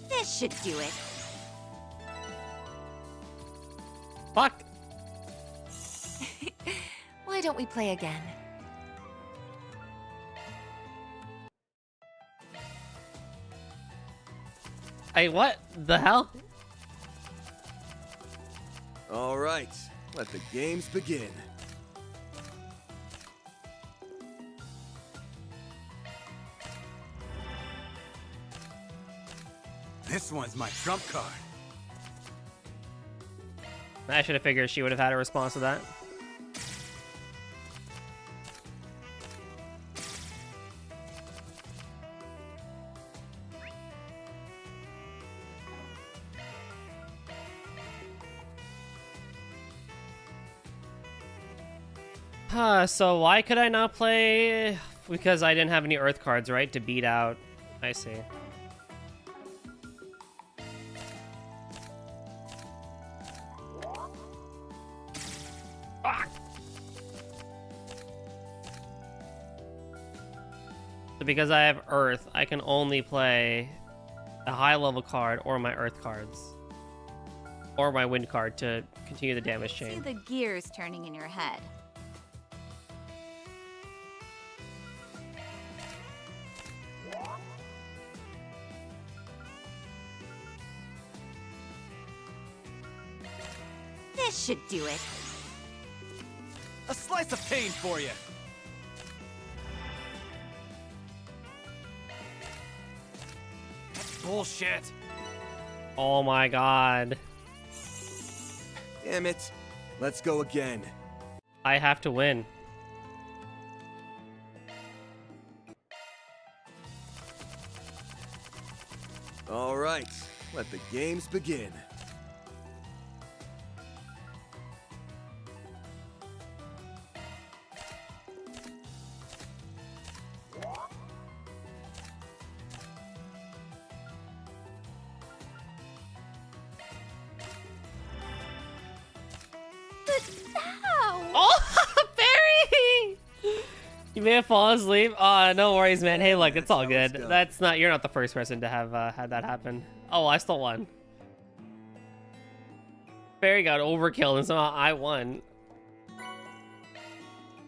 This should do it. Fuck! Why don't we play again? Hey, what the hell? All right, let the games begin. This one's my trump card. I should have figured she would have had a response to that. So why could I not play? Because I didn't have any Earth cards, right? To beat out. I see. So because I have Earth, I can only play a high level card or my Earth cards. Or my Wind card to continue the damage chain. See the gears turning in your head. This should do it. A slice of pain for you. That's bullshit. Oh my god. Damn it. Let's go again. I have to win. All right, let the games begin. Oh, Barry! You may have fallen asleep. No worries, man. Hey, look, it's all good. That's not. You're not the first person to have had that happen. Oh, I still won. Barry got overkilled, and somehow I won.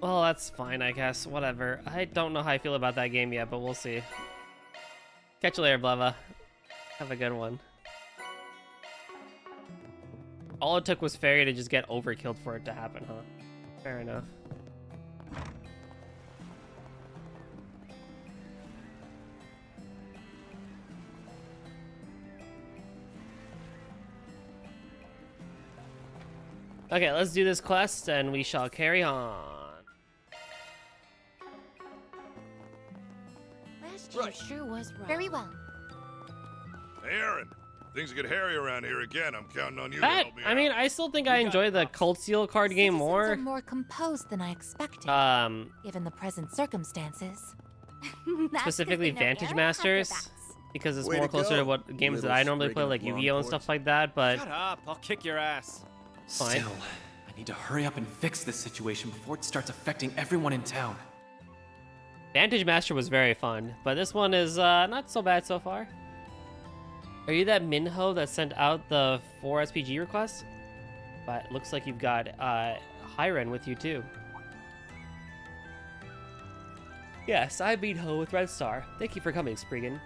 Well, that's fine, I guess. Whatever. I don't know how I feel about that game yet, but we'll see. Catch you later, Bleva. Have a good one. All it took was Fairy to just get overkilled for it to happen, huh? Fair enough. Okay, let's do this quest and we shall carry on. Last year sure was rough. Very well. Hey, Aaron. Things get hairy around here again. I'm counting on you to That, help me I mean, I still think I enjoy the Cold Steel card game more. Are more composed than I expected, given the present circumstances. Specifically Vantage Masters, because it's more closer to what games that I normally play, like Yu-Gi-Oh and stuff like that, but... Shut up, I'll kick your ass. Fine. Still, I need to hurry up and fix this situation before it starts affecting everyone in town. Vantage Master was very fun, but this one is not so bad so far. Are you that Minho that sent out the 4 SPG requests? But it looks like you've got Hyren with you too. Yes, I beat Ho with Red Star. Thank you for coming, Spriggan.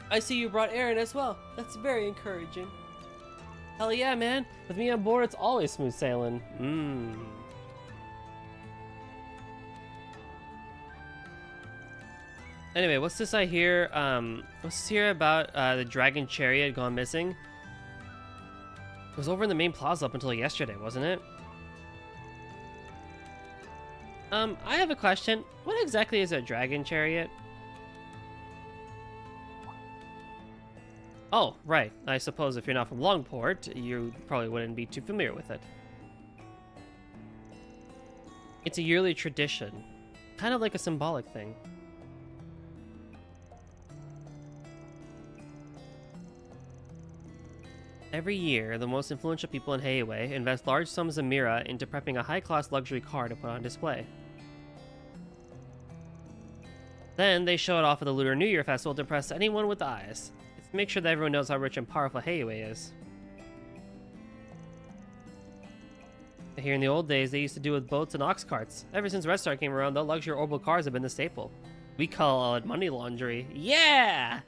I see you brought Aaron as well. That's very encouraging. Hell yeah, man. With me on board, it's always smooth sailing. Anyway, what's this I hear? What's this here about the Dragon Chariot gone missing? It was over in the main plaza up until yesterday, wasn't it? I have a question. What exactly is a Dragon Chariot? Oh, right. I suppose if you're not from Longport, you probably wouldn't be too familiar with it. It's a yearly tradition, kind of like a symbolic thing. Every year, the most influential people in Heiwei invest large sums of Mira into prepping a high-class luxury car to put on display. Then, they show it off at the Lunar New Year Festival to impress anyone with eyes. It's to make sure that everyone knows how rich and powerful Heiwei is. Here in the old days, they used to do with boats and ox carts. Ever since Red Star came around, the luxury orbital cars have been the staple. We call it money laundry. Yeah!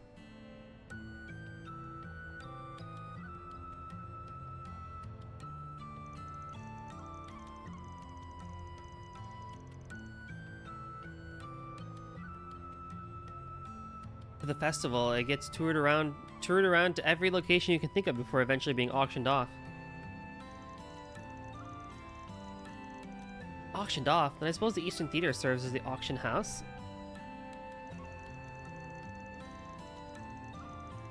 For the festival, it gets toured around to every location you can think of before eventually being auctioned off. Auctioned off? Then I suppose the Eastern Theater serves as the auction house?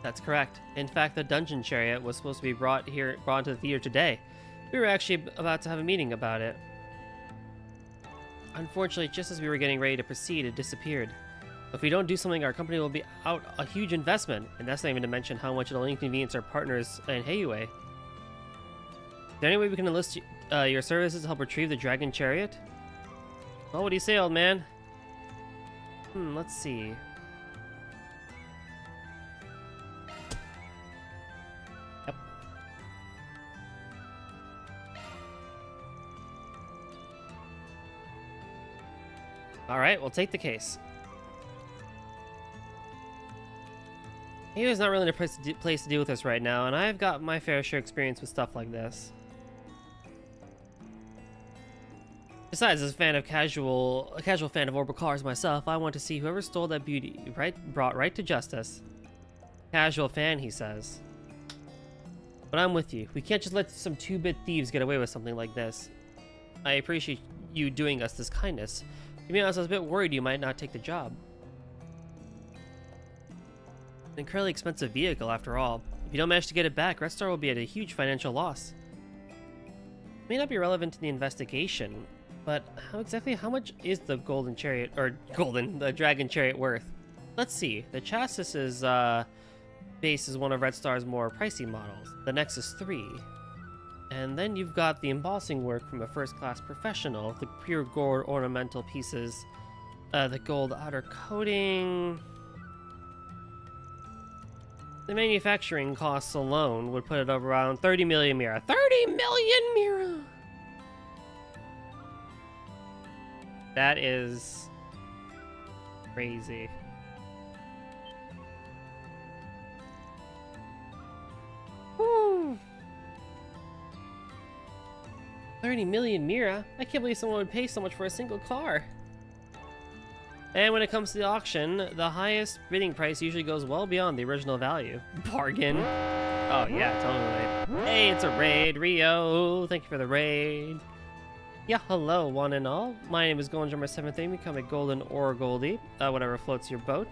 That's correct. In fact, the Dungeon Chariot was supposed to be brought into the theater today. We were actually about to have a meeting about it. Unfortunately, just as we were getting ready to proceed, it disappeared. If we don't do something, our company will be out a huge investment, and that's not even to mention how much it'll inconvenience our partners in Heiwei. Is there any way we can enlist your services to help retrieve the Dragon Chariot? Well, what do you say, old man? Let's see. Yep. Alright, we'll take the case. Heiwei's not really a place to deal with this right now, and I've got my fair share of experience with stuff like this. Besides, as a casual fan of orbital cars myself, I want to see whoever stole that beauty brought right to justice. Casual fan, he says. But I'm with you. We can't just let some two-bit thieves get away with something like this. I appreciate you doing us this kindness. To be honest, I was a bit worried you might not take the job. An incredibly expensive vehicle, after all. If you don't manage to get it back, Red Star will be at a huge financial loss. It may not be relevant to the investigation, but how much is the the Dragon Chariot worth? Let's see. The chassis base is one of Red Star's more pricey models. The Nexus 3. And then you've got the embossing work from a first-class professional, the pure gold ornamental pieces, the gold outer coating. The manufacturing costs alone would put it over around 30 million Mira. 30 million Mira! That is crazy. Woo! 30 million Mira? I can't believe someone would pay so much for a single car. And when it comes to the auction, the highest bidding price usually goes well beyond the original value. Bargain. Oh yeah, totally. Hey, it's a raid, Rio. Thank you for the raid. Yeah, hello, one and all. My name is Golden Drummer 7th Amy, become a Golden or Goldie, whatever floats your boat.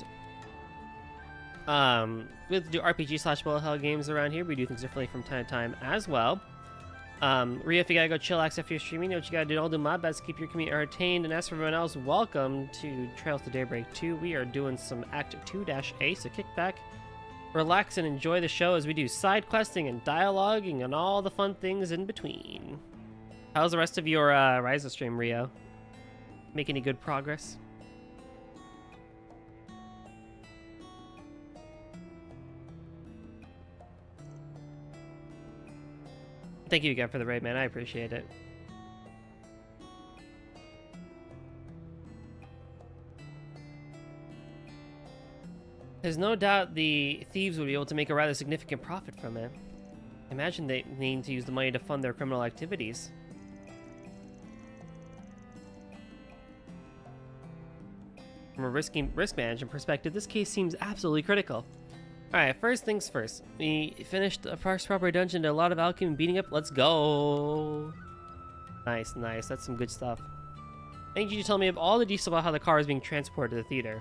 We have to do RPG / bullet hell games around here. We do things differently from time to time as well. Rio, if you gotta go chillax after your streaming, you know what you gotta do. I'll do my best to keep your community entertained. And as for everyone else, welcome to Trails to Daybreak 2. We are doing some Act 2-A, so kick back, relax, and enjoy the show as we do side questing and dialoguing and all the fun things in between. How's the rest of your Ryza stream, Rio? Make any good progress? Thank you again for the raid, man. I appreciate it. There's no doubt the thieves would be able to make a rather significant profit from it. Imagine they need to use the money to fund their criminal activities. From a risk management perspective, this case seems absolutely critical. Alright, first things first. We finished the first proper dungeon, did a lot of alchemy and beating up. Let's go! Nice, nice. That's some good stuff. I need you to tell me all the details about how the car is being transported to the theater.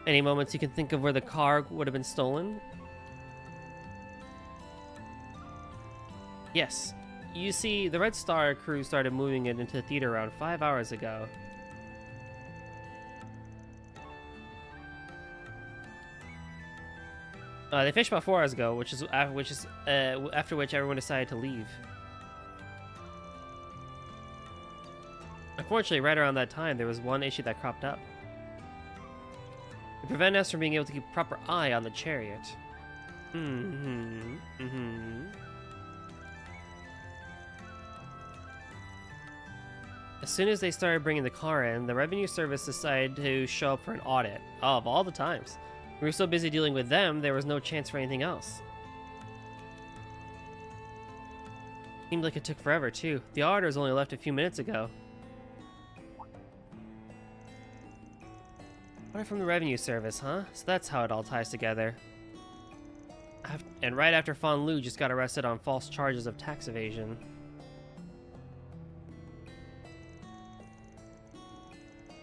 Any moments you can think of where the car would have been stolen? Yes. You see, the Red Star crew started moving it into the theater around 5 hours ago. They finished about 4 hours ago, after which everyone decided to leave. Unfortunately, right around that time, there was one issue that cropped up. It prevented us from being able to keep a proper eye on the chariot. As soon as they started bringing the car in, the revenue service decided to show up for an audit. Oh, of all the times. We were so busy dealing with them, there was no chance for anything else. Seemed like it took forever, too. The auditors only left a few minutes ago. Order from the revenue service, huh? So that's how it all ties together. And right after Fan Lu just got arrested on false charges of tax evasion.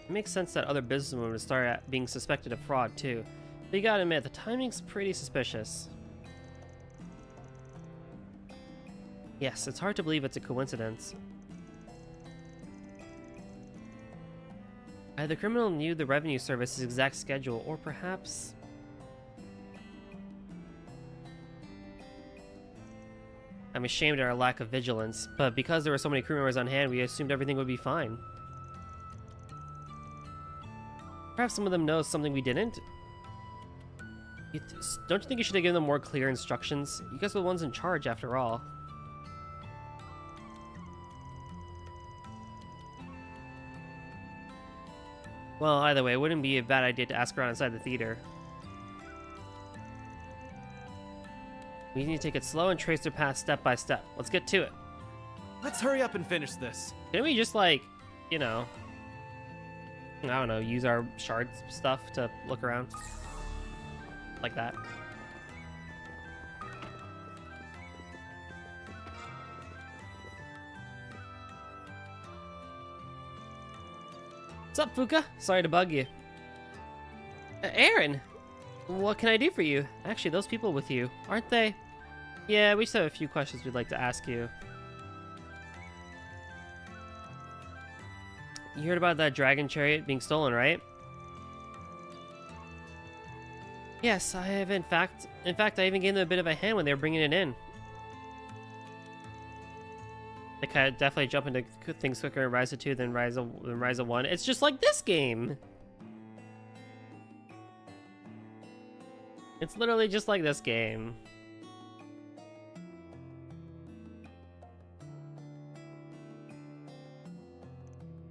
It makes sense that other businessmen would start being suspected of fraud too. But you gotta admit, the timing's pretty suspicious. Yes, it's hard to believe it's a coincidence. Either the criminal knew the revenue service's exact schedule, or perhaps... I'm ashamed of our lack of vigilance, but because there were so many crew members on hand, we assumed everything would be fine. Perhaps some of them know something we didn't? Don't you think you should have given them more clear instructions? You guys were the ones in charge, after all. Well, either way, it wouldn't be a bad idea to ask around inside the theater. We need to take it slow and trace their path step by step. Let's get to it. Let's hurry up and finish this. Can we just, like, you know, I don't know, use our shards stuff to look around? Like that. What's up, Fuka? Sorry to bug you. Aaron! What can I do for you? Actually, those people with you, aren't they? Yeah, we just have a few questions we'd like to ask you. You heard about that dragon chariot being stolen, right? Yes, I have in fact, I even gave them a bit of a hand when they were bringing it in. They kind of definitely jump into things quicker in Rise of 2 than Rise of 1. It's just like this game! It's literally just like this game.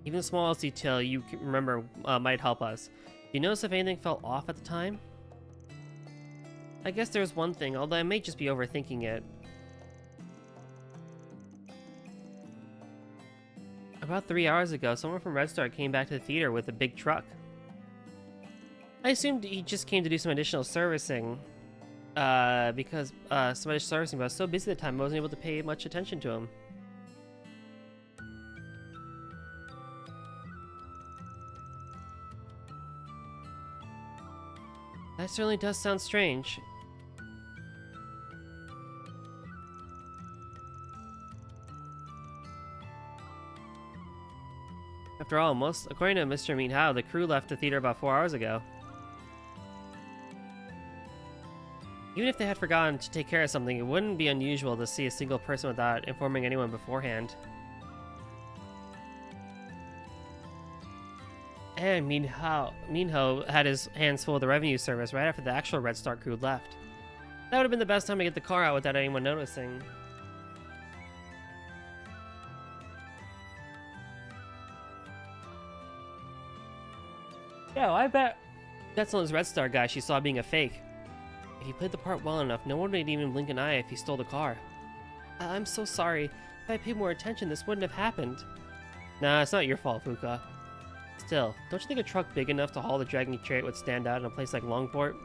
Even the smallest detail you can remember might help us. Do you notice if anything felt off at the time? I guess there's one thing, although I may just be overthinking it. About 3 hours ago, someone from Red Star came back to the theater with a big truck. I assumed he just came to do some additional servicing. But I was so busy at the time I wasn't able to pay much attention to him. That certainly does sound strange. After all, according to Mr. Mean How, the crew left the theater about 4 hours ago. Even if they had forgotten to take care of something, it wouldn't be unusual to see a single person without informing anyone beforehand. And Minho had his hands full of the revenue service right after the actual Red Star crew left. That would have been the best time to get the car out without anyone noticing. Yeah, I bet that's one of those Red Star guys she saw being a fake. If he played the part well enough, no one would even blink an eye if he stole the car. I'm so sorry. If I paid more attention, this wouldn't have happened. Nah, it's not your fault, Fuka. Still, don't you think a truck big enough to haul the Dragon Chariot would stand out in a place like Longport?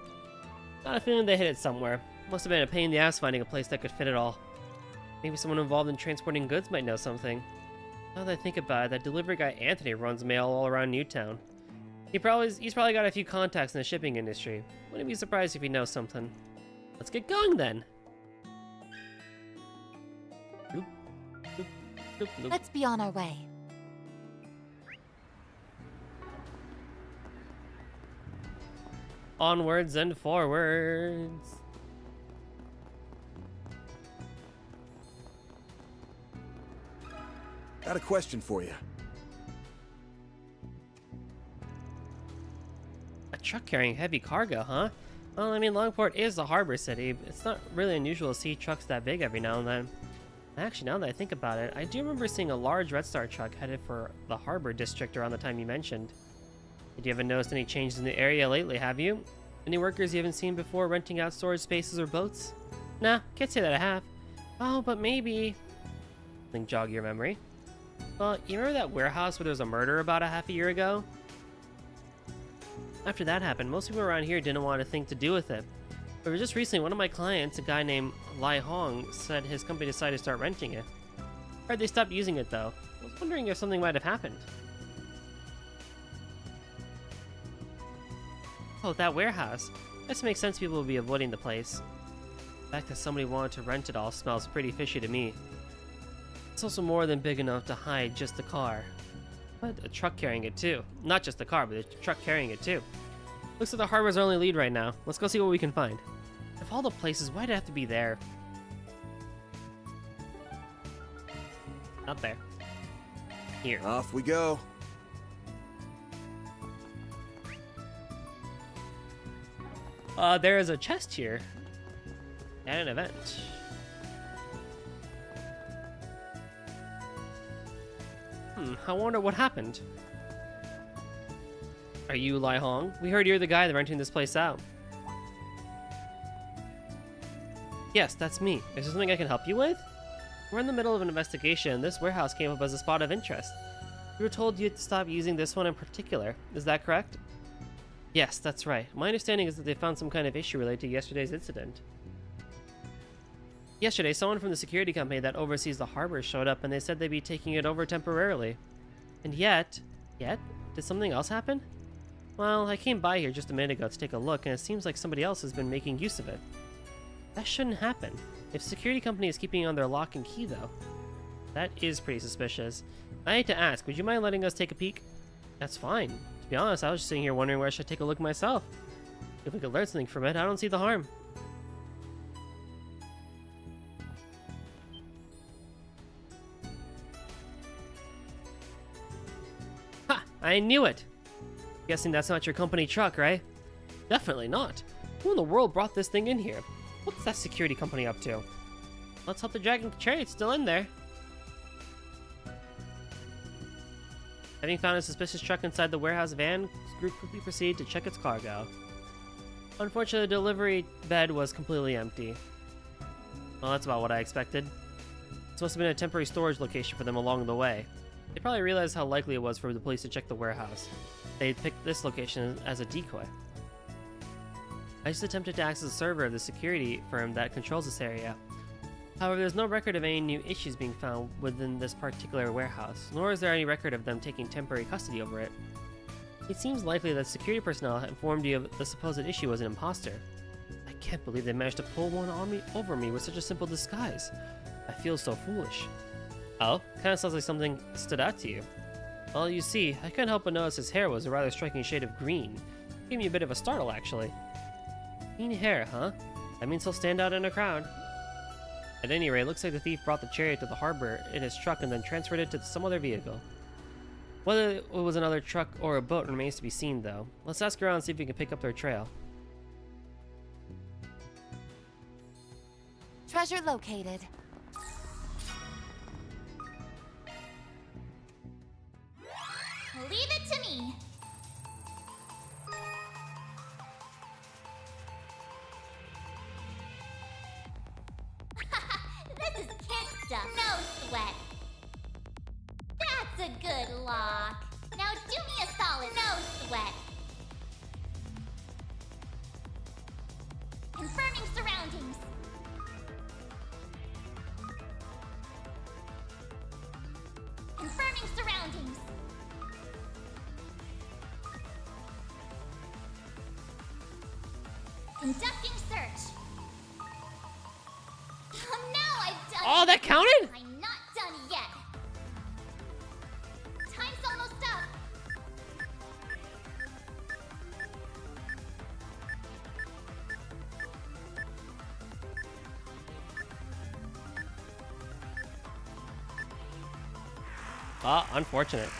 Got a feeling they hid it somewhere. Must have been a pain in the ass finding a place that could fit it all. Maybe someone involved in transporting goods might know something. Now that I think about it, that delivery guy Anthony runs mail all around Newtown. He's probably got a few contacts in the shipping industry. Wouldn't be surprised if he knows something. Let's get going then. Let's be on our way. Onwards and forwards. Got a question for you. A truck carrying heavy cargo, huh? Well, I mean, Longport is a harbor city. It's not really unusual to see trucks that big every now and then. Actually, now that I think about it, I do remember seeing a large Red Star truck headed for the harbor district around the time you mentioned. Did you haven't noticed any changes in the area lately, have you? Any workers you haven't seen before renting out storage spaces or boats? Nah, can't say that I have. Oh, but maybe... Think jog your memory. Well, you remember that warehouse where there was a murder about a half a year ago? After that happened, most people around here didn't want a thing to do with it. But just recently, one of my clients, a guy named Lai Hong, said his company decided to start renting it. Heard they stopped using it though. I was wondering if something might have happened. Oh, that warehouse. This makes sense people would be avoiding the place. The fact that somebody wanted to rent it all smells pretty fishy to me. It's also more than big enough to hide just the car. But a truck carrying it too. Not just the car, but a truck carrying it too. Looks like the harbor's our only lead right now. Let's go see what we can find. Of all the places, why'd it have to be there? Not there. Here. Off we go. There is a chest here. And an event. I wonder what happened. Are you Lai Hong? We heard you're the guy that's renting this place out. Yes, that's me. Is there something I can help you with? We're in the middle of an investigation. This warehouse came up as a spot of interest. We were told you to stop using this one in particular. Is that correct? Yes, that's right. My understanding is that they found some kind of issue related to yesterday's incident. Yesterday, someone from the security company that oversees the harbor showed up and they said they'd be taking it over temporarily. And yet, did something else happen? Well, I came by here just a minute ago to take a look and it seems like somebody else has been making use of it. That shouldn't happen. If the security company is keeping it on their lock and key though, that is pretty suspicious. I hate to ask, would you mind letting us take a peek? That's fine. To be honest, I was just sitting here wondering where I should take a look myself. If we could learn something from it, I don't see the harm. Ha! I knew it! Guessing that's not your company truck, right? Definitely not. Who in the world brought this thing in here? What's that security company up to? Let's hope the Dragon Chariot's still in there. Having found a suspicious truck inside the warehouse van, the group quickly proceeded to check its cargo. Unfortunately, the delivery bed was completely empty. Well, that's about what I expected. This must have been a temporary storage location for them along the way. They probably realized how likely it was for the police to check the warehouse. They picked this location as a decoy. I just attempted to access the server of the security firm that controls this area. However, there's no record of any new issues being found within this particular warehouse, nor is there any record of them taking temporary custody over it. It seems likely that security personnel informed you of the supposed issue was an imposter. I can't believe they managed to pull one on me over me with such a simple disguise. I feel so foolish. Oh, kinda sounds like something stood out to you. Well, you see, I couldn't help but notice his hair was a rather striking shade of green. Gave me a bit of a startle, actually. Green hair, huh? That means he'll stand out in a crowd. At any rate, it looks like the thief brought the chariot to the harbor in his truck and then transferred it to some other vehicle. Whether it was another truck or a boat remains to be seen, though. Let's ask around and see if we can pick up their trail. Treasure located. Leave it to me. This is kid stuff. No sweat. That's a good lock. Now do me a solid. No sweat. Confirming surroundings. Confirming surroundings. Conducting search. Now I've done. Oh, that counted? I'm not done yet. Time's almost up. Ah, unfortunate.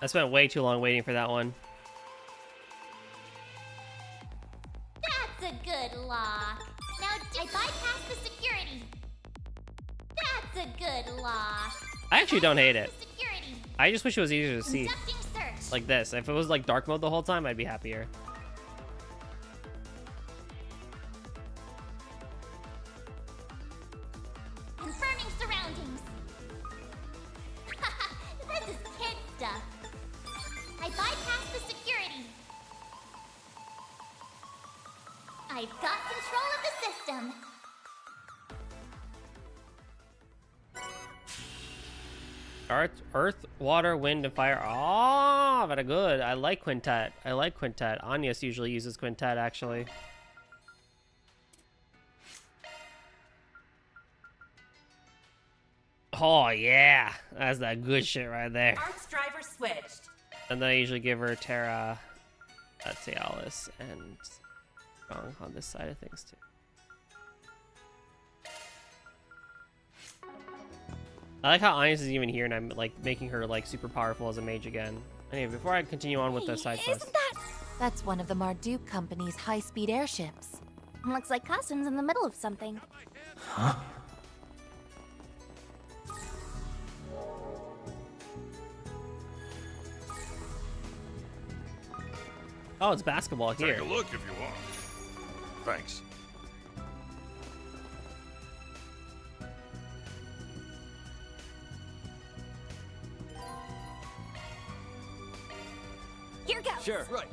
I spent way too long waiting for that one. That's a good lock. Now I bypass the security. That's a good lock. I actually don't hate it. Security. I just wish it was easier to see. Conducting search. Like this. If it was like dark mode the whole time, I'd be happier. Confirming surroundings. This is kid stuff. I bypassed the security. I've got control of the system. Earth, water, wind, and fire. Oh, very good. I like quintet. I like quintet. Agnes usually uses quintet, actually. Oh, yeah. That's that good shit right there. Arts driver switched. And then I usually give her Terra, Alice, and Strong on this side of things, too. I like how Agnes is even here, and I'm like making her like super powerful as a mage again. Anyway, before I continue on with the side quest. That's one of the Marduk Company's high-speed airships. Looks like Costume's in the middle of something. Huh? Oh, it's basketball here. Take a look if you want. Thanks. Here goes. Sure. Right.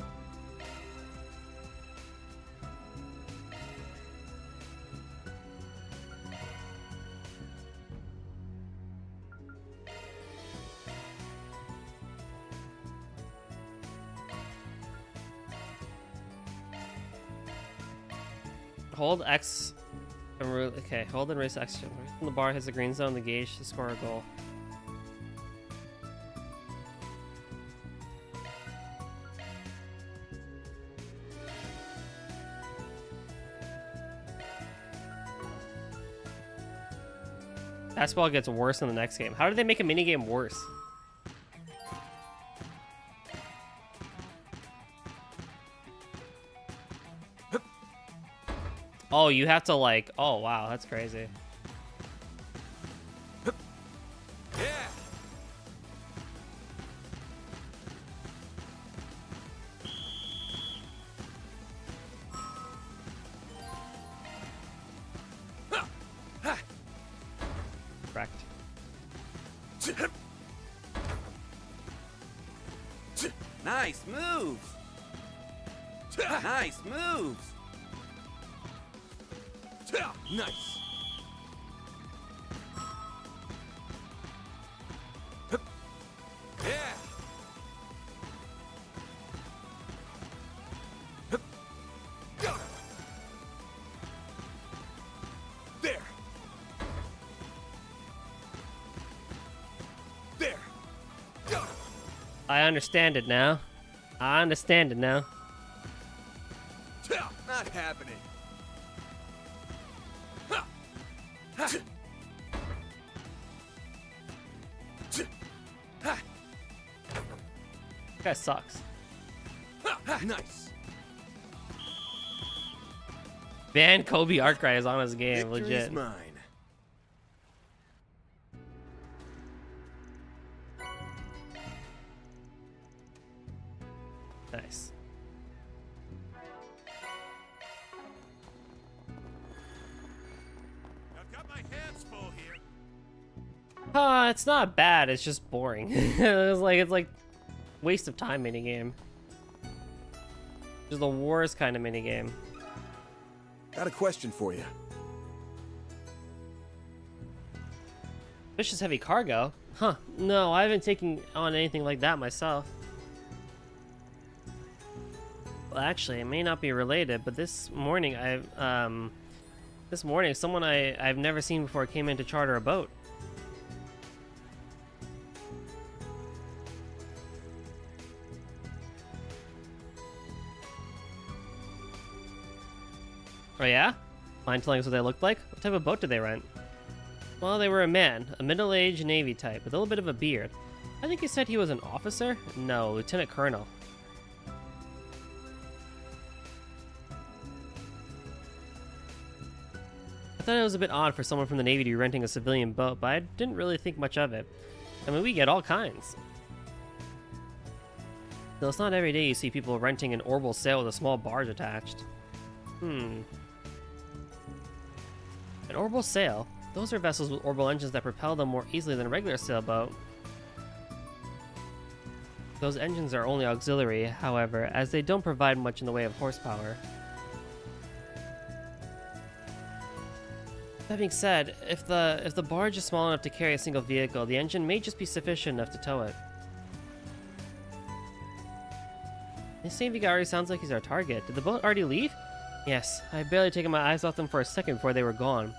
Hold X. Okay, hold and race X. When the bar hits the green zone, the gauge to score a goal. Basketball gets worse in the next game. How did they make a minigame worse? Oh, you have to like... Oh, wow, that's crazy. Correct. Nice moves. Nice moves. Nice. Yeah. There. There. I understand it now. I understand it now. Not happening. That guy sucks. Nice. Ban Kobe Arkwright is on his game, Victory's legit. mine. Nice. I've got my hands full here. It's not bad. It's just boring. it's like waste of time minigame. Just the worst kind of minigame. Got a question for you. Vicious heavy cargo? Huh. No, I haven't taken on anything like that myself. Well, actually, it may not be related, but this morning someone I've never seen before came in to charter a boat. Oh yeah? Mind telling us what they looked like? What type of boat did they rent? Well, they were a man, a middle-aged Navy type, with a little bit of a beard. I think he said he was an officer? No, Lieutenant Colonel. I thought it was a bit odd for someone from the Navy to be renting a civilian boat, but I didn't really think much of it. I mean, we get all kinds. Though it's not every day you see people renting an orbital sail with a small barge attached. An orbital sail? Those are vessels with orbital engines that propel them more easily than a regular sailboat. Those engines are only auxiliary, however, as they don't provide much in the way of horsepower. That being said, if the barge is small enough to carry a single vehicle, the engine may just be sufficient enough to tow it. This Navy guy already sounds like he's our target. Did the boat already leave? Yes, I barely taken my eyes off them for a second before they were gone.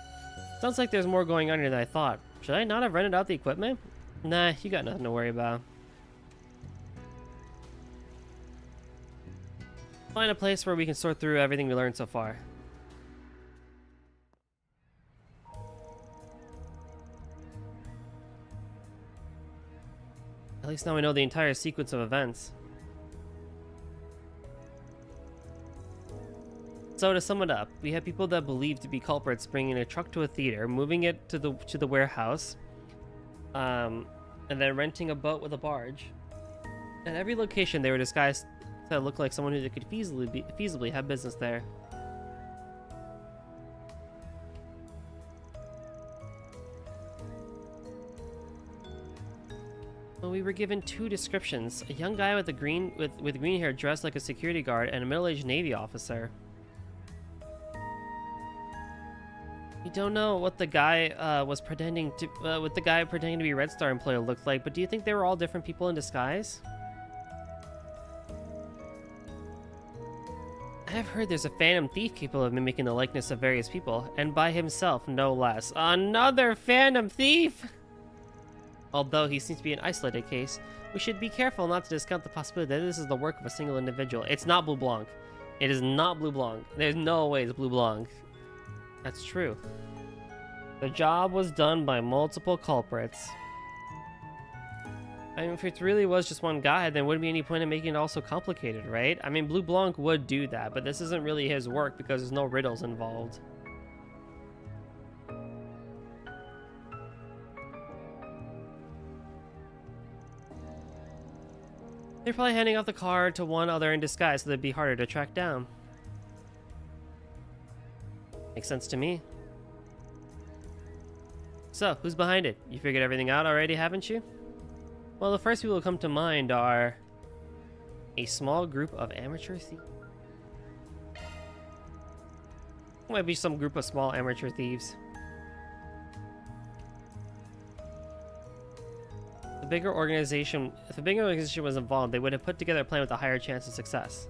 Sounds like there's more going on here than I thought. Should I not have rented out the equipment? Nah, you got nothing to worry about. Find a place where we can sort through everything we learned so far. At least now we know the entire sequence of events. So to sum it up, we have people that believe to be culprits bringing a truck to a theater, moving it to the warehouse, and then renting a boat with a barge. At every location, they were disguised to look like someone who could feasibly have business there. Well, we were given 2 descriptions: a young guy with green hair dressed like a security guard, and a middle-aged Navy officer. We don't know what the guy pretending to be Red Star employee looked like, but do you think they were all different people in disguise? I have heard there's a phantom thief capable of mimicking the likeness of various people, and by himself, no less. Another phantom thief! Although he seems to be an isolated case, we should be careful not to discount the possibility that this is the work of a single individual. It's not Blue Blanc. It is not Blue Blanc. There's no way it's Blue Blanc. That's true. The job was done by multiple culprits. I mean, if it really was just one guy, then wouldn't be any point in making it all so complicated, right? I mean, Blue Blanc would do that, but this isn't really his work because there's no riddles involved. They're probably handing off the car to one other in disguise so they'd be harder to track down. Makes sense to me. So, who's behind it? You figured everything out already, haven't you? Well, the first people who come to mind are a small group of amateur thieves. Might be some group of small amateur thieves. If a bigger organization was involved, they would have put together a plan with a higher chance of success.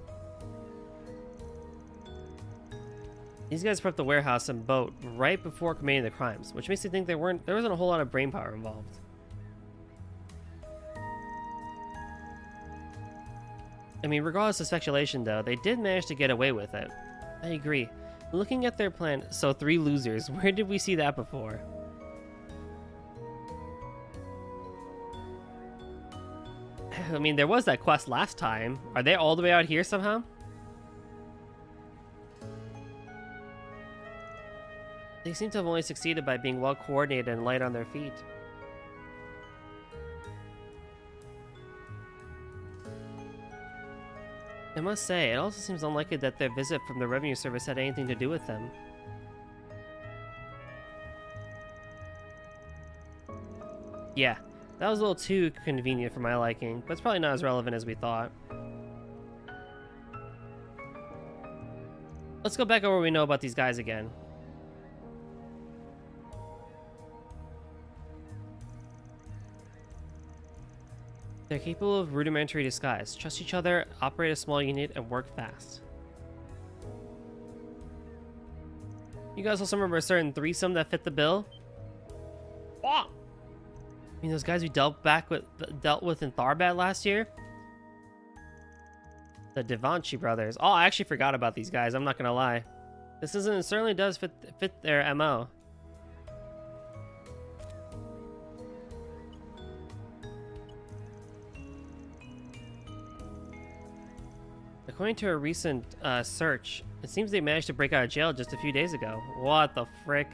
These guys prepped the warehouse and boat right before committing the crimes, which makes me think there wasn't a whole lot of brainpower involved. I mean, regardless of speculation though, they did manage to get away with it. I agree. Looking at their plan, so 3 losers, where did we see that before? I mean, there was that quest last time. Are they all the way out here somehow? They seem to have only succeeded by being well coordinated and light on their feet. I must say, it also seems unlikely that their visit from the revenue service had anything to do with them. Yeah, that was a little too convenient for my liking, but it's probably not as relevant as we thought. Let's go back over what we know about these guys again. They're capable of rudimentary disguise. Trust each other, operate a small unit, and work fast. You guys also remember a certain threesome that fit the bill? Oh! I mean, those guys we dealt with in Tharbad last year? The Devanchi brothers. Oh, I actually forgot about these guys, I'm not gonna lie. This certainly does fit their MO. According to a recent search, it seems they managed to break out of jail just a few days ago. What the frick?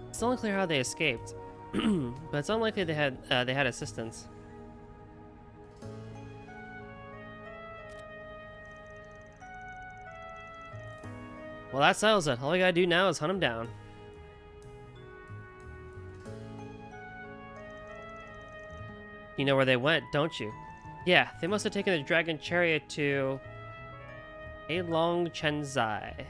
It's unclear how they escaped, but it's unlikely they had assistance. Well, that settles it. All we gotta do now is hunt him down. You know where they went, don't you? Yeah, they must have taken the dragon chariot to Heilong Chenzai.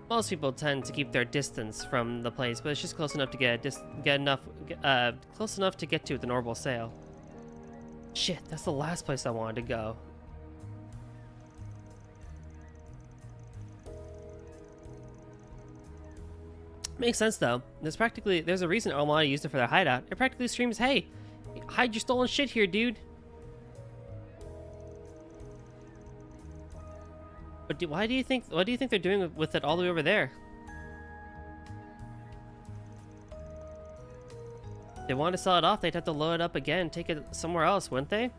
Most people tend to keep their distance from the place, but it's just close enough to close enough to get to with an orbital sail. Shit, that's the last place I wanted to go. Makes sense though. There's a reason Armada used it for their hideout. It practically screams, "Hey, hide your stolen shit here, dude." But what do you think they're doing with it all the way over there? If they want to sell it off, they'd have to load it up again and take it somewhere else, wouldn't they?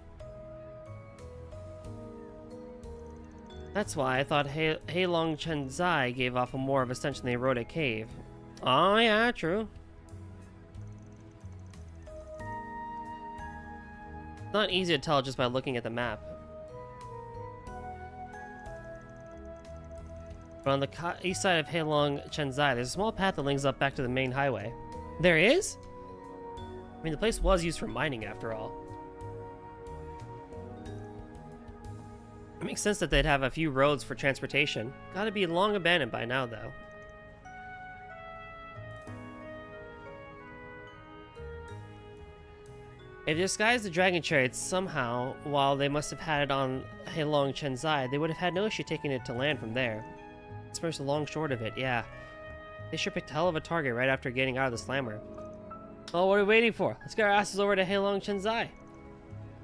That's why I thought Heilong Chenzai gave off more of a stench than they rode a cave. Oh yeah, true. It's not easy to tell just by looking at the map. But on the east side of Heilong Chenzai, there's a small path that links up back to the main highway. There is? I mean, the place was used for mining after all. It makes sense that they'd have a few roads for transportation. Gotta be long abandoned by now, though. If they disguised the dragon chariots somehow, while they must have had it on Heilong Chenzai, they would have had no issue taking it to land from there. It's first the long short of it, yeah. They sure picked a hell of a target right after getting out of the slammer. Oh, what are we waiting for? Let's get our asses over to Heilong Chenzai.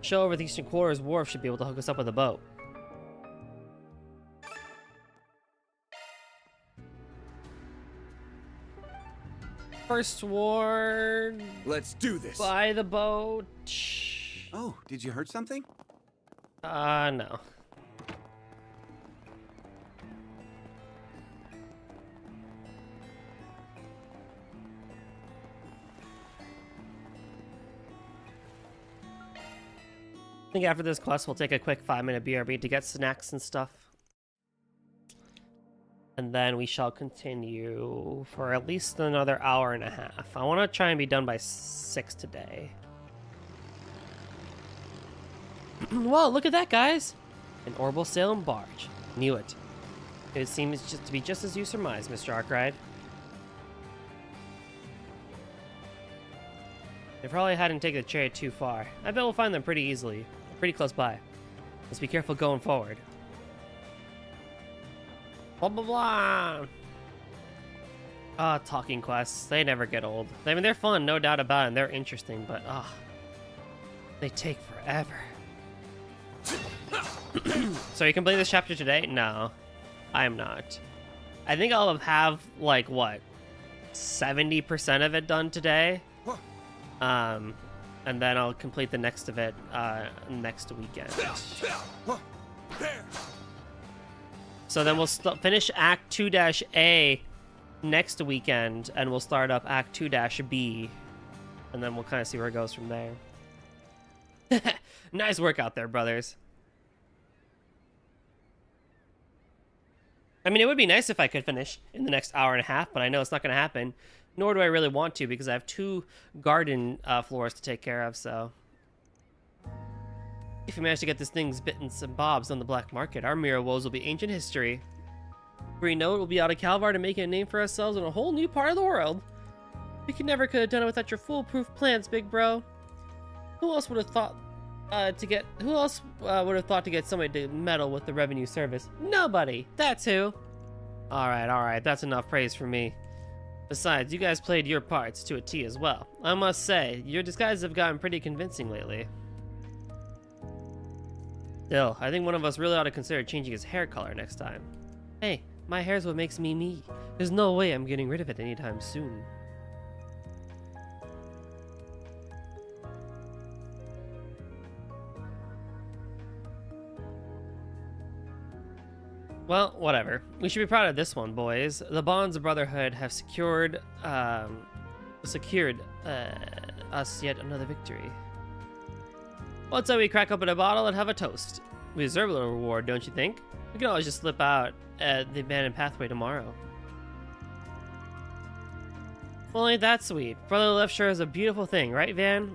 Show over the Eastern Quarter's wharf should be able to hook us up with a boat. First ward. Let's do this. By the boat. Oh, did you hurt something? No. I think after this quest, we'll take a quick 5-minute BRB to get snacks and stuff. And then we shall continue for at least another hour and a half. I want to try and be done by 6 today. Whoa, look at that, guys! An orbital Salem barge. Knew it. It seems just to be just as you surmised, Mr. Arkwright. They probably hadn't taken the chariot too far. I bet we'll find them pretty easily. Pretty close by. Let's be careful going forward. Blah, blah, blah. Ah, talking quests. They never get old. I mean, they're fun, no doubt about it, and they're interesting, but, they take forever. So you complete this chapter today? No, I am not. I think I'll have, like, what, 70% of it done today? And then I'll complete the next of it next weekend. So then we'll finish Act 2-A next weekend, and we'll start up Act 2-B, and then we'll kind of see where it goes from there. Nice work out there, brothers. I mean, it would be nice if I could finish in the next hour and a half, but I know it's not going to happen. Nor do I really want to, because I have 2 garden floors to take care of, so... If we manage to get this thing's bits and bobs on the black market, our mirror woes will be ancient history. We know it will be out of Calvar to make a name for ourselves in a whole new part of the world. We could never have done it without your foolproof plans, big bro. Who else would have thought to get somebody to meddle with the revenue service? Nobody. That's who. All right. That's enough praise for me. Besides, you guys played your parts to a T as well. I must say, your disguises have gotten pretty convincing lately. Still, I think one of us really ought to consider changing his hair color next time. Hey, my hair's what makes me me. There's no way I'm getting rid of it anytime soon. Well, whatever. We should be proud of this one, boys. The bonds of brotherhood have secured us yet another victory. What's up, we crack open a bottle and have a toast. We deserve a little reward, don't you think? We can always just slip out at the abandoned pathway tomorrow. Well, ain't that sweet? Brother Left sure is a beautiful thing, right, Van?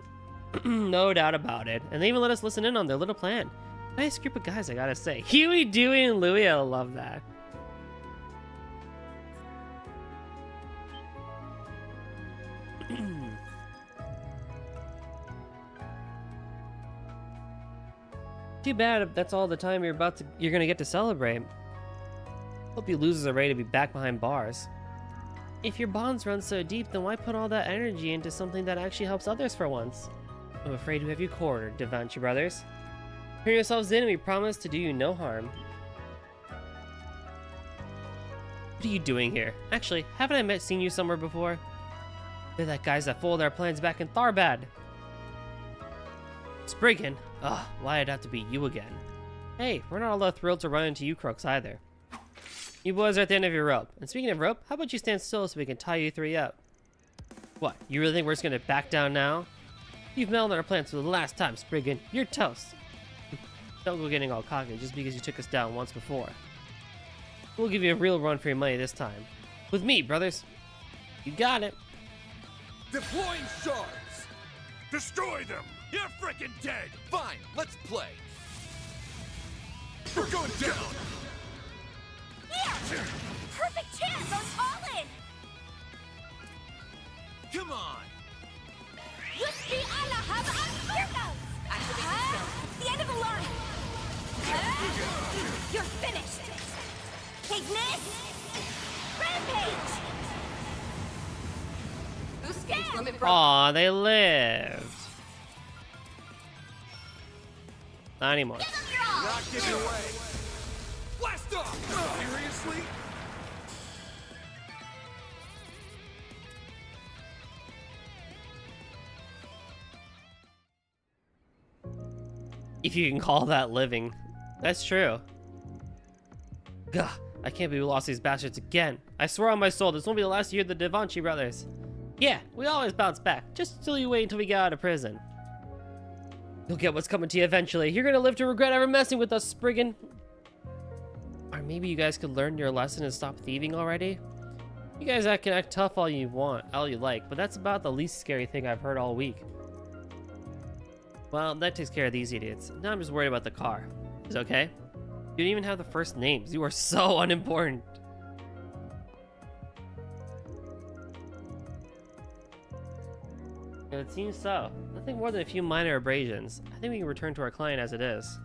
No doubt about it. And they even let us listen in on their little plan. Nice group of guys, I gotta say. Huey, Dewey, and Louie, I love that. Too bad if that's all the time you're gonna get to celebrate. Hope you losers are ready to be back behind bars. If your bonds run so deep, then why put all that energy into something that actually helps others for once? I'm afraid we have you cornered, Devanchi brothers. Turn yourselves in and we promise to do you no harm. What are you doing here? Actually, haven't I seen you somewhere before? They're that guys that foiled our plans back in Tharbad. Spriggan? Ugh, why'd it have to be you again? Hey, we're not all that thrilled to run into you crooks either. You boys are at the end of your rope. And speaking of rope, how about you stand still so we can tie you 3 up? What, you really think we're just gonna back down now? You've meddled in our plans for the last time, Spriggan. You're toast. Don't go getting all cocky just because you took us down once before. We'll give you a real run for your money this time. With me, brothers. You got it. Deploying shards! Destroy them! You're freaking dead! Fine, let's play. We're going down! Here! Perfect chance on all in! Come on! Wispy Allah have here goes! It's the end of the line! You're finished! Ignis! Rampage! Aw, they lived. Not anymore. Not giving away! Blast off! Seriously? If you can call that living. That's true. Gah, I can't believe we lost these bastards again. I swear on my soul, this won't be the last year of the Devanchi brothers. Yeah, we always bounce back. Just till you wait until we get out of prison. You'll get what's coming to you eventually. You're gonna live to regret ever messing with us, Spriggan. Or maybe you guys could learn your lesson and stop thieving already? You guys can act tough all you want, all you like, but that's about the least scary thing I've heard all week. Well, that takes care of these idiots. Now I'm just worried about the car. Is it okay? You don't even have the first names. You are so unimportant. It seems so. Nothing more than a few minor abrasions. I think we can return to our client as it is.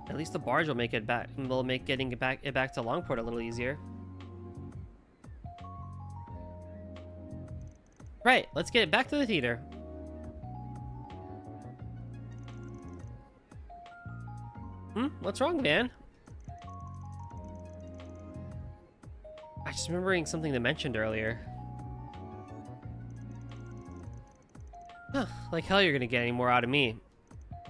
At least the barge will make it back. Will make getting it back to Longport a little easier. Right, let's get it back to the theater. What's wrong, man? I just remembering something they mentioned earlier. Huh, like hell you're gonna get any more out of me.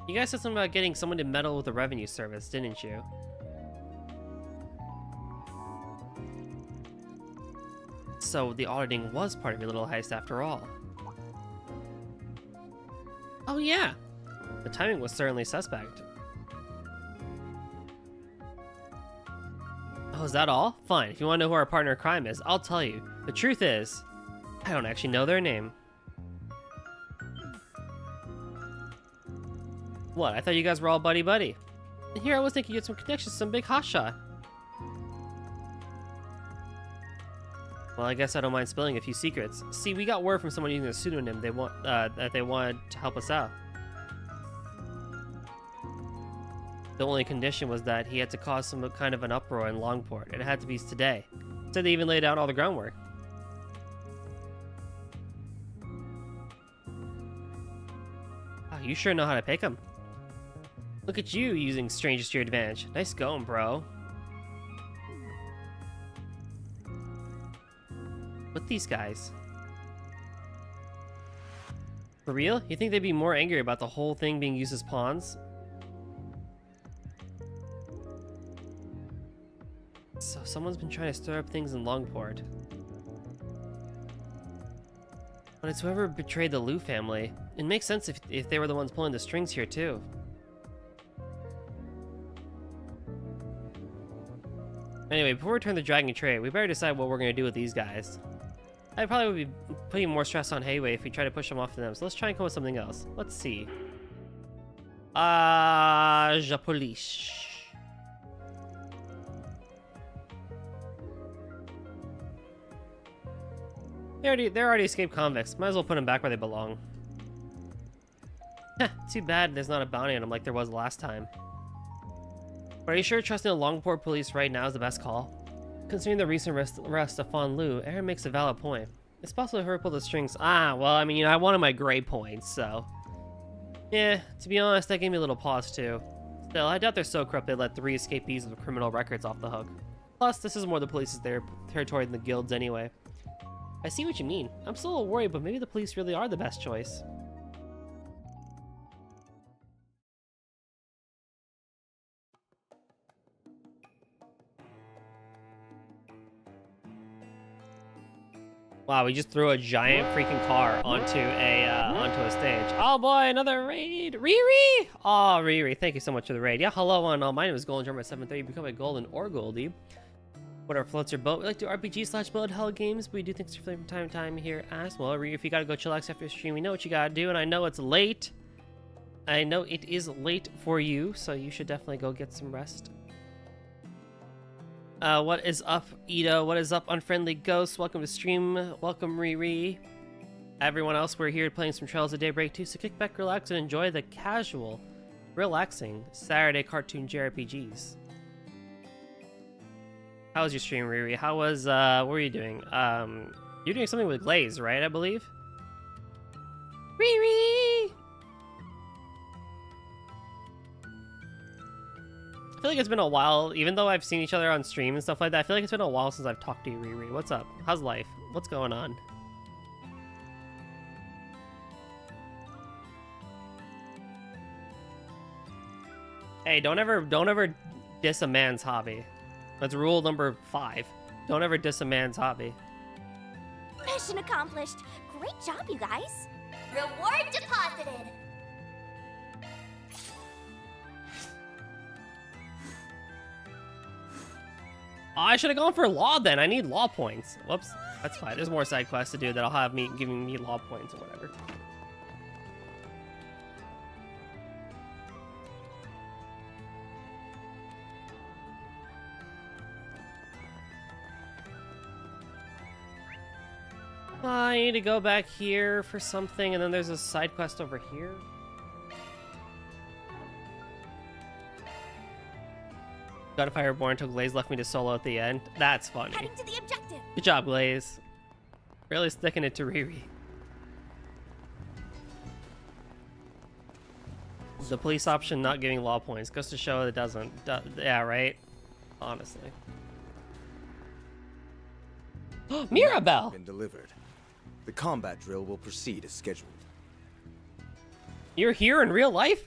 You guys said something about getting someone to meddle with the revenue service, didn't you? So the auditing was part of your little heist after all. Oh yeah! The timing was certainly suspect. Oh, is that all? Fine, if you want to know who our partner in crime is, I'll tell you. The truth is, I don't actually know their name. What, I thought you guys were all buddy-buddy. And here I was thinking you had some connections to some big hotshot. Well, I guess I don't mind spilling a few secrets. See, we got word from someone using a pseudonym that they wanted to help us out. The only condition was that he had to cause some kind of an uproar in Longport, and it had to be today. So they even laid out all the groundwork. Oh, you sure know how to pick him. Look at you using strangers to your advantage. Nice going, bro. With these guys. For real? You think they'd be more angry about the whole thing being used as pawns? So someone's been trying to stir up things in Longport. But it's whoever betrayed the Liu family. It makes sense if they were the ones pulling the strings here too. Anyway, before we return to Dragon Trade, we better decide what we're going to do with these guys. I probably would be putting more stress on Hayway if we try to push them off to them, so let's try and come up with something else. Let's see. Japolish. They're already escaped convicts. Might as well put them back where they belong. Heh, too bad there's not a bounty on them like there was last time. But are you sure trusting the Longport police right now is the best call? Considering the recent arrest of Fan Lu, Aaron makes a valid point. It's possible her pull the strings. Well, I mean, I wanted my grade points, so. Yeah, to be honest, that gave me a little pause too. Still, I doubt they're so corrupt they let 3 escapees with criminal records off the hook. Plus, this is more the police's territory than the guilds anyway. I see what you mean. I'm still a little worried, but maybe the police really are the best choice. Wow, we just threw a giant freaking car onto a stage. Oh boy, another raid. Riri! Oh, Riri, thank you so much for the raid. Yeah, hello on all. My name is Golden Drummer 730. Become a golden or goldie. Whatever floats your boat. We like to RPG / bullet hell games, but we do things differently from time to time here as well. Riri, if you gotta go chillax after your stream, we know what you gotta do, and I know it's late. I know it is late for you, so you should definitely go get some rest. What is up, Ito? What is up, Unfriendly Ghost? Welcome to stream. Welcome, Riri. Everyone else, we're here playing some Trails of Daybreak 2, so kick back, relax, and enjoy the casual, relaxing Saturday cartoon JRPGs. How was your stream, Riri? How was, what were you doing? You're doing something with Glaze, right, I believe? Riri! I feel like it's been a while, even though I've seen each other on stream and stuff like that, I feel like it's been a while since I've talked to you, Riri. What's up? How's life? What's going on? Hey, don't ever diss a man's hobby. That's rule number 5. Don't ever diss a man's hobby. Mission accomplished. Great job, you guys. Reward deposited. Oh, I should have gone for law then. I need law points. Whoops. That's fine. There's more side quests to do that'll have me giving me law points or whatever. I need to go back here for something, and then there's a side quest over here. God, if I were born until Glaze left me to solo at the end. That's funny. Heading to the objective. Good job, Glaze. Really sticking it to Riri. The police option not giving law points goes to show it doesn't. Yeah, right? Honestly. Mirabelle! Been delivered. The combat drill will proceed as scheduled. You're here in real life?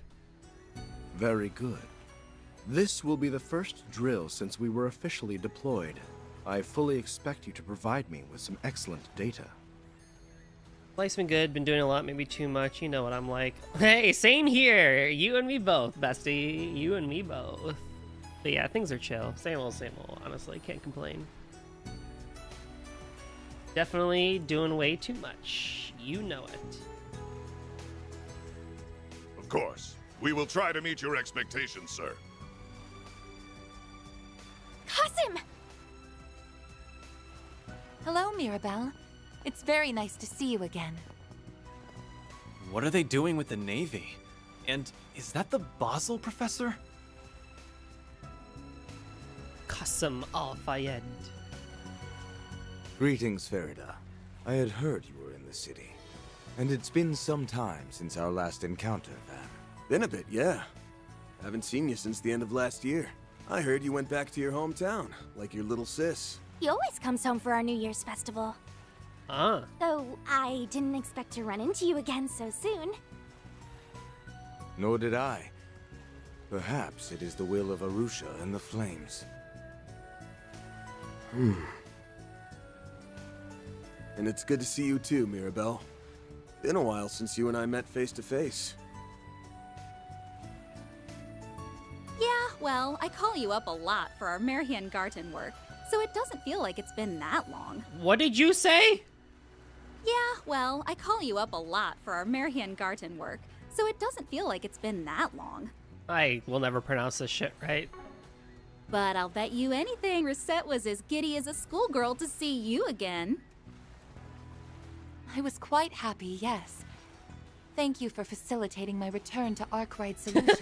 Very good. This will be the first drill since we were officially deployed. I fully expect you to provide me with some excellent data. Life's been good, been doing a lot, maybe too much, you know what I'm like. Hey, same here! You and me both, bestie. You and me both. But yeah, things are chill. Same old, honestly. Can't complain. Definitely doing way too much. You know it. Of course. We will try to meet your expectations, sir. Kasim! Hello, Mirabelle. It's very nice to see you again. What are they doing with the Navy? And is that the Basel professor? Qasim Al-Fayed. Greetings, Farida. I had heard you were in the city. And it's been some time since our last encounter, Van. Been a bit, yeah. Haven't seen you since the end of last year. I heard you went back to your hometown, like your little sis. He always comes home for our New Year's festival. Ah. Though I didn't expect to run into you again so soon. Nor did I. Perhaps it is the will of Arusha and the flames. And it's good to see you too, Mirabelle. Been a while since you and I met face to face. Yeah, well, I call you up a lot for our Marian Garten work, so it doesn't feel like it's been that long. What did you say? Yeah, well, I call you up a lot for our Marian Garten work, so it doesn't feel like it's been that long. I will never pronounce this shit right. But I'll bet you anything Reset was as giddy as a schoolgirl to see you again. I was quite happy, yes. Thank you for facilitating my return to Arkwright Solutions.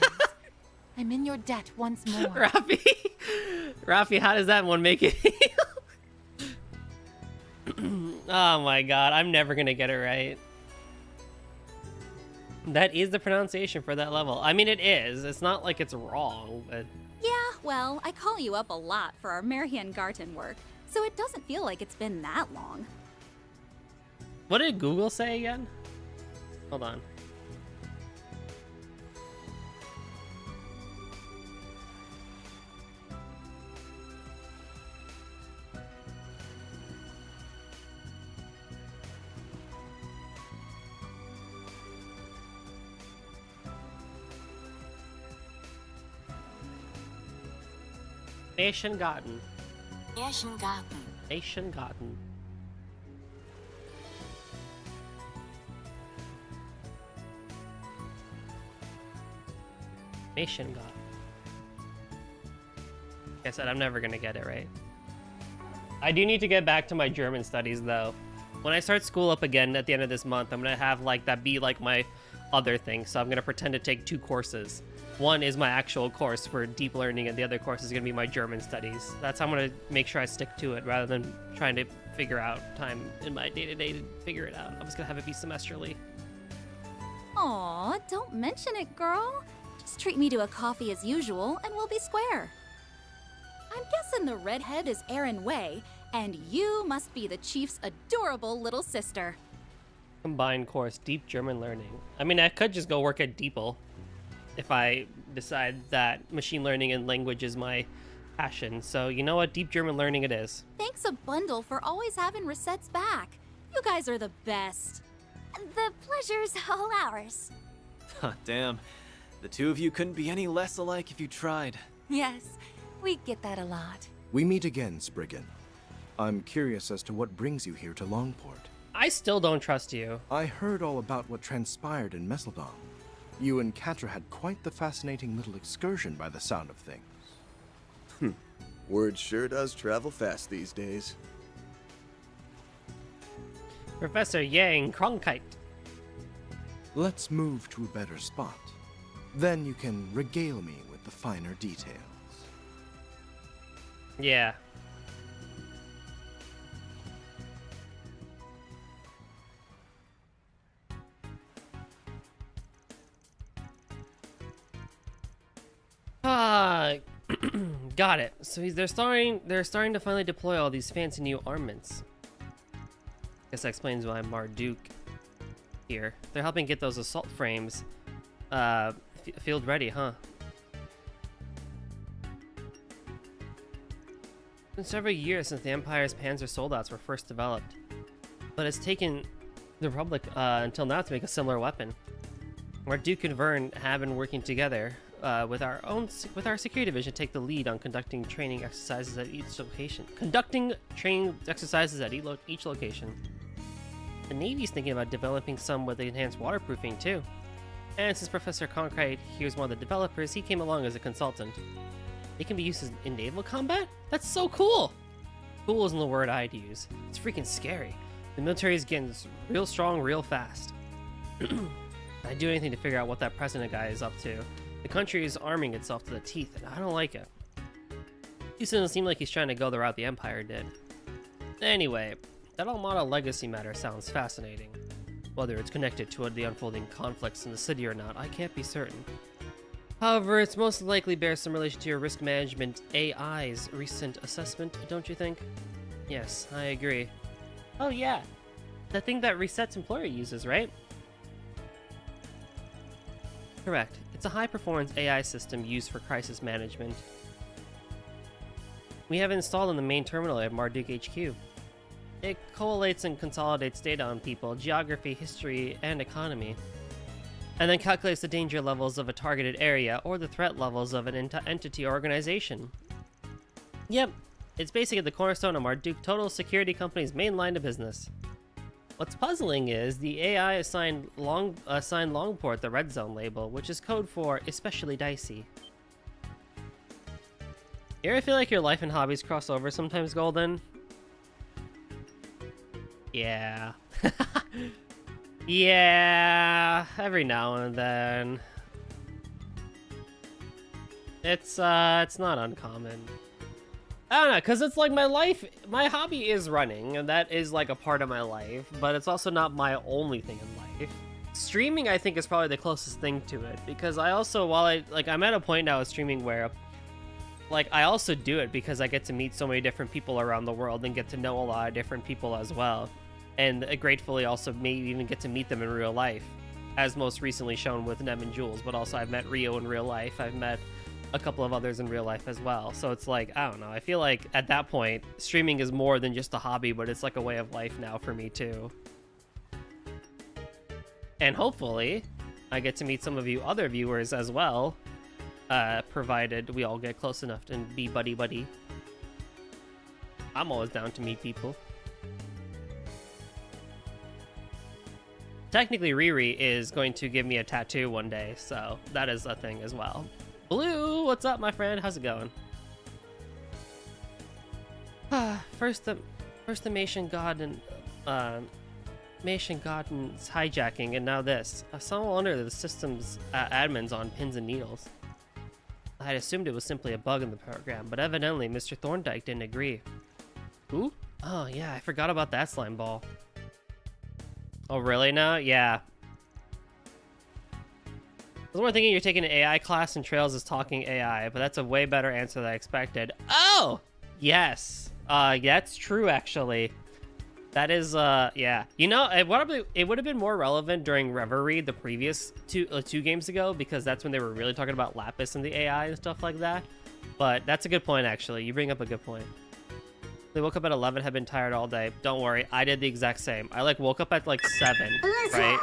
I'm in your debt once more. Rafi, how does that one make it? Oh my god, I'm never gonna get it right. That is the pronunciation for that level. I mean, it is. It's not like it's wrong, but... Yeah, well, I call you up a lot for our Marian Garten work, so it doesn't feel like it's been that long. What did Google say again? Hold on. Nationgarten. Nationgarten. Nationgarten. Nationgarten. Like I said, I'm never gonna get it right. I do need to get back to my German studies though. When I start school up again at the end of this month, I'm gonna have like that be like my other thing. So I'm gonna pretend to take 2 courses. One is my actual course for deep learning, and the other course is gonna be my German studies. That's how I'm gonna make sure I stick to it rather than trying to figure out time in my day-to-day to figure it out. I'm just gonna have it be semesterly. Aw, don't mention it, girl. Just treat me to a coffee as usual, and we'll be square. I'm guessing the redhead is Erin Way, and you must be the chief's adorable little sister. Combined course, deep German learning. I mean, I could just go work at DeepL if I decide that machine learning and language is my passion. So you know what? Deep German learning it is. Thanks a bundle for always having Resette's back. You guys are the best. The pleasure's all ours. Huh, damn. The two of you couldn't be any less alike if you tried. Yes, we get that a lot. We meet again, Spriggan. I'm curious as to what brings you here to Longport. I still don't trust you. I heard all about what transpired in Messeldom. You and Catra had quite the fascinating little excursion by the sound of things. Word sure does travel fast these days. Professor Yang Cronkite. Let's move to a better spot. Then you can regale me with the finer details. Yeah. Got it. So they're starting to finally deploy all these fancy new armaments. Guess that explains why Marduk here. They're helping get those assault frames field ready, huh? It's been several years since the Empire's Panzer soldats were first developed, but it's taken the Republic until now to make a similar weapon. Marduk and Vern have been working together with our security division to take the lead on conducting training exercises at each location. Each location. The Navy's thinking about developing some with enhanced waterproofing too. And since Professor Concrete here's one of the developers, he came along as a consultant. They can be used in naval combat? That's so cool! Cool isn't the word I'd use. It's freaking scary. The military is getting real strong real fast. I'd do anything to figure out what that president guy is up to. The country is arming itself to the teeth, and I don't like it. He doesn't seem like he's trying to go the route the Empire did. Anyway, that Almada legacy matter sounds fascinating. Whether it's connected to the unfolding conflicts in the city or not, I can't be certain. However, it's most likely bears some relation to your risk management AI's recent assessment, don't you think? Yes, I agree. Oh yeah, the thing that Reset's employer uses, right? Correct. It's a high-performance AI system used for crisis management. We have it installed in the main terminal at Marduk HQ. It collates and consolidates data on people, geography, history, and economy, and then calculates the danger levels of a targeted area or the threat levels of an entity or organization. Yep, it's basically the cornerstone of Marduk Total Security Company's main line of business. What's puzzling is the AI assigned Longport the Red Zone label, which is code for especially dicey. You ever feel like your life and hobbies cross over sometimes, Golden? Yeah. Yeah, every now and then. It's not uncommon. I don't know, because it's like my hobby is running, and that is like a part of my life, but it's also not my only thing in life. Streaming, I think, is probably the closest thing to it, because I also, I'm at a point now with streaming where, I also do it because I get to meet so many different people around the world and get to know a lot of different people as well. And gratefully also maybe even get to meet them in real life, as most recently shown with Nem and Jules, but also I've met Rio in real life, I've met a couple of others in real life as well. So it's like, I don't know, I feel like at that point, streaming is more than just a hobby, but it's like a way of life now for me too. And hopefully, I get to meet some of you other viewers as well provided we all get close enough and be buddy-buddy. I'm always down to meet people. Technically, Riri is going to give me a tattoo one day, so that is a thing as well. Blue, what's up, my friend? How's it going? First the Mation Garden, Mation Garden's hijacking, and now this. Some wonder the system's admins on pins and needles. I had assumed it was simply a bug in the program, but evidently Mr. Thorndyke didn't agree. Who? Oh yeah, I forgot about that slime ball. Oh really now? Yeah. I was more thinking you're taking an AI class and Trails is talking AI, but that's a way better answer than I expected. Oh! Yes. That's true actually. That is, yeah. You know, it would have been more relevant during Reverie, the previous two games ago, because that's when they were really talking about Lapis and the AI and stuff like that. But that's a good point, actually. You bring up a good point. They woke up at 11, had been tired all day. Don't worry, I did the exact same. I, like, woke up at, like, 7, right?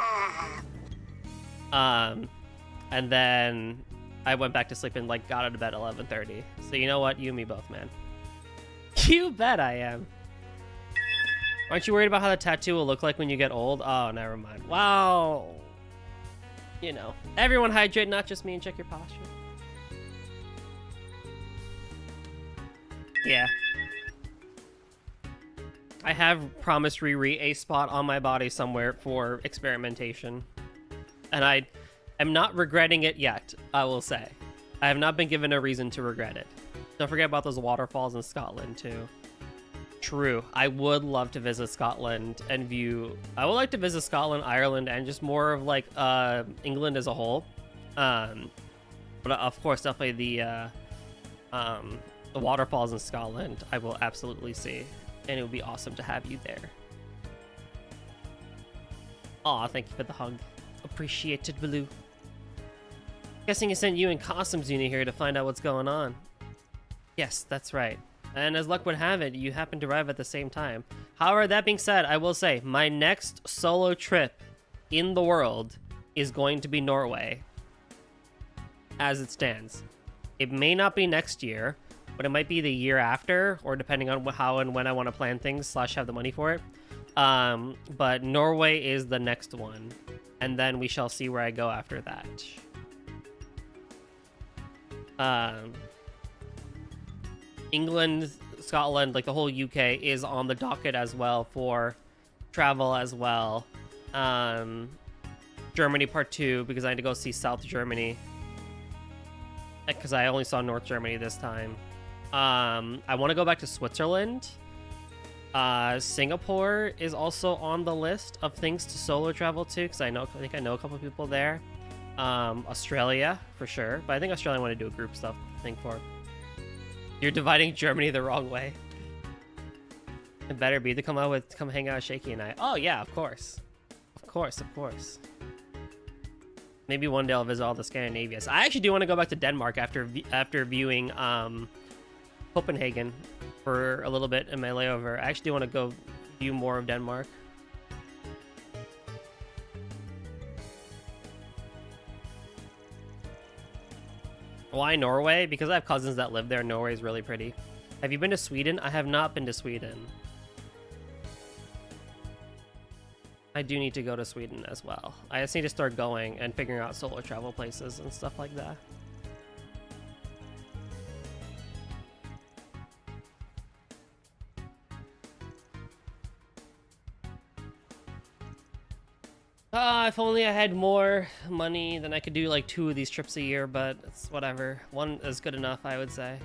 And then I went back to sleep and, like, got out of bed at 11:30. So you know what? You and me both, man. You bet I am. Aren't you worried about how the tattoo will look like when you get old? Oh, never mind. Wow. You know, everyone hydrate, not just me, and check your posture. Yeah. I have promised Riri a spot on my body somewhere for experimentation. And I am not regretting it yet, I will say. I have not been given a reason to regret it. Don't forget about those waterfalls in Scotland, too. True. I would love to visit Scotland and view... I would like to visit Scotland, Ireland, and just more of, like, England as a whole. But, of course, definitely the waterfalls in Scotland, I will absolutely see. And it would be awesome to have you there. Aw, thank you for the hug. Appreciated, Baloo. Guessing he sent you and Costumes Uni here to find out what's going on. Yes, that's right. And as luck would have it, you happen to arrive at the same time. However, that being said, I will say, my next solo trip in the world is going to be Norway. As it stands. It may not be next year, but it might be the year after, or depending on how and when I want to plan things, / have the money for it. But Norway is the next one. And then we shall see where I go after that. England, Scotland, like the whole UK is on the docket as well for travel as well. Germany part 2, because I need to go see South Germany. Because I only saw North Germany this time. I want to go back to Switzerland. Singapore is also on the list of things to solo travel to, because I think I know a couple people there. Australia, for sure. But I think Australia I want to do a group stuff thing for. You're dividing Germany the wrong way. It better be to come hang out with Shaky and I. Oh yeah, of course. Of course. Maybe one day I'll visit all the Scandinavias. I actually do want to go back to Denmark after viewing Copenhagen for a little bit in my layover. I actually do want to go view more of Denmark. Why Norway? Because I have cousins that live there. Norway is really pretty. Have you been to Sweden? I have not been to Sweden. I do need to go to Sweden as well. I just need to start going and figuring out solo travel places and stuff like that. If only I had more money, then I could do like 2 of these trips a year, but it's whatever. One is good enough, I would say.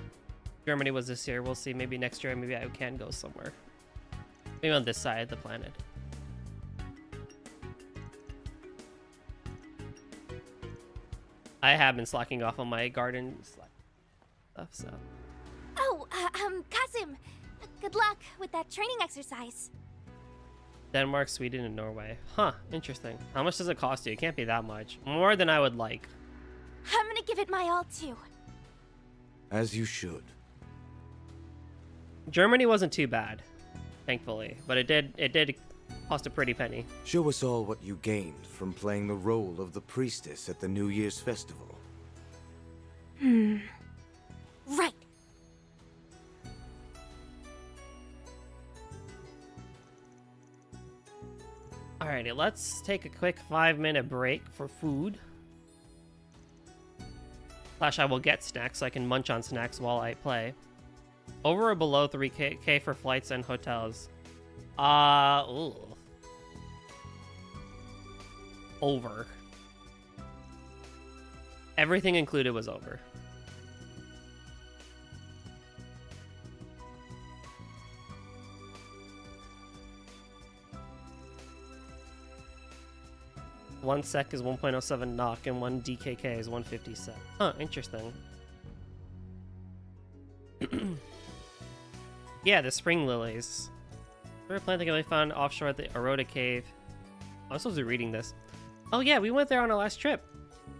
Germany was this year. We'll see. Maybe next year, maybe I can go somewhere. Maybe on this side of the planet. I have been slacking off on my garden stuff, so. Oh, Kasim, good luck with that training exercise. Denmark, Sweden, and Norway. Huh, interesting. How much does it cost you? It can't be that much. More than I would like. I'm gonna give it my all, too. As you should. Germany wasn't too bad, thankfully, but it did cost a pretty penny. Show us all what you gained from playing the role of the priestess at the New Year's festival. Right. Alrighty, let's take a quick 5-minute break for food. Slash, I will get snacks so I can munch on snacks while I play. Over or below 3K for flights and hotels? Ooh. Over. Everything included was over. One sec is 1.07 knock and 1 DKK is 157. Huh, interesting. Yeah, the spring lilies. River planting can be found offshore at the Aroda Cave. I was supposed to be reading this. Oh yeah, we went there on our last trip.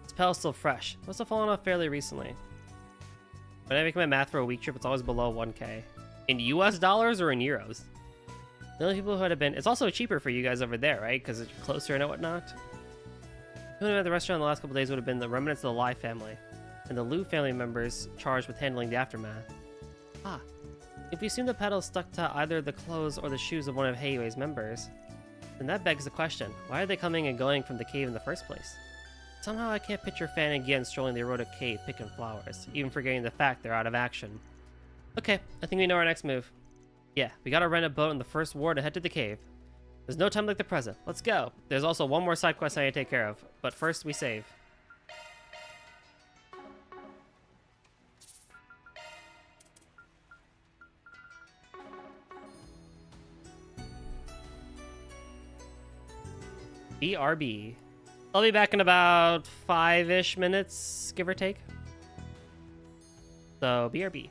This petal's still fresh. Must have fallen off fairly recently. When I make my math for a week trip, it's always below 1K. In US dollars or in euros? The only people who would have been... It's also cheaper for you guys over there, right? Because it's closer and whatnot. Who at the restaurant in the last couple days would have been the remnants of the Lai family, and the Liu family members charged with handling the aftermath. Ah, if we assume the pedal stuck to either the clothes or the shoes of one of Heiwei's members, then that begs the question, why are they coming and going from the cave in the first place? Somehow I can't picture Fan and Gian strolling the Erotic Cave picking flowers, even forgetting the fact they're out of action. Okay, I think we know our next move. Yeah, we gotta rent a boat in the first ward to head to the cave. There's no time like the present. Let's go. There's also one more side quest I need to take care of, but first we save. BRB. I'll be back in about 5-ish minutes, give or take. So, BRB.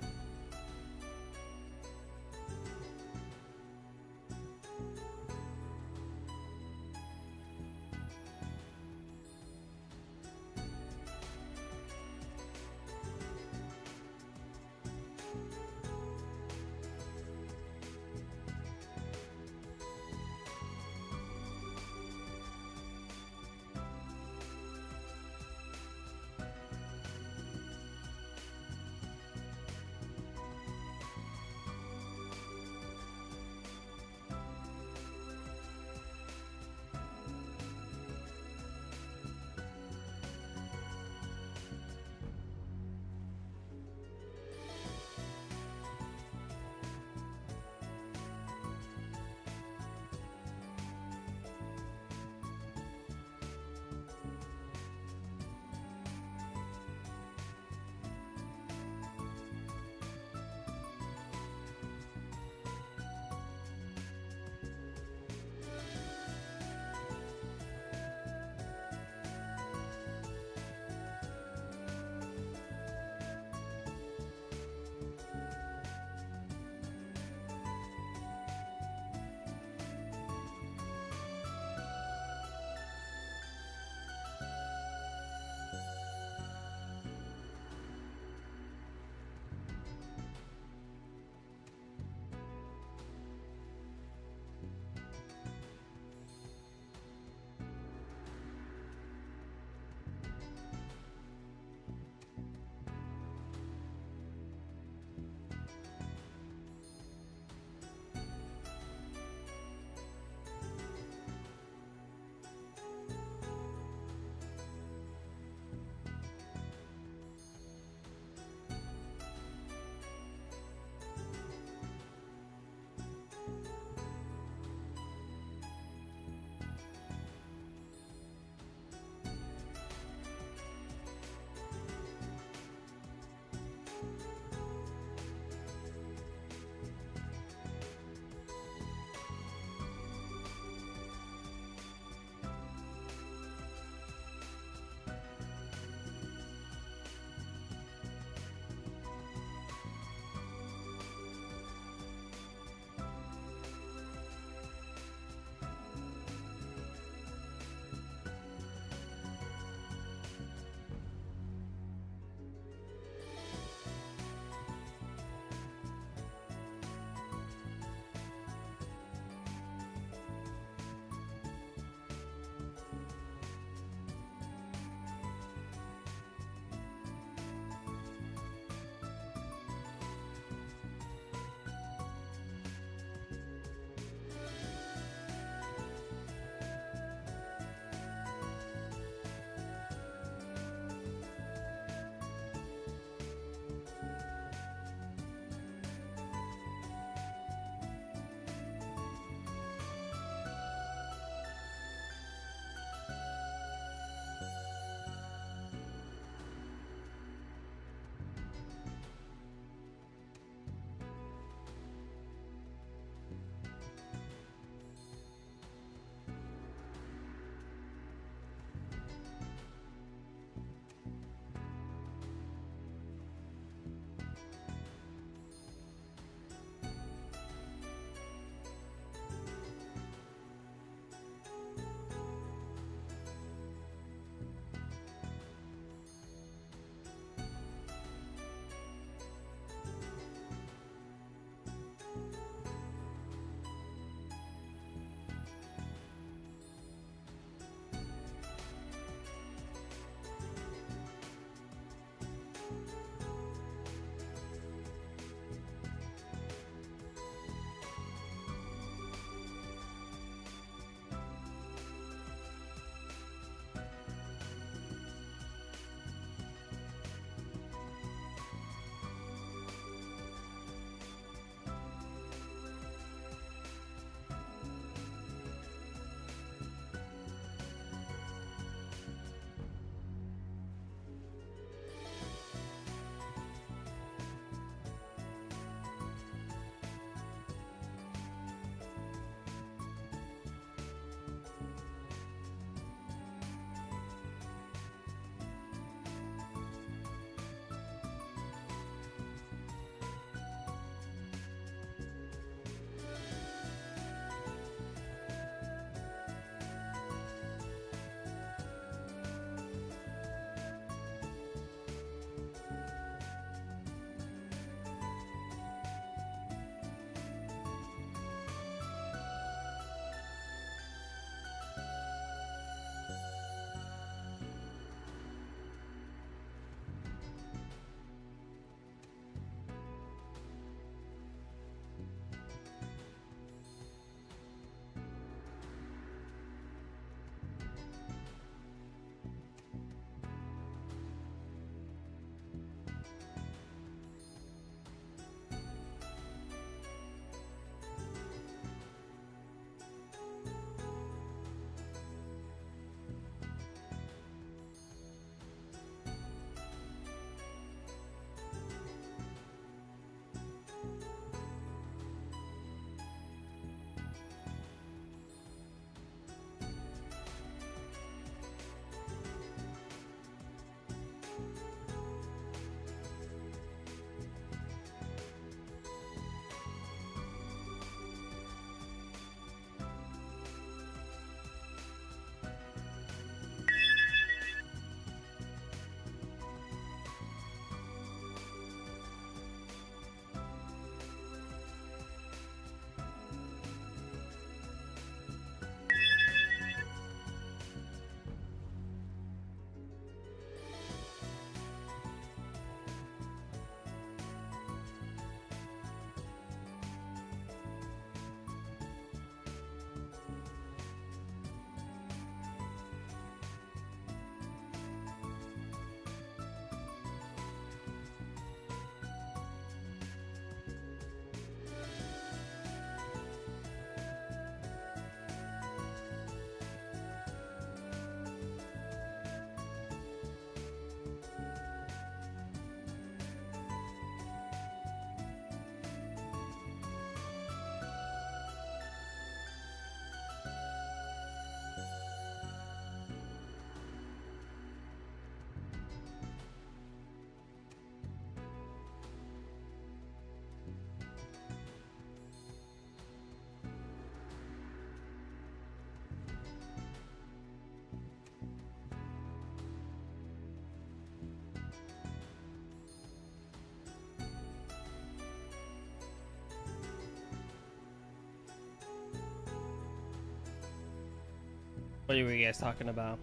What were you guys talking about?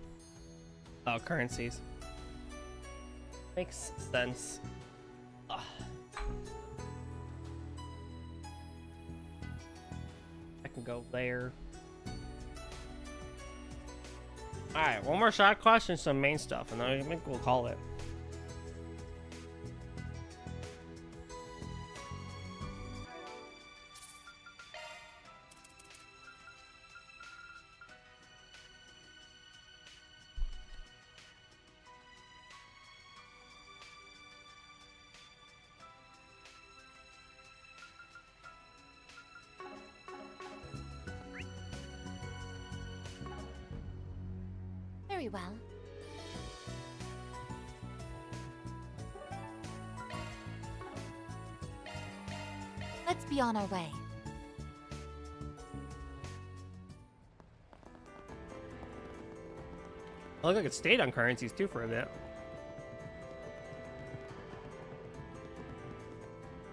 Oh, currencies. Makes sense. Ugh. I can go there. Alright, one more shot question, some main stuff, and then I think we'll call it. Very well. Let's be on our way. I look like it stayed on currencies too for a bit.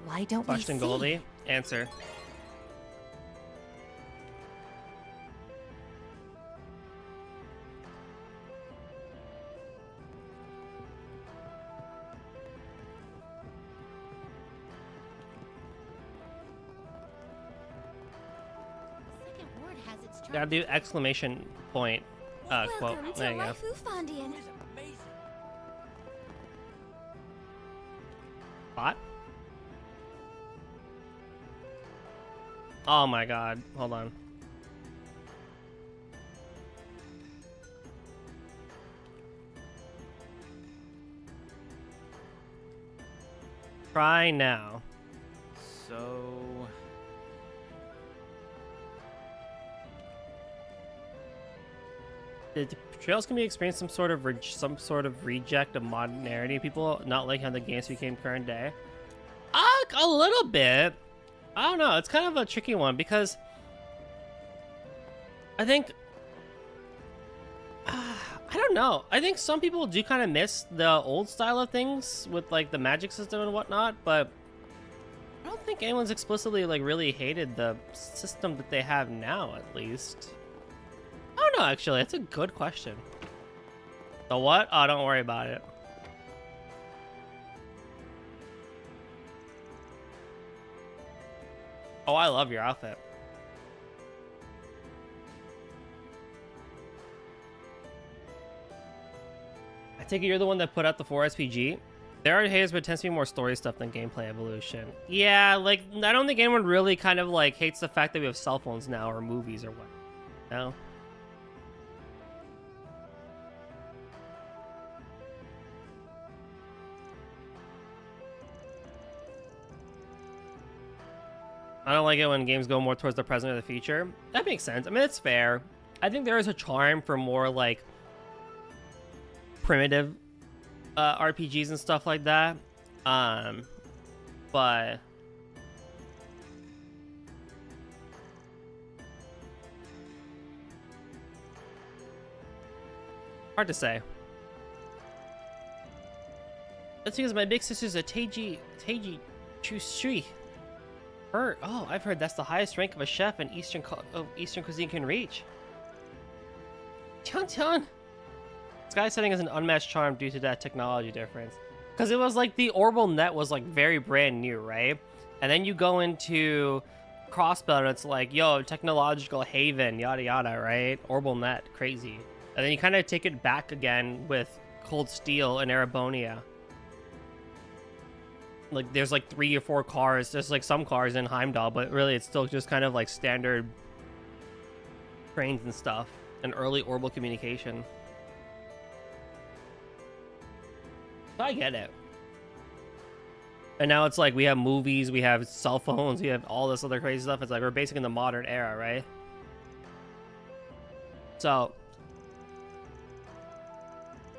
Why don't Question we see? Goldie. Answer. Gotta do exclamation point quote. Welcome There to you go. Waifu Fondian. What? Oh my god. Hold on. Try now. So... The portrayals can be experienced some sort of reject of modernity. People not like how the games became current day. A little bit. I don't know. It's kind of a tricky one because I think I don't know. I think some people do kind of miss the old style of things with like the magic system and whatnot, but I don't think anyone's explicitly like really hated the system that they have now, at least. I don't know, actually. That's a good question. The what? Oh, don't worry about it. Oh, I love your outfit. take it you're the one that put out the 4SPG. There are haters, but it tends to be more story stuff than gameplay evolution. Yeah, like, I don't think anyone really kind of, like, hates the fact that we have cell phones now or movies or what. No? I don't like it when games go more towards the present or the future. That makes sense. I mean, it's fair. I think there is a charm for more, like, primitive RPGs and stuff like that. But hard to say. That's because my big sister's a Teiji Chushui. Oh, I've heard that's the highest rank of a chef in Eastern cuisine can reach. Tian. Sky setting is an unmatched charm due to that technology difference. Because it was like the orbital net was like very brand new, right? And then you go into Crossbell and it's like, yo, technological haven, yada yada, right? Orbital net, crazy. And then you kind of take it back again with Cold Steel and Erabonia. Like there's like 3 or 4 cars, there's like some cars in Heimdall, but really it's still just kind of like standard trains and stuff and early orbital communication. So I get it. And now it's like we have movies, we have cell phones, we have all this other crazy stuff. It's like we're basically in the modern era, right? So,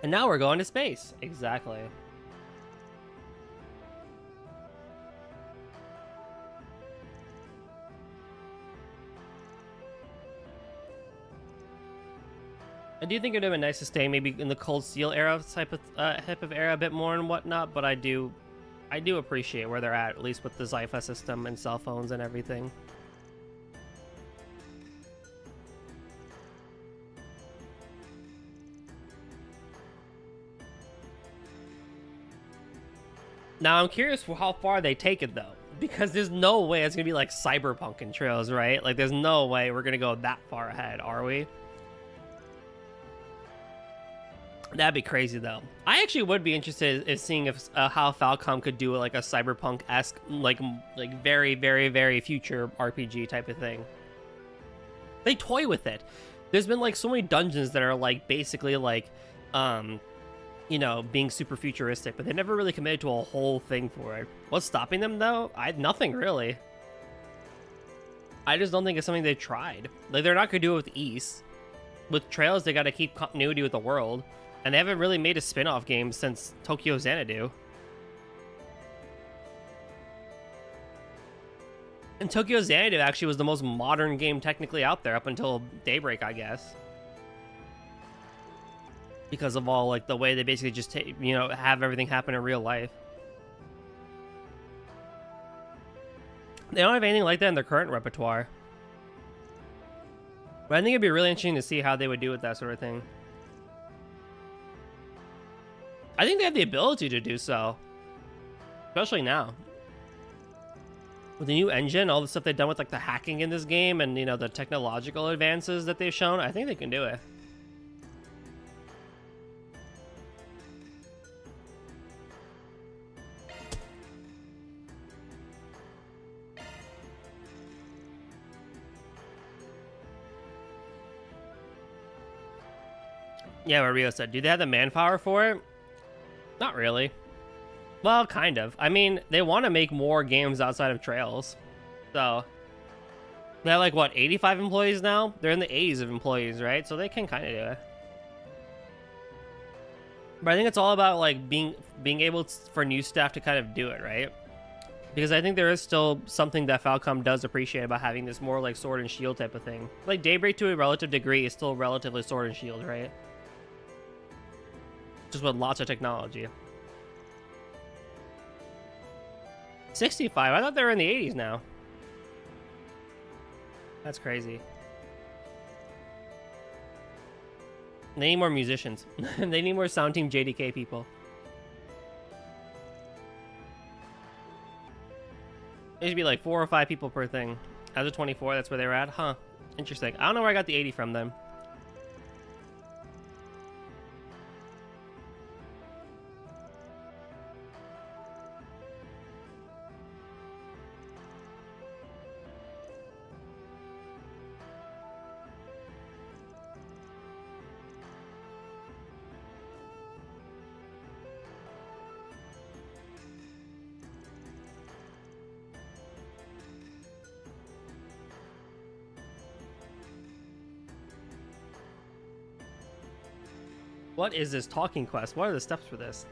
and now we're going to space. Exactly. I do think it would have been nice to stay maybe in the Cold Steel era type of era a bit more and whatnot, but I do appreciate where they're at least with the Zypha system and cell phones and everything. Now I'm curious for how far they take it though, because there's no way it's gonna be like Cyberpunk in Trails, right? Like there's no way we're gonna go that far ahead, are we? That'd be crazy though. I actually would be interested in seeing if how Falcom could do like a Cyberpunk-esque, like very, very, very future RPG type of thing. They toy with it. There's been like so many dungeons that are like basically like, you know, being super futuristic, but they never really committed to a whole thing for it. What's stopping them though? Nothing really. I just don't think it's something they've tried. Like they're not gonna do it with East. With Trails, they got to keep continuity with the world. And they haven't really made a spin-off game since Tokyo Xanadu. And Tokyo Xanadu actually was the most modern game technically out there up until Daybreak, I guess. Because of all like the way they basically just you know, have everything happen in real life. They don't have anything like that in their current repertoire. But I think it'd be really interesting to see how they would do with that sort of thing. I think they have the ability to do so. Especially now. With the new engine, all the stuff they've done with like the hacking in this game and, you know, the technological advances that they've shown, I think they can do it. Yeah, what Rio said. Do they have the manpower for it? Not really. Well, kind of. I mean, they want to make more games outside of Trails. So, they have like, what, 85 employees now? They're in the 80s of employees, right? So they can kind of do it. But I think it's all about like being able for new staff to kind of do it, right? Because I think there is still something that Falcom does appreciate about having this more like sword and shield type of thing. Like Daybreak to a relative degree is still relatively sword and shield, right? Just with lots of technology. 65? I thought they were in the 80s now. That's crazy. They need more musicians. They need more Sound Team JDK people. It should be like 4 or 5 people per thing. As of 24, that's where they were at? Huh. Interesting. I don't know where I got the 80 from then. What is this talking quest? What are the steps for this?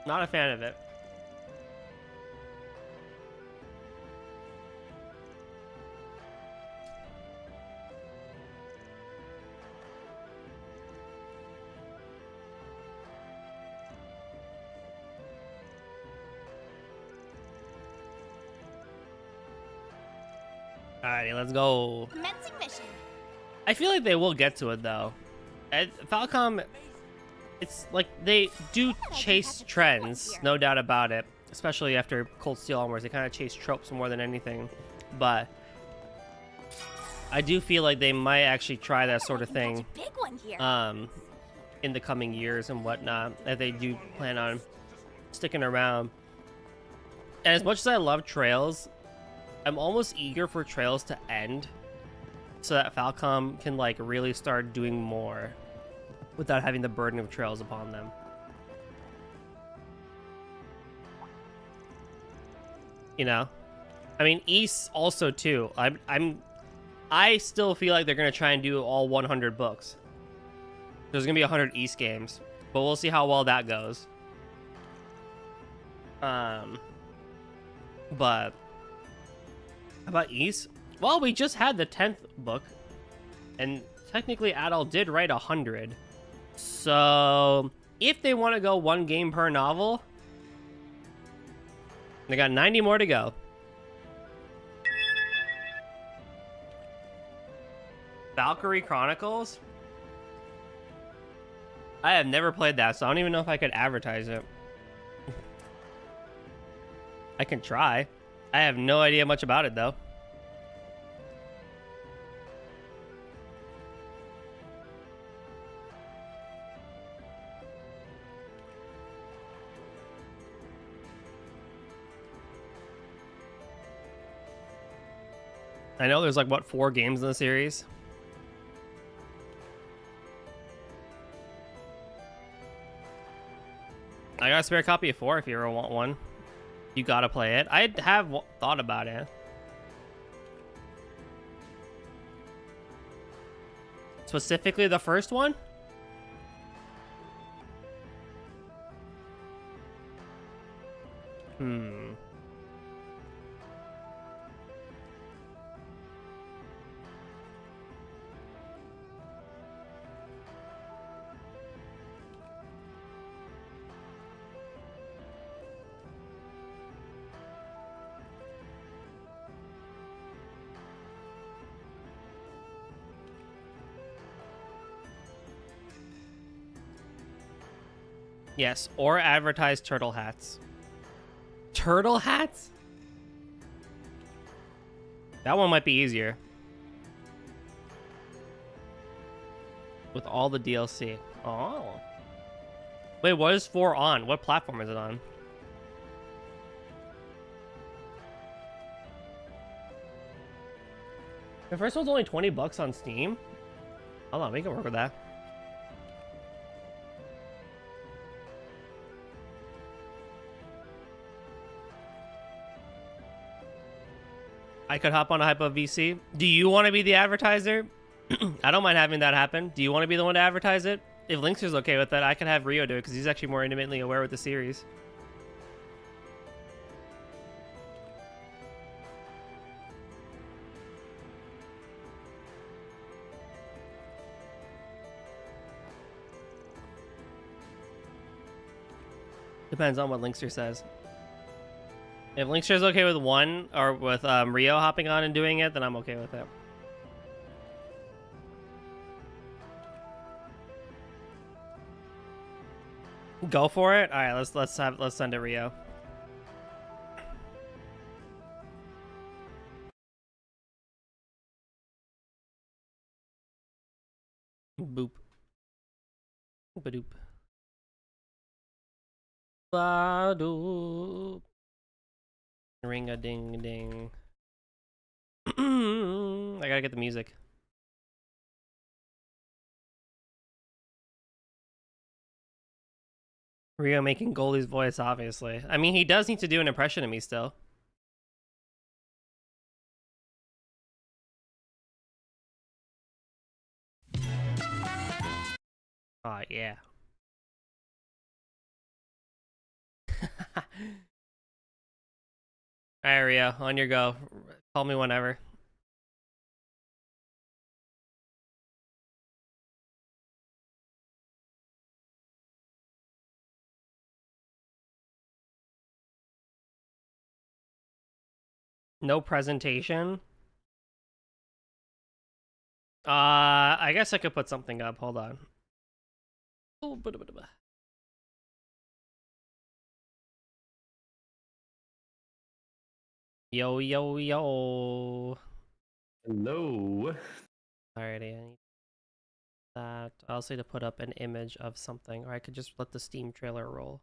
Not a fan of it. Alrighty, let's go. Commencing mission. I feel like they will get to it though. At Falcom, it's like they do chase trends, no doubt about it. Especially after Cold Steel onwards, they kind of chase tropes more than anything. But I do feel like they might actually try that sort of thing in the coming years and whatnot. That they do plan on sticking around. And as much as I love Trails, I'm almost eager for Trails to end so that Falcom can like really start doing more without having the burden of Trails upon them. You know? I mean, East also too. I still feel like they're gonna try and do all 100 books. There's gonna be 100 East games, but we'll see how well that goes. But how about East? Well, we just had the 10th book, and technically Adol did write 100. So if they want to go one game per novel, they got 90 more to go. Valkyrie Chronicles? I have never played that, so I don't even know if I could advertise it. I can try. I have no idea much about it, though. I know there's like, what, 4 games in the series? I got a spare copy of 4 if you ever want one. You gotta play it. I have thought about it. Specifically the first one? Yes, or advertise turtle hats. Turtle hats? That one might be easier. With all the DLC. Oh. Wait, what is 4 on? What platform is it on? The first one's only 20 bucks on Steam? Hold on, we can work with that. I could hop on a Hypo VC. Do you want to be the advertiser? I don't mind having that happen. Do you want to be the one to advertise it? If Linkster's okay with that, I can have Rio do it because he's actually more intimately aware with the series. Depends on what Linkster says. If Linkster's okay with one, or with Rio hopping on and doing it, then I'm okay with it. Go for it. All right, let's send it Rio. Boop. Ba-doop. Ba-doop. Ring a ding ding. I gotta get the music. Rio making Goldie's voice, obviously. I mean, he does need to do an impression of me still. Oh, yeah. Alright, Rio, on your go. Call me whenever. No presentation? I guess I could put something up. Hold on. Oh, yo, yo, yo. Hello. Alrighty, I need that. I also need to put up an image of something, or I could just let the Steam trailer roll.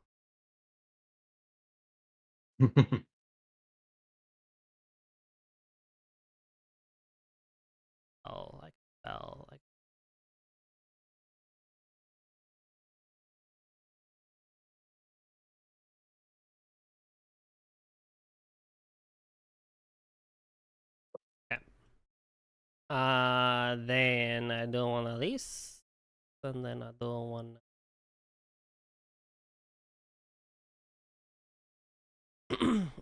Oh, like spell, like. Okay. Then I do one of these, and then I do one.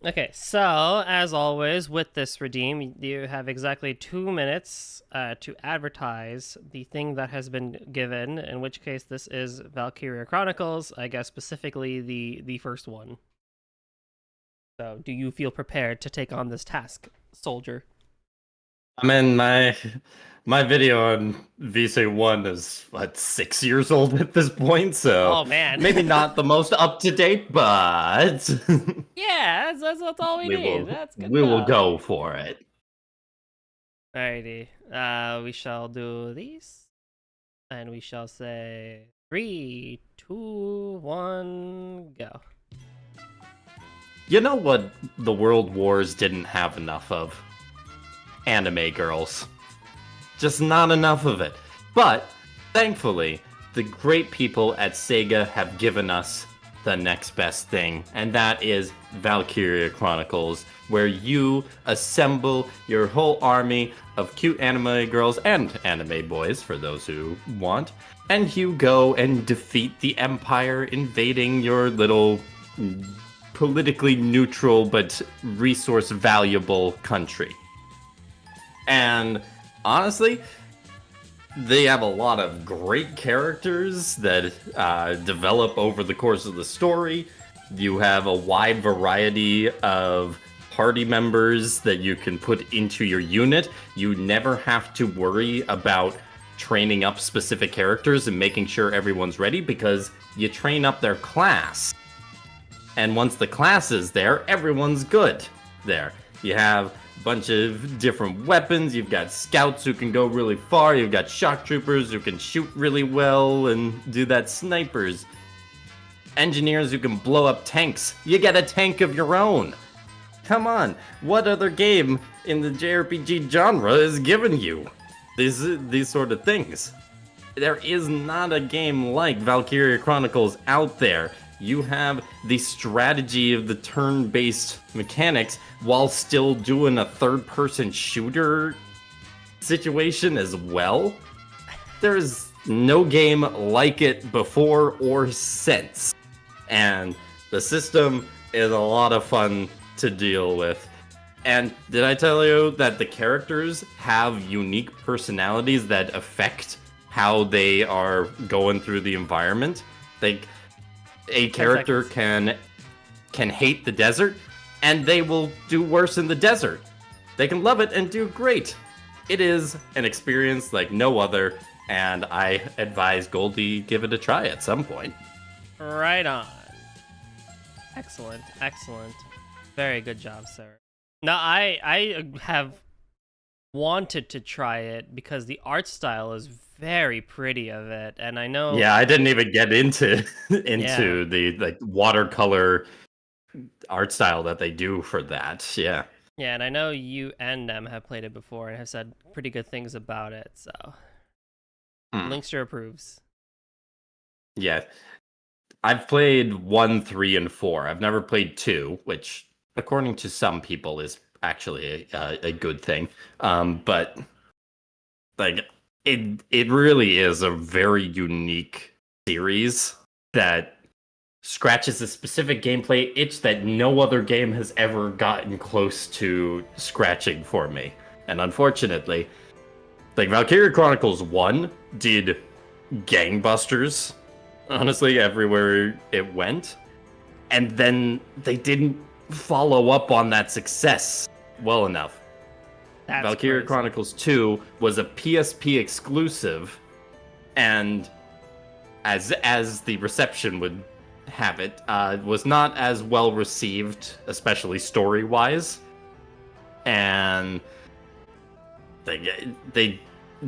Okay, so as always with this redeem, you have exactly 2 minutes to advertise the thing that has been given. In which case, this is Valkyria Chronicles. I guess specifically the first one. So, do you feel prepared to take on this task, soldier? I mean, my video on VC1 is what 6 years old at this point, so Oh man, maybe not the most up to date, but yeah, that's all we need. That's good we will enough. go for it. Alrighty, we shall do these, and we shall say 3, 2, 1, go. You know what the World Wars didn't have enough of? Anime girls. Just not enough of it. But, thankfully, the great people at Sega have given us the next best thing, and that is Valkyria Chronicles, where you assemble your whole army of cute anime girls and anime boys, for those who want, and you go and defeat the Empire invading your little politically neutral but resource valuable country. And honestly, they have a lot of great characters that develop over the course of the story. You have a wide variety of party members that you can put into your unit. You never have to worry about training up specific characters and making sure everyone's ready, because you train up their class. And once the class is there, everyone's good there. You have bunch of different weapons. You've got scouts who can go really far. You've got shock troopers who can shoot really well and do that, snipers. Engineers who can blow up tanks. You get a tank of your own. Come on, what other game in the JRPG genre is giving you these sort of things? There is not a game like Valkyria Chronicles out there. You have the strategy of the turn-based mechanics while still doing a third-person shooter situation as well. There's no game like it before or since. And the system is a lot of fun to deal with. And did I tell you that the characters have unique personalities that affect how they are going through the environment? A character can hate the desert, and they will do worse in the desert. They can love it and do great. It is an experience like no other, and I advise Goldie give it a try at some point. Right on. Excellent, excellent. Very good job, sir. Now, I have wanted to try it because the art style is very pretty of it, and I know. Yeah, I didn't even get into the like watercolor art style that they do for that. Yeah. Yeah, and I know you and them have played it before and have said pretty good things about it. So, Linkster approves. Yeah, I've played 1, 3, and 4. I've never played 2, which, according to some people, is actually a good thing. But like, it really is a very unique series that scratches a specific gameplay itch that no other game has ever gotten close to scratching for me. And unfortunately, like Valkyria Chronicles 1 did gangbusters, honestly, everywhere it went. And then they didn't follow up on that success well enough. That's Valkyria crazy. Chronicles 2 was a PSP exclusive, and as the reception would have it, was not as well received, especially story-wise. And they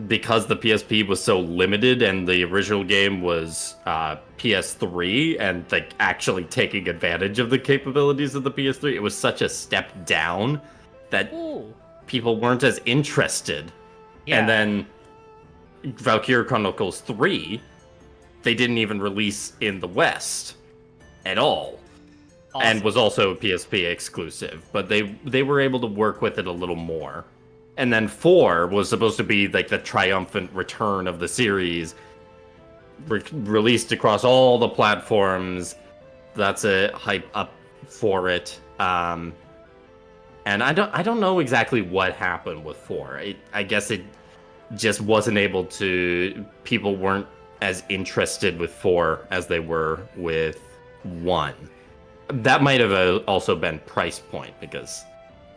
because the PSP was so limited and the original game was PS3 and like actually taking advantage of the capabilities of the PS3, it was such a step down that people weren't as interested. Yeah. And then Valkyria Chronicles 3, they didn't even release in the West at all. Awesome. And was also a PSP exclusive, but they were able to work with it a little more. And then 4 was supposed to be like the triumphant return of the series, released across all the platforms. That's a hype up for it. And I don't know exactly what happened with 4. I guess it just wasn't able to. People weren't as interested with 4 as they were with 1. That might have also been price point, because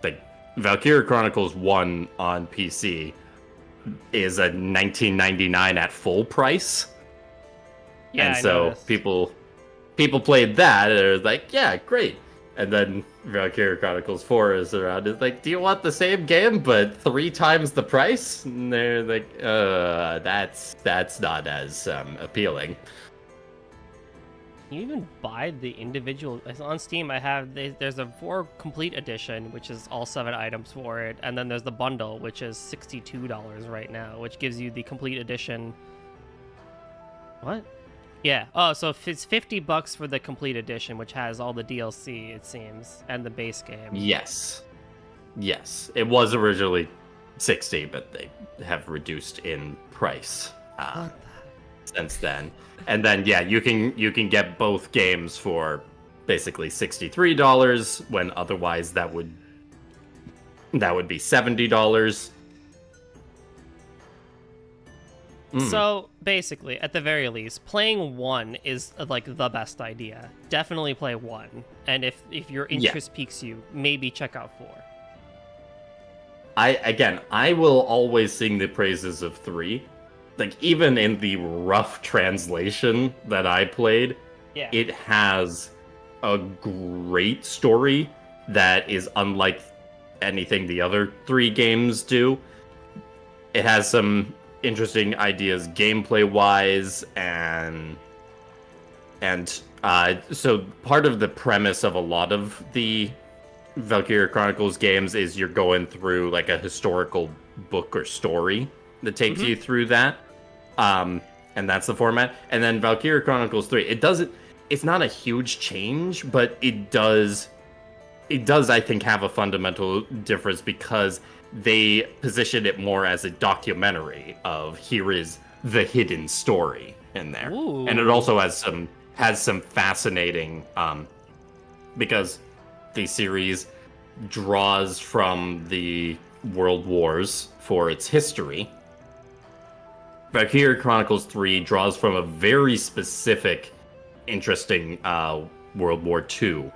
like Valkyria Chronicles 1 on PC is a $19.99 at full price. Yeah, and I so noticed. people played that and they're like, yeah, great. And then Valkyria Chronicles 4 is around. It's like, do you want the same game but 3 times the price? And they're like, that's not as appealing. You even buy the individual on Steam. I have there's a 4 complete edition, which is all 7 items for it, and then there's the bundle, which is $62 right now, which gives you the complete edition. What? Yeah. Oh, so it's $50 for the complete edition, which has all the DLC, it seems, and the base game. Yes. It was originally 60, but they have reduced in price since then. And then yeah, you can get both games for basically $63 when otherwise that would be $70. So basically, at the very least, playing 1 is like the best idea. Definitely play 1, and if your interest piques you, maybe check out 4. I will always sing the praises of 3. Like, even in the rough translation that I played, it has a great story that is unlike anything the other 3 games do. It has some interesting ideas gameplay-wise, and so part of the premise of a lot of the Valkyria Chronicles games is you're going through like a historical book or story that takes you through that. And that's the format. And then Valkyria Chronicles 3, it's not a huge change, but it does, I think, have a fundamental difference because they position it more as a documentary of here is the hidden story in there. Ooh. And it also has some fascinating, because the series draws from the World Wars for its history. Valkyria Chronicles 3 draws from a very specific, interesting World War II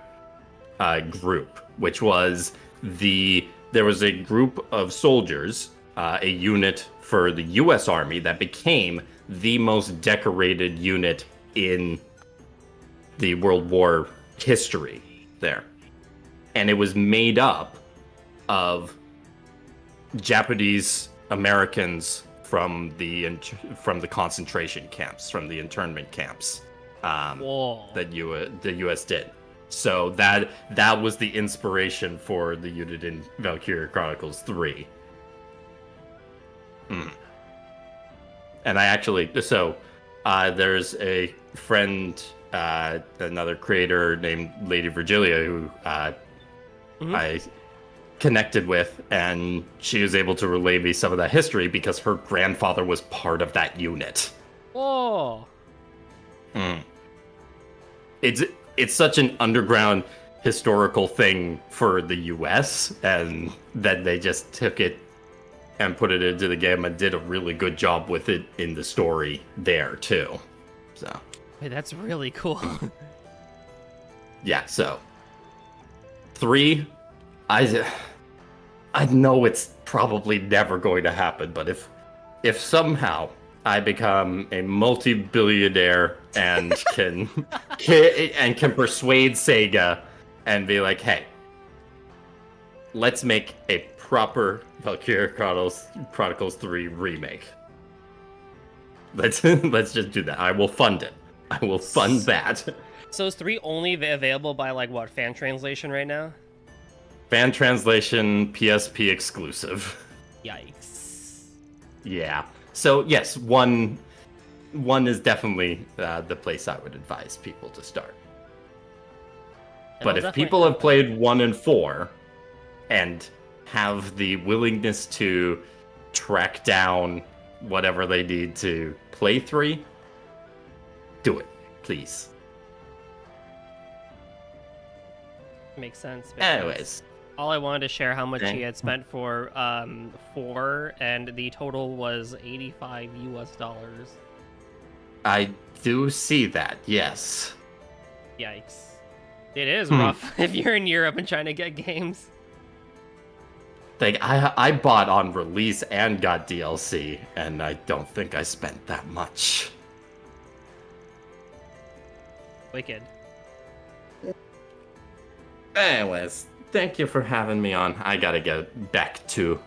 group, which was there was a group of soldiers, a unit for the U.S. Army that became the most decorated unit in the World War history there. And it was made up of Japanese Americans from the concentration camps, from the internment camps that the U.S. did. So that was the inspiration for the unit in Valkyria Chronicles 3. And I actually, there's a friend, another creator named Lady Virgilia who I connected with, and she was able to relay me some of that history because her grandfather was part of that unit. Oh. It's such an underground historical thing for the US, and then they just took it and put it into the game and did a really good job with it in the story there too. So Wait, that's really cool. yeah, so 3, I know it's probably never going to happen, but if somehow I become a multi-billionaire and can persuade Sega and be like, hey, let's make a proper Valkyria Chronicles 3 remake. Let's just do that. I will fund it. I will fund that. So is 3 only available by like what, fan translation right now? Fan translation, PSP exclusive. Yikes. Yeah. So yes, one is definitely the place I would advise people to start. But if people have played 1 and 4 and have the willingness to track down whatever they need to play 3, do it, please. Makes sense. Anyways. All I wanted to share how much he had spent for 4, and the total was $85 US. I do see that, yes. Yikes. It is rough if you're in Europe and trying to get games. Like, I bought on release and got DLC, and I don't think I spent that much. Wicked. Anyways, thank you for having me on. I gotta get back to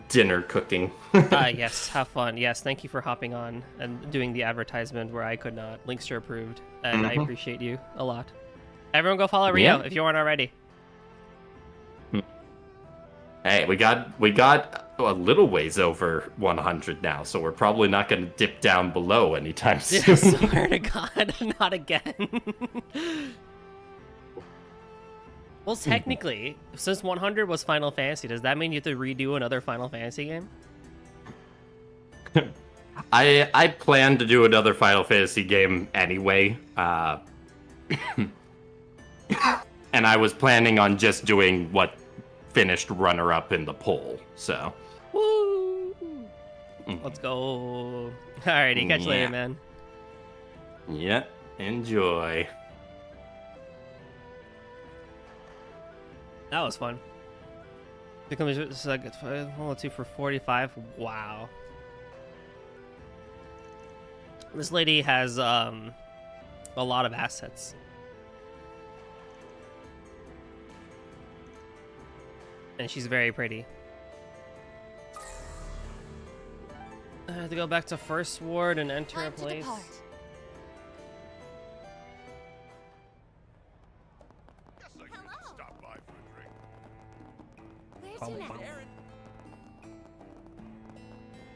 dinner cooking. Yes, have fun. Yes, thank you for hopping on and doing the advertisement where I could not. Links are approved, and I appreciate you a lot. Everyone go follow Rio if you aren't already. Hey, we got a little ways over 100 now, so we're probably not going to dip down below anytime soon. I swear to God, not again. Well, technically, since 100 was Final Fantasy, does that mean you have to redo another Final Fantasy game? I plan to do another Final Fantasy game anyway, and I was planning on just doing what finished runner-up in the poll, so. Woo! Let's go. Alrighty, catch you later, man. Yeah, enjoy. That was fun. Becomes level 2 for 45. Wow. This lady has a lot of assets. And she's very pretty. I have to go back to First Ward and enter a place.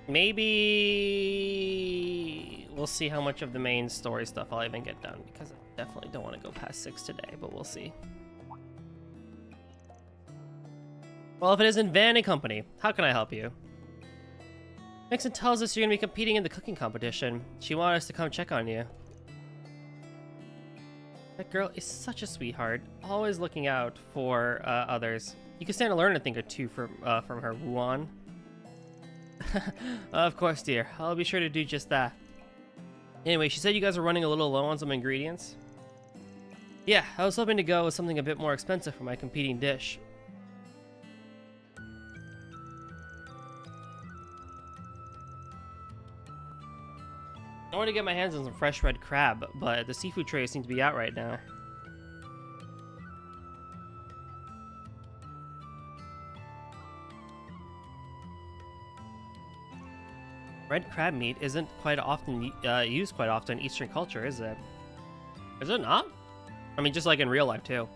Maybe we'll see how much of the main story stuff I'll even get done, because I definitely don't want to go past 6 today, but we'll see. Well, if it isn't Van & Company, how can I help you? Nixon tells us you're going to be competing in the cooking competition. She wanted us to come check on you. That girl is such a sweetheart, always looking out for others. You can stand to learn a thing or two from her, Wuan. Of course, dear. I'll be sure to do just that. Anyway, she said you guys are running a little low on some ingredients. Yeah, I was hoping to go with something a bit more expensive for my competing dish. I want to get my hands on some fresh red crab, but the seafood trays seem to be out right now. Red crab meat isn't quite often used quite often in Eastern culture, is it? Is it not? I mean, just like in real life too.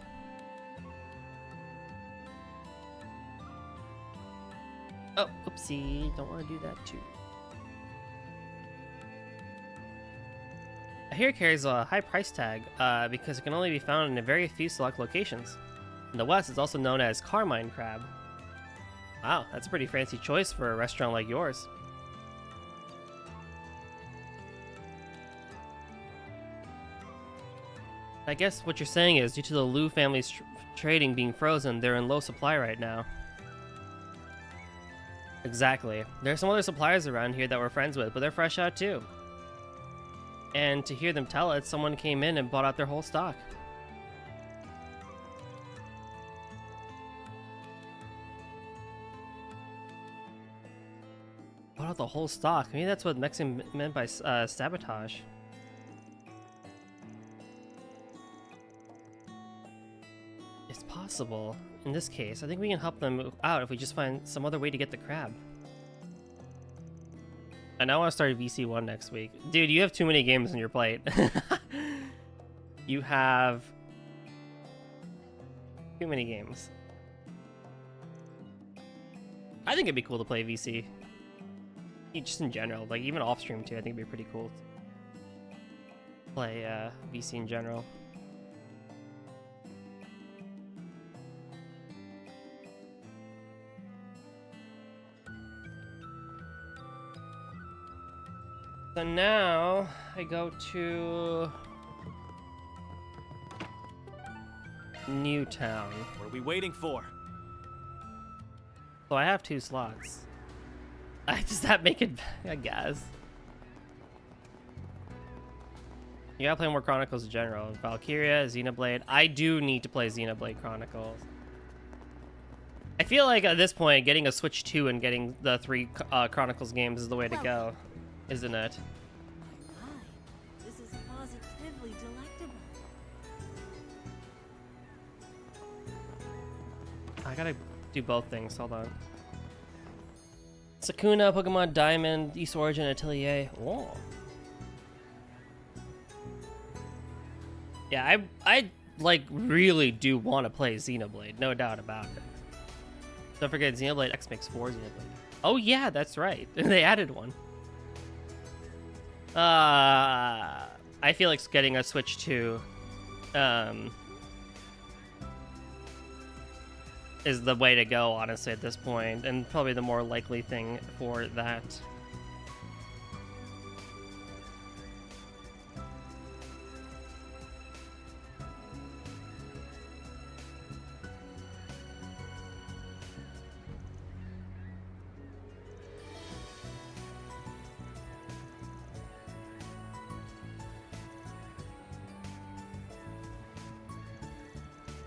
Oh, oopsie! Don't want to do that too. I hear it carries a high price tag because it can only be found in a very few select locations. In the West, it's also known as Carmine crab. Wow, that's a pretty fancy choice for a restaurant like yours. I guess what you're saying is, due to the Liu family's trading being frozen, they're in low supply right now. Exactly. There's some other suppliers around here that we're friends with, but they're fresh out too. And to hear them tell it, someone came in and bought out their whole stock. Bought out the whole stock. Maybe that's what Mexican meant by sabotage. It's possible. In this case, I think we can help them out if we just find some other way to get the crab. I now want to start VC1 next week. Dude, you have too many games on your plate. You have too many games. I think it'd be cool to play VC. Just in general, like even off stream too, I think it'd be pretty cool to play VC in general. So now I go to Newtown. What are we waiting for? So I have 2 slots. Does that make it? I guess. You gotta play more Chronicles in general. Valkyria, Xenoblade. I do need to play Xenoblade Chronicles. I feel like at this point, getting a Switch 2 and getting the 3 Chronicles games is the way to go, isn't it? This is positively delectable. I gotta do both things. Hold on. Sakuna, Pokemon Diamond, East Origin, Atelier. Whoa. Yeah, I like really do want to play Xenoblade, no doubt about it. Don't forget Xenoblade X makes 4 Xenoblade. Oh yeah, that's right. They added one. I feel like getting a Switch 2 is the way to go, honestly, at this point, and probably the more likely thing for that.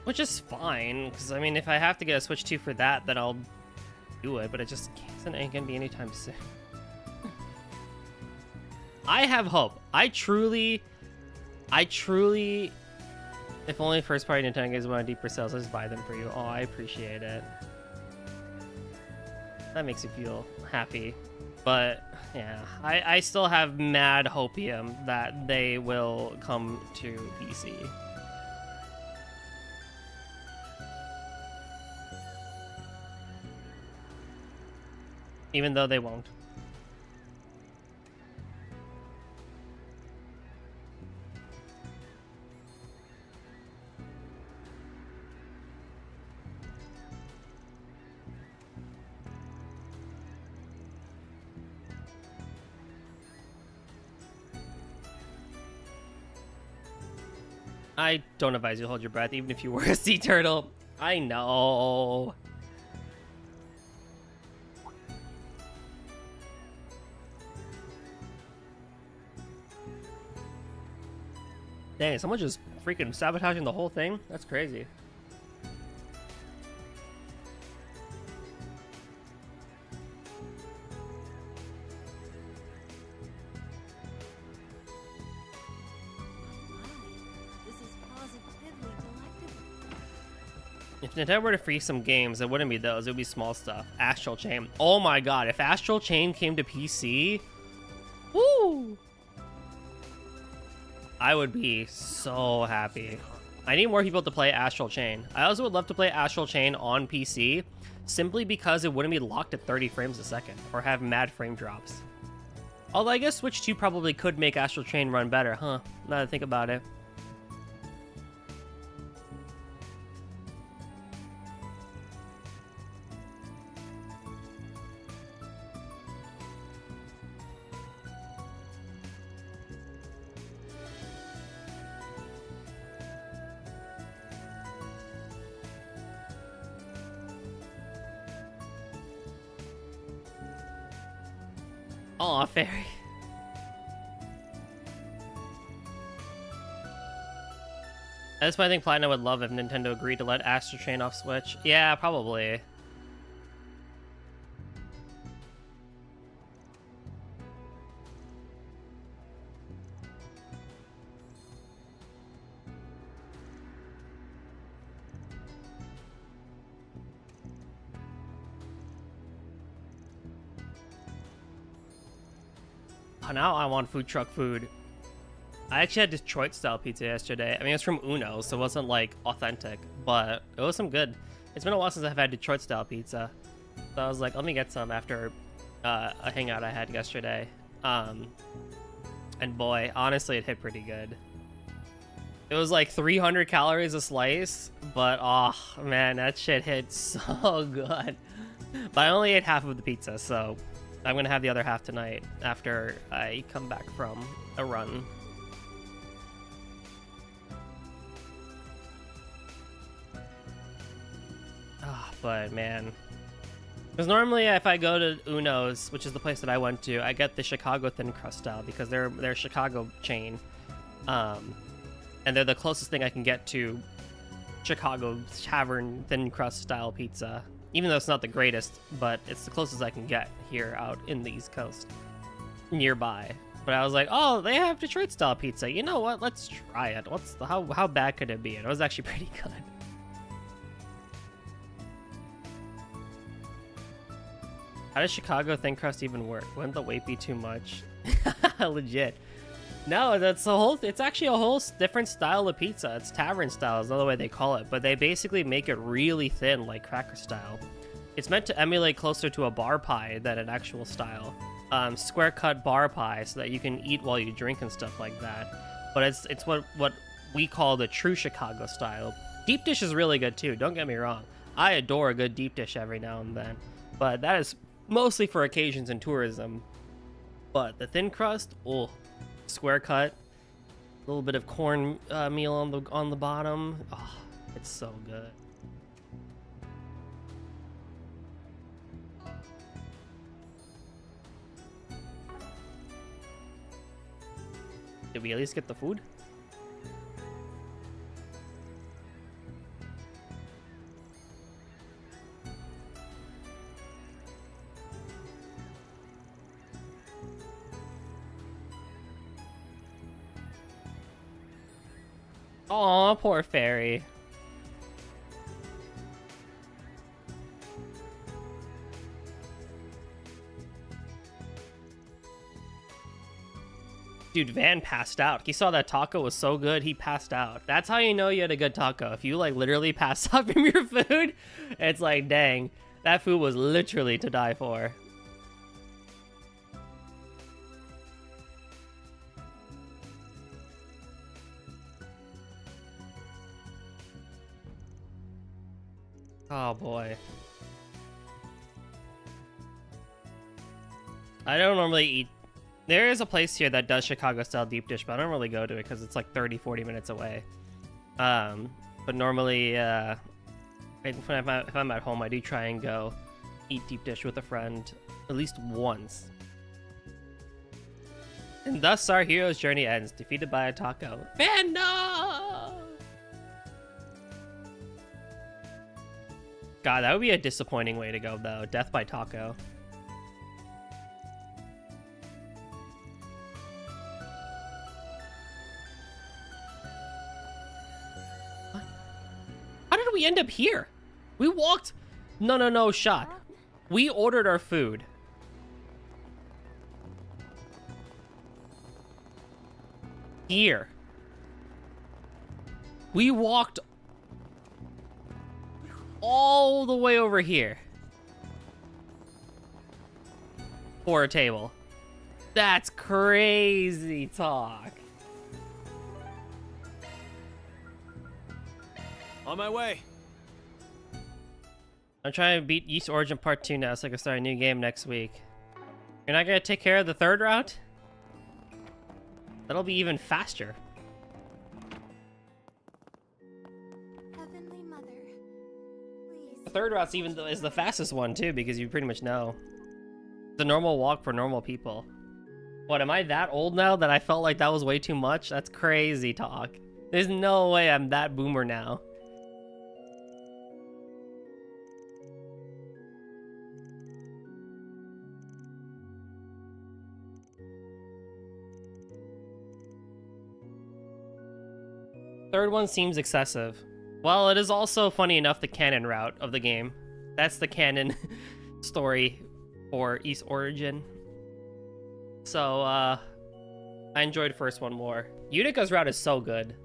Which is fine, because I mean, if I have to get a Switch 2 for that, then I'll do it, but it just ain't gonna be anytime soon. I have hope. I truly, if only first party Nintendo games went on deeper sales, I'll just buy them for you. Oh, I appreciate it. That makes me feel happy. But yeah, I still have mad hopium that they will come to PC. Even though they won't. I don't advise you to hold your breath, even if you were a sea turtle. I know. Dang, someone just freaking sabotaging the whole thing? That's crazy. This is positively delectable. If Nintendo were to free some games, it wouldn't be those. It would be small stuff. Astral Chain. Oh my god, if Astral Chain came to PC, woo! I would be so happy. I need more people to play Astral Chain. I also would love to play Astral Chain on PC, simply because it wouldn't be locked at 30 frames a second, or have mad frame drops. Although I guess Switch 2 probably could make Astral Chain run better, huh? Now that I think about it. Aw, fairy. That's why I think Platinum would love if Nintendo agreed to let Astro Chain off Switch. Yeah, probably. Oh, now I want food truck food. I actually had Detroit style pizza yesterday. I mean, it's from Uno, so it wasn't like authentic, but it was some good. It's been a while since I've had Detroit style pizza, so I was like, let me get some after a hangout I had yesterday. And boy, honestly, it hit pretty good. It was like 300 calories a slice, but oh man, that shit hit so good. But I only ate half of the pizza, so I'm gonna have the other half tonight after I come back from a run. But man, because normally if I go to Uno's, which is the place that I went to, I get the Chicago thin crust style because they're a Chicago chain, and they're the closest thing I can get to Chicago tavern thin crust style pizza. Even though it's not the greatest, but it's the closest I can get here out in the East Coast, nearby. But I was like, oh, they have Detroit style pizza. You know what? Let's try it. How bad could it be? And it was actually pretty good. How does Chicago thin crust even work? Wouldn't the weight be too much? Legit. No, it's actually a whole different style of pizza. It's tavern style is the other way they call it, but they basically make it really thin, like cracker style. It's meant to emulate closer to a bar pie than an actual style. Square cut bar pie so that you can eat while you drink and stuff like that. But it's what we call the true Chicago style. Deep dish is really good too, don't get me wrong. I adore a good deep dish every now and then, but that is mostly for occasions and tourism. But the thin crust, oh, square cut, a little bit of corn meal on the bottom. Oh, it's so good. Did we at least get the food? Aw, poor fairy. Dude, Van passed out. He saw that taco was so good, he passed out. That's how you know you had a good taco. If you like literally pass out from your food, it's like, dang, that food was literally to die for. Oh boy. I don't normally eat. There is a place here that does Chicago style deep dish, but I don't really go to it because it's like 30-40 minutes away. But normally, if I'm at home, I do try and go eat deep dish with a friend at least once. And thus our hero's journey ends, defeated by a taco. Man, no! God, that would be a disappointing way to go, though. Death by taco. What? How did we end up here? We walked... No, shot. We ordered our food. Here. We walked all the way over here for a table. That's crazy talk. On my way. I'm trying to beat Yeast Origin Part 2 now so I can start a new game next week. You're not gonna take care of the third route? That'll be even faster. Heavenly Mother, please. The third route's is the fastest one too because you pretty much know. The normal walk for normal people. What, am I that old now that I felt like that was way too much? That's crazy talk. There's no way I'm that boomer now. Third one seems excessive. Well, it is also funny enough the canon route of the game. That's the canon story for East Origin. So, I enjoyed first one more. Yutika's route is so good.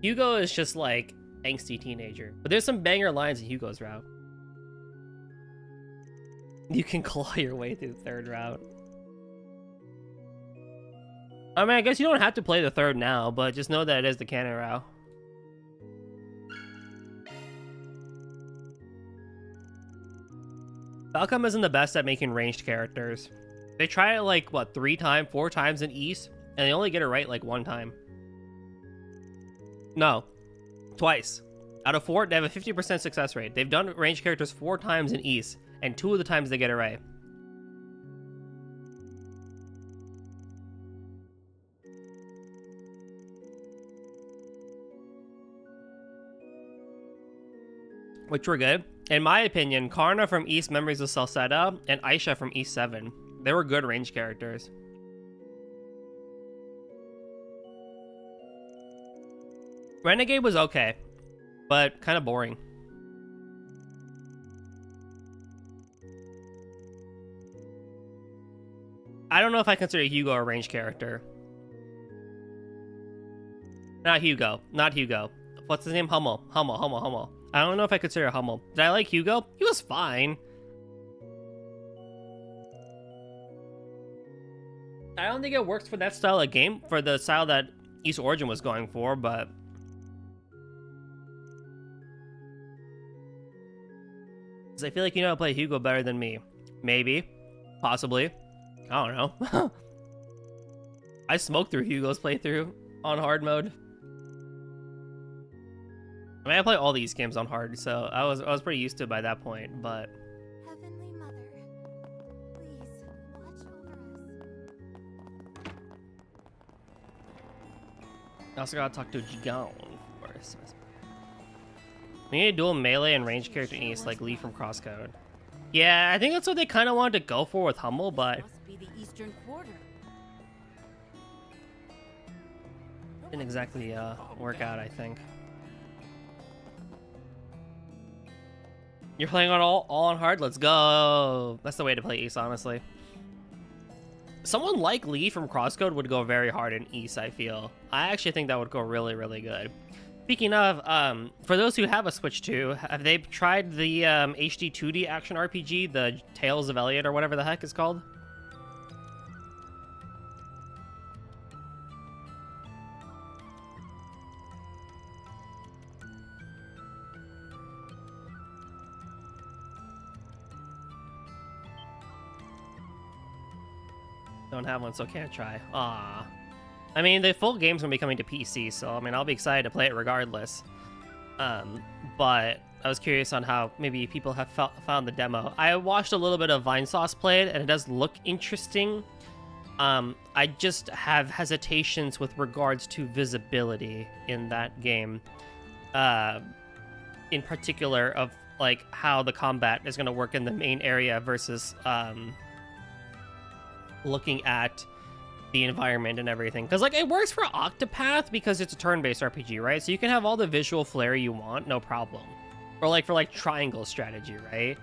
Hugo is just like angsty teenager. But there's some banger lines in Hugo's route. You can claw your way through the third route. I mean, I guess you don't have to play the third now, but just know that it is the canon route. Falcom isn't the best at making ranged characters. They try it like, what, 4 times in East, and they only get it right like 1 time. No, twice. Out of 4, they have a 50% success rate. They've done ranged characters 4 times in East, and 2 of the times they get it right. Which were good. In my opinion, Karna from East Memories of Salsetta and Aisha from East 7. They were good range characters. Renegade was okay, but kind of boring. I don't know if I consider Hugo a range character. Not Hugo. Not Hugo. What's his name? Hummel. Hummel. I don't know if I consider Hummel. Did I like Hugo? He was fine. I don't think it works for that style of game, for the style that East Origin was going for, but... Because I feel like you know how to play Hugo better than me. Maybe. Possibly. I don't know. I smoked through Hugo's playthrough on hard mode. I mean, I play all these games on hard, so I was pretty used to it by that point, but... Heavenly Mother, please watch over us. I also gotta talk to Jigon first. We need a dual melee and range character in East, like Lee from Crosscode. Yeah, I think that's what they kind of wanted to go for with Hummel, but... Must be the Eastern Quarter. Didn't exactly work out, I think. You're playing on all on hard? Let's go. That's the way to play East, honestly. Someone like Lee from Crosscode would go very hard in East, I feel. I actually think that would go really, really good. Speaking of, for those who have a Switch 2, have they tried the HD 2D action RPG, the Tales of Elliot or whatever the heck it's called? Don't have one, so can't try. Ah, I mean, the full game's gonna be coming to PC, so I mean, I'll be excited to play it regardless. But I was curious on how maybe people have found the demo. I watched a little bit of Vinesauce play it, and it does look interesting. I just have hesitations with regards to visibility in that game. In particular, of like how the combat is gonna work in the main area versus looking at the environment and everything, because like it works for Octopath because it's a turn-based RPG, right? So you can have all the visual flair you want, no problem, or like for like triangle strategy, right?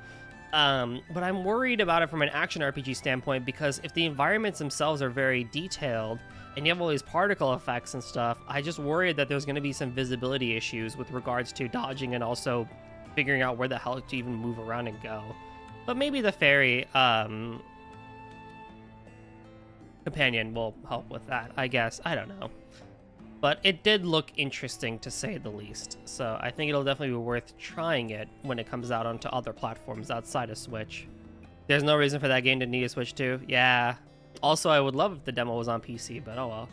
But I'm worried about it from an action RPG standpoint, because if the environments themselves are very detailed and you have all these particle effects and stuff, I just worried that there's going to be some visibility issues with regards to dodging and also figuring out where the hell to even move around and go. But maybe the fairy companion will help with that, I guess. I don't know. But it did look interesting, to say the least. So I think it'll definitely be worth trying it when it comes out onto other platforms outside of Switch. There's no reason for that game to need a Switch 2. Yeah. Also, I would love if the demo was on PC, but oh well.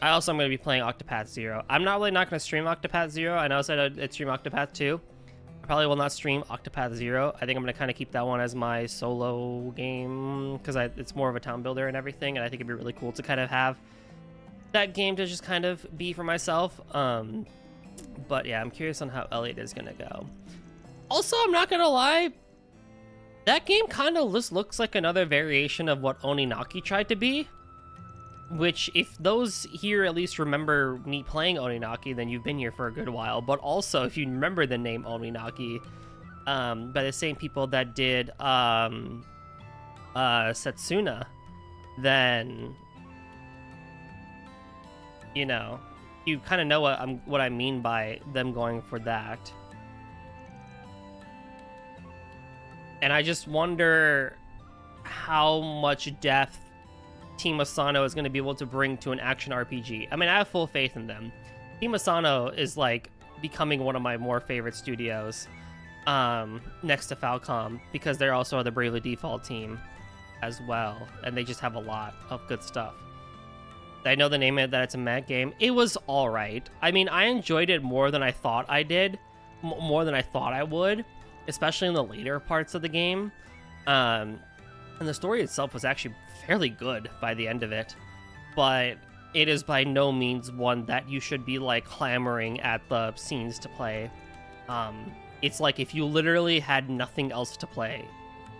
I'm going to be playing Octopath Zero. I'm not really not going to stream Octopath Zero. I know I said I'd stream Octopath 2. I probably will not stream Octopath Zero. I think I'm going to kind of keep that one as my solo game because it's more of a town builder and everything, and I think it'd be really cool to kind of have that game to just kind of be for myself. But yeah, I'm curious on how Elliot is going to go. Also, I'm not going to lie, that game kind of just looks like another variation of what Oninaki tried to be. Which, if those here at least remember me playing Oninaki, then you've been here for a good while. But also, if you remember the name Oninaki, by the same people that did Setsuna, then, you know, you kind of know what I mean by them going for that. And I just wonder how much depth Team Asano is going to be able to bring to an action RPG. I mean, I have full faith in them. Team Asano is like becoming one of my more favorite studios, next to Falcom, because they're also the Bravely Default team as well, and they just have a lot of good stuff. I know the name of it, that it's a mech game. It was all right. I mean, I enjoyed it more than I thought I did, more than I thought I would, especially in the later parts of the game. And the story itself was actually fairly good by the end of it, but it is by no means one that you should be like clamoring at the scenes to play. It's like if you literally had nothing else to play,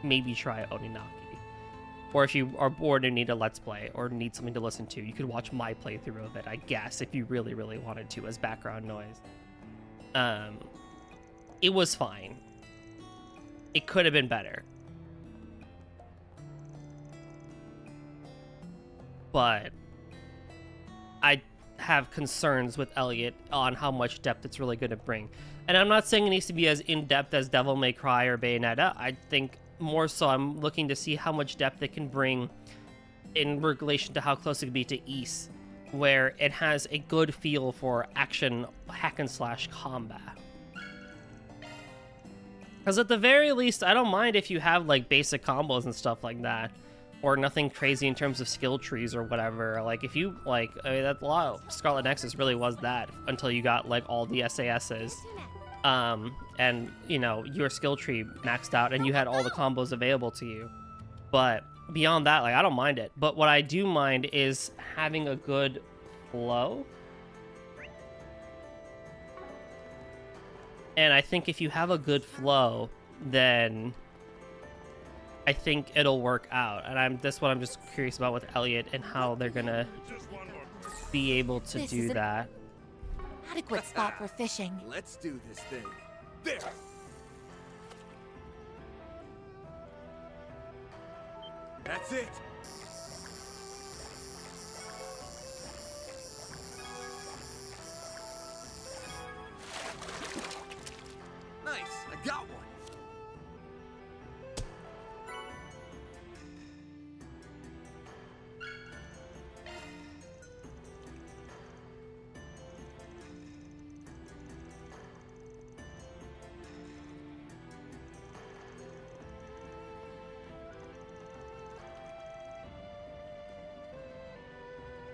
maybe try Oninaki. Or if you are bored and need a let's play or need something to listen to, you could watch my playthrough of it, I guess, if you really, really wanted to, as background noise. It was fine. It could have been better. But I have concerns with Elliot on how much depth it's really going to bring. And I'm not saying it needs to be as in-depth as Devil May Cry or Bayonetta. I think more so I'm looking to see how much depth it can bring in relation to how close it could be to Ys, where it has a good feel for action hack-and-slash combat. Because at the very least, I don't mind if you have like basic combos and stuff like that, or nothing crazy in terms of skill trees or whatever. Like if you like, I mean, that a lot of Scarlet Nexus really was that until you got like all the SASs, and you know your skill tree maxed out and you had all the combos available to you. But beyond that, like I don't mind it. But what I do mind is having a good flow. And I think if you have a good flow, then I think it'll work out. And that's what I'm just curious about with Elliot and how they're gonna be able to do that. Adequate spot for fishing. Let's do this thing. There. That's it. Nice, I got one.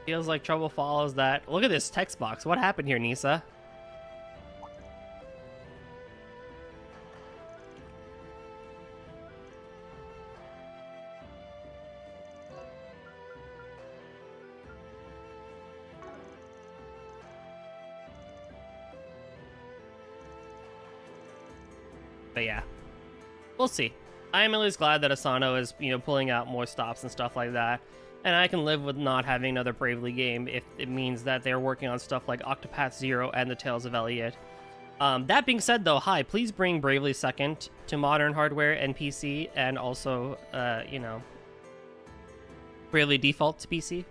Feels like trouble follows that. Look at this text box. What happened here, Nisa? But yeah, we'll see. I am at least glad that Asano is, you know, pulling out more stops and stuff like that. And I can live with not having another Bravely game if it means that they're working on stuff like Octopath Zero and the Tales of Elliot. That being said, though, hi, please bring Bravely 2nd to modern hardware and PC, and also, you know, Bravely Default to PC.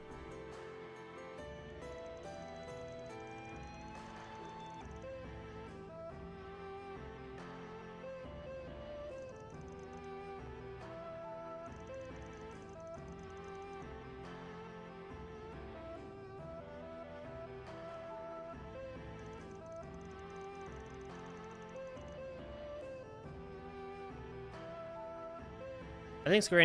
I think Square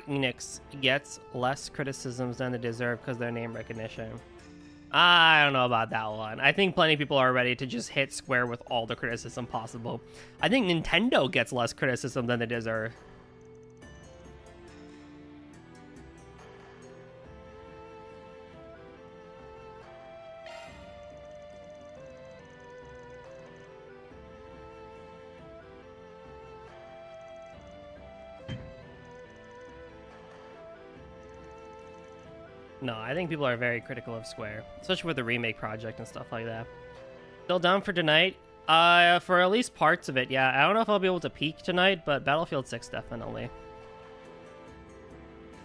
Enix gets less criticisms than they deserve because of their name recognition. I don't know about that one. I think plenty of people are ready to just hit Square with all the criticism possible. I think Nintendo gets less criticism than they deserve. No, I think people are very critical of Square, especially with the remake project and stuff like that. Still down for tonight? For at least parts of it, yeah. I don't know if I'll be able to peak tonight, but Battlefield 6 definitely.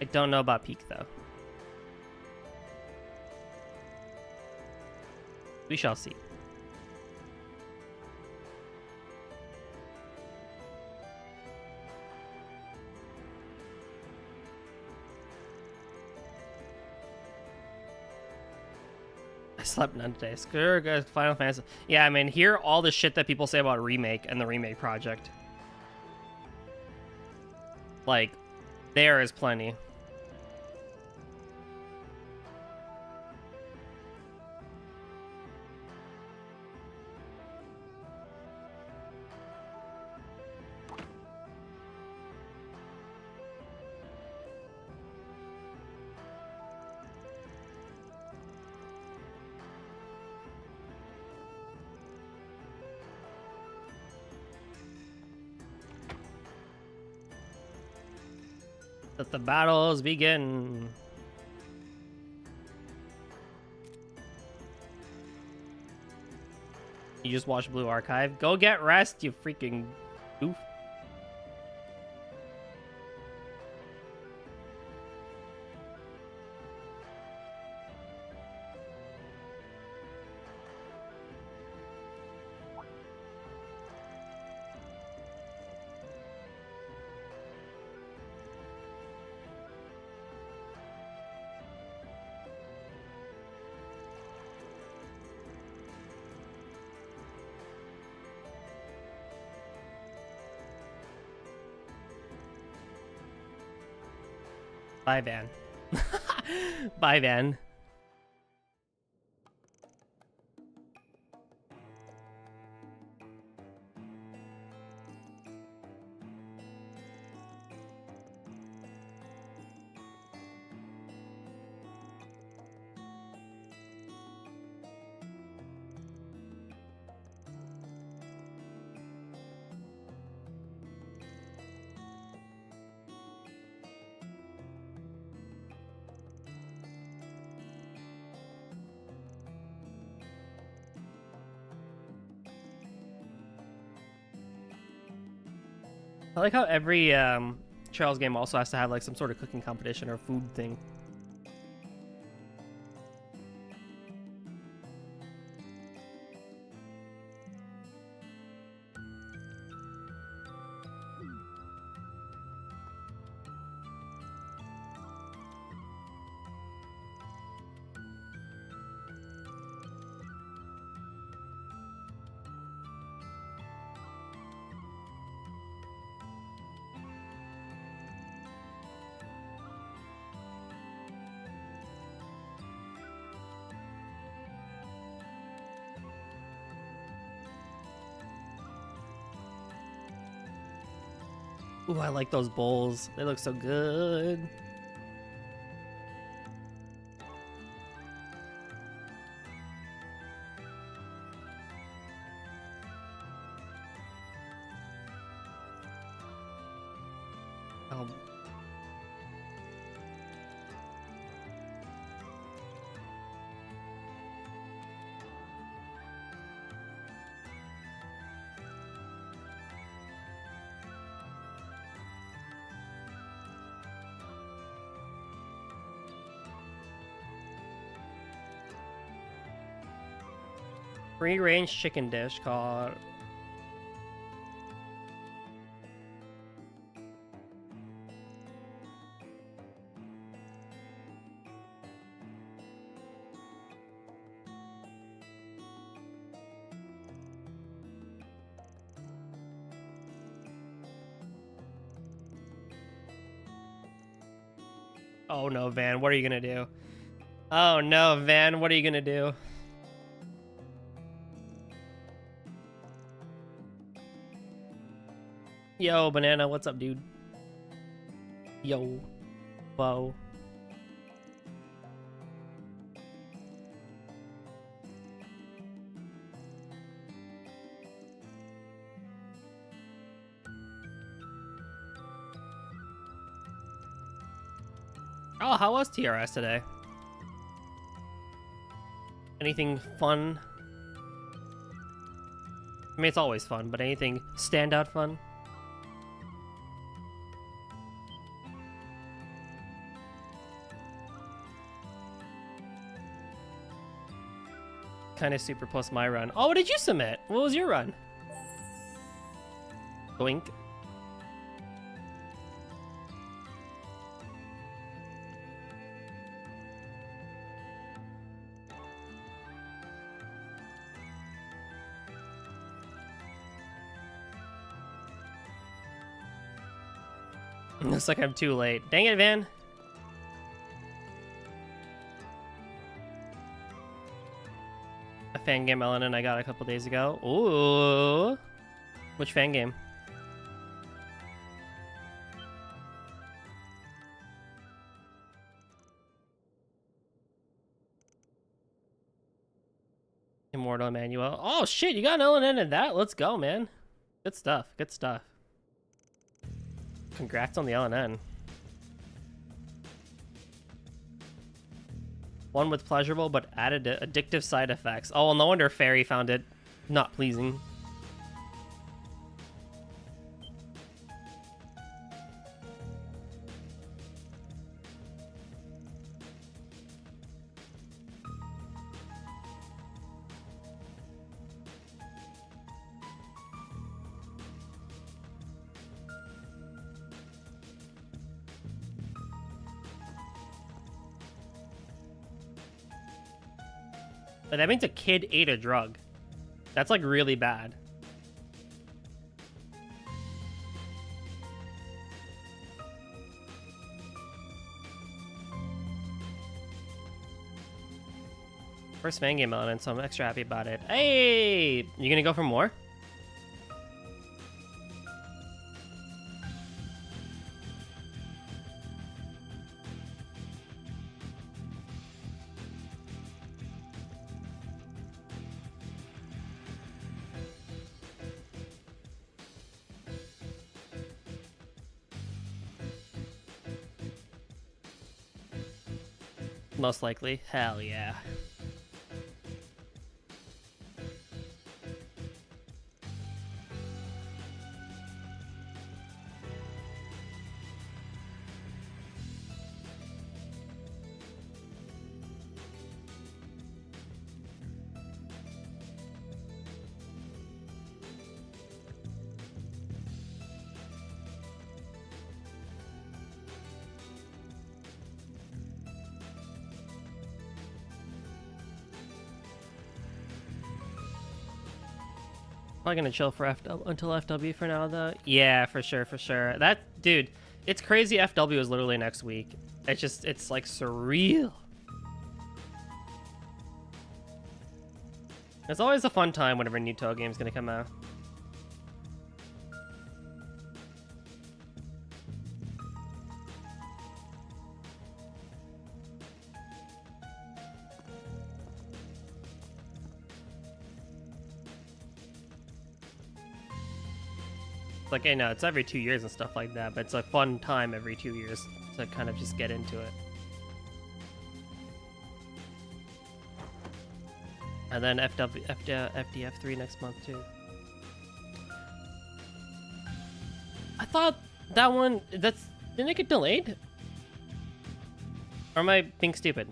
I don't know about peak though. We shall see. I slept none today. Screw good Final Fantasy. Yeah, I mean, hear all the shit that people say about remake and the remake project. Like, there is plenty. Let the battles begin. You just watched Blue Archive? Go get rest, you freaking goof. Bye, Van. Bye, Van. I like how every Charles game also has to have like some sort of cooking competition or food thing. Ooh, I like those bowls. They look so good. Oh. Free-range chicken dish called... Oh no, Van, what are you gonna do? Oh no, Van, what are you gonna do? Yo, Banana, what's up, dude? Yo. Whoa. Oh, how was TRS today? Anything fun? I mean, it's always fun, but anything standout fun? Kind of super plus my run. Oh, what did you submit? What was your run? Boink. Looks like I'm too late. Dang it, Van. A fan game Ellen I got a couple days ago. Ooh. Which fan game? Immortal Emmanuel. Oh shit, you got an LNN in that? Let's go, man. Good stuff. Good stuff. Congrats on the LNN. One with pleasurable but added addictive side effects. Oh, well, no wonder Fairy found it not pleasing. But that means a kid ate a drug. That's like really bad. First fan game element, so I'm extra happy about it. Hey! You gonna go for more? Most likely. Hell yeah. Probably gonna chill for until FW for now, though. Yeah, for sure, for sure. That dude, it's crazy. FW is literally next week. It's like surreal. It's always a fun time whenever a new Toho game's gonna come out. Like, I know it's every 2 years and stuff like that, but it's a fun time every 2 years to kind of just get into it. And then FDF3 next month too. I thought that one, didn't it get delayed? Or am I being stupid?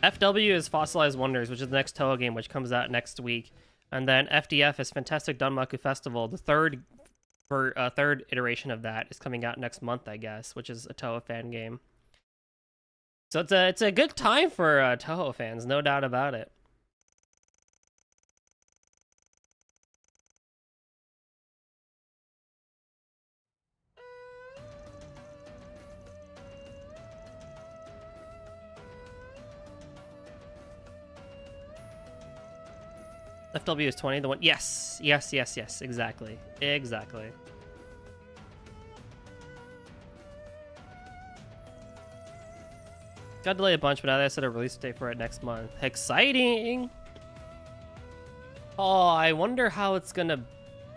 FW is Fossilized Wonders, which is the next Toho game, which comes out next week. And then FDF is Fantastic Danmaku Festival. The third iteration of that is coming out next month, I guess, which is a Toho fan game. So it's a good time for Toho fans, no doubt about it. FW is 20, the one. Yes, yes, yes, yes, exactly. Exactly. Got delayed a bunch, but now they set a release date for it next month. Exciting! Oh, I wonder how it's gonna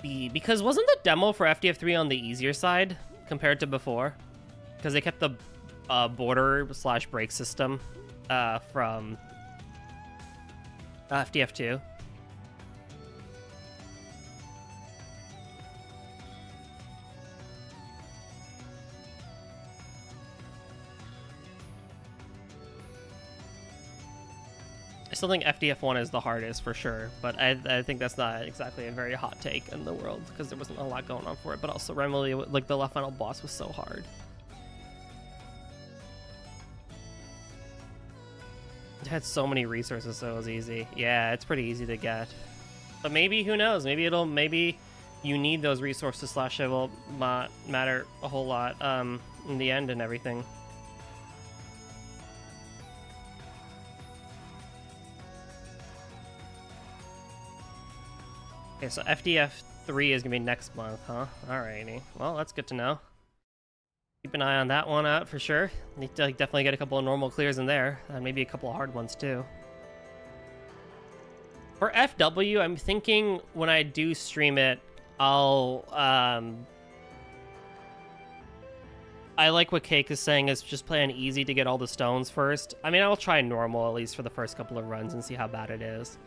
be. Because wasn't the demo for FDF3 on the easier side compared to before? Because they kept the border/break system from FDF2. I still think FDF1 is the hardest for sure, but I think that's not exactly a very hot take in the world because there wasn't a lot going on for it. But also, Remily, like the left final boss was so hard. It had so many resources, so it was easy. Yeah, it's pretty easy to get. But maybe, who knows? Maybe you need those resources / it will matter a whole lot in the end and everything. Okay, so FDF3 is gonna be next month, huh? Alrighty. Well, that's good to know. Keep an eye on that one out for sure. Need to definitely get a couple of normal clears in there, and maybe a couple of hard ones too. For FW, I'm thinking when I do stream it, I'll I like what Cake is saying, is just play on easy to get all the stones first. I mean, I'll try normal at least for the first couple of runs and see how bad it is.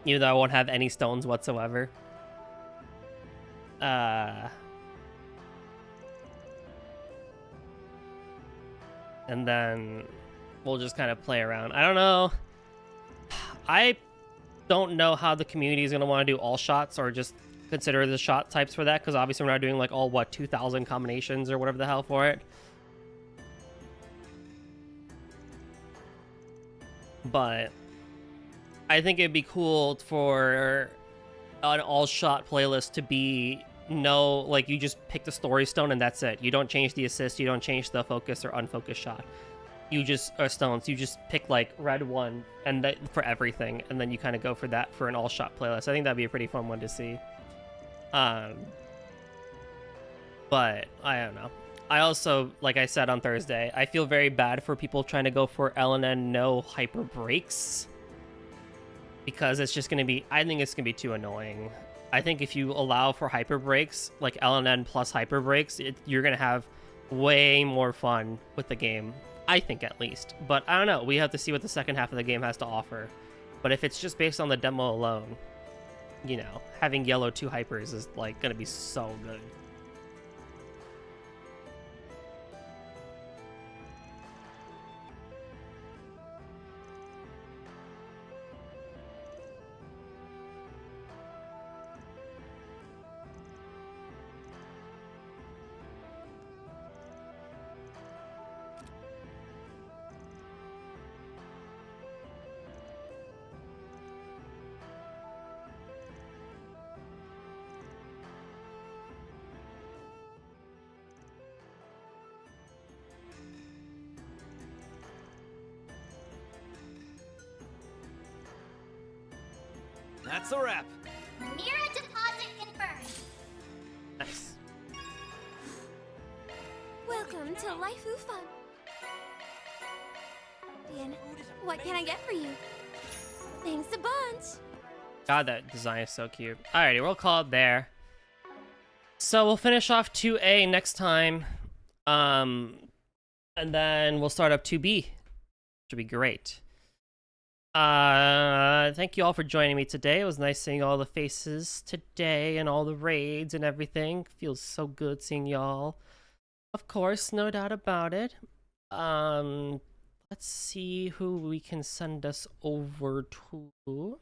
Even though I won't have any stones whatsoever. And then we'll just kind of play around. I don't know. I don't know how the community is going to want to do all shots or just consider the shot types for that, because obviously we're not doing like all, what, 2,000 combinations or whatever the hell for it. But I think it'd be cool for an all-shot playlist to be like you just pick the story stone and that's it. You don't change the assist, you don't change the focus or unfocused shot. You just stones. You just pick like red one and that for everything, and then you kind of go for that for an all-shot playlist. I think that'd be a pretty fun one to see. But I don't know. I also, like I said on Thursday, I feel very bad for people trying to go for LNN no hyper breaks. Because it's just going to be, I think it's going to be too annoying. I think if you allow for hyper breaks, like LNN plus hyper breaks, you're going to have way more fun with the game. I think at least. But I don't know. We have to see what the second half of the game has to offer. But if it's just based on the demo alone, you know, having yellow 2 hypers is like going to be so good. That's a wrap. Mira deposit confirmed. Nice. Welcome to Lifeu Fun. Dan, what can I get for you? Thanks a bunch. God, that design is so cute. Alrighty, we'll call it there. So we'll finish off 2A next time. And then we'll start up 2B. Should be great. Thank you all for joining me today. It was nice seeing all the faces today and all the raids and everything. Feels so good seeing y'all. Of course, no doubt about it. Let's see who we can send us over to.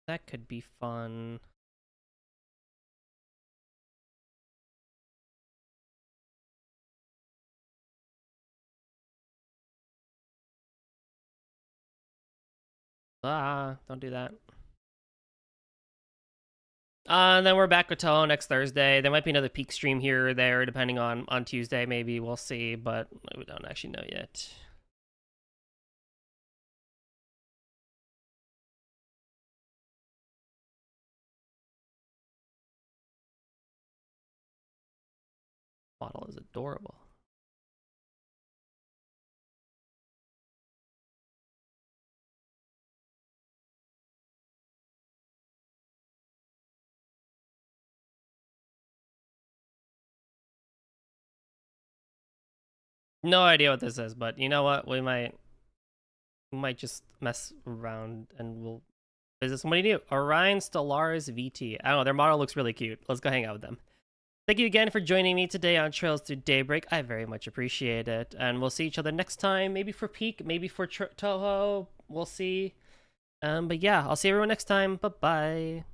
That could be fun. Ah, don't do that. And then we're back with Toho next Thursday. There might be another peak stream here or there, depending on Tuesday. Maybe we'll see, but we don't actually know yet. Model is adorable. No idea what this is, but you know what? We might just mess around and we'll visit somebody new. Orion Stellaris VT. I don't know, their model looks really cute. Let's go hang out with them. Thank you again for joining me today on Trails to Daybreak. I very much appreciate it. And we'll see each other next time. Maybe for Peak, maybe for Toho. We'll see. But yeah, I'll see everyone next time. Bye-bye.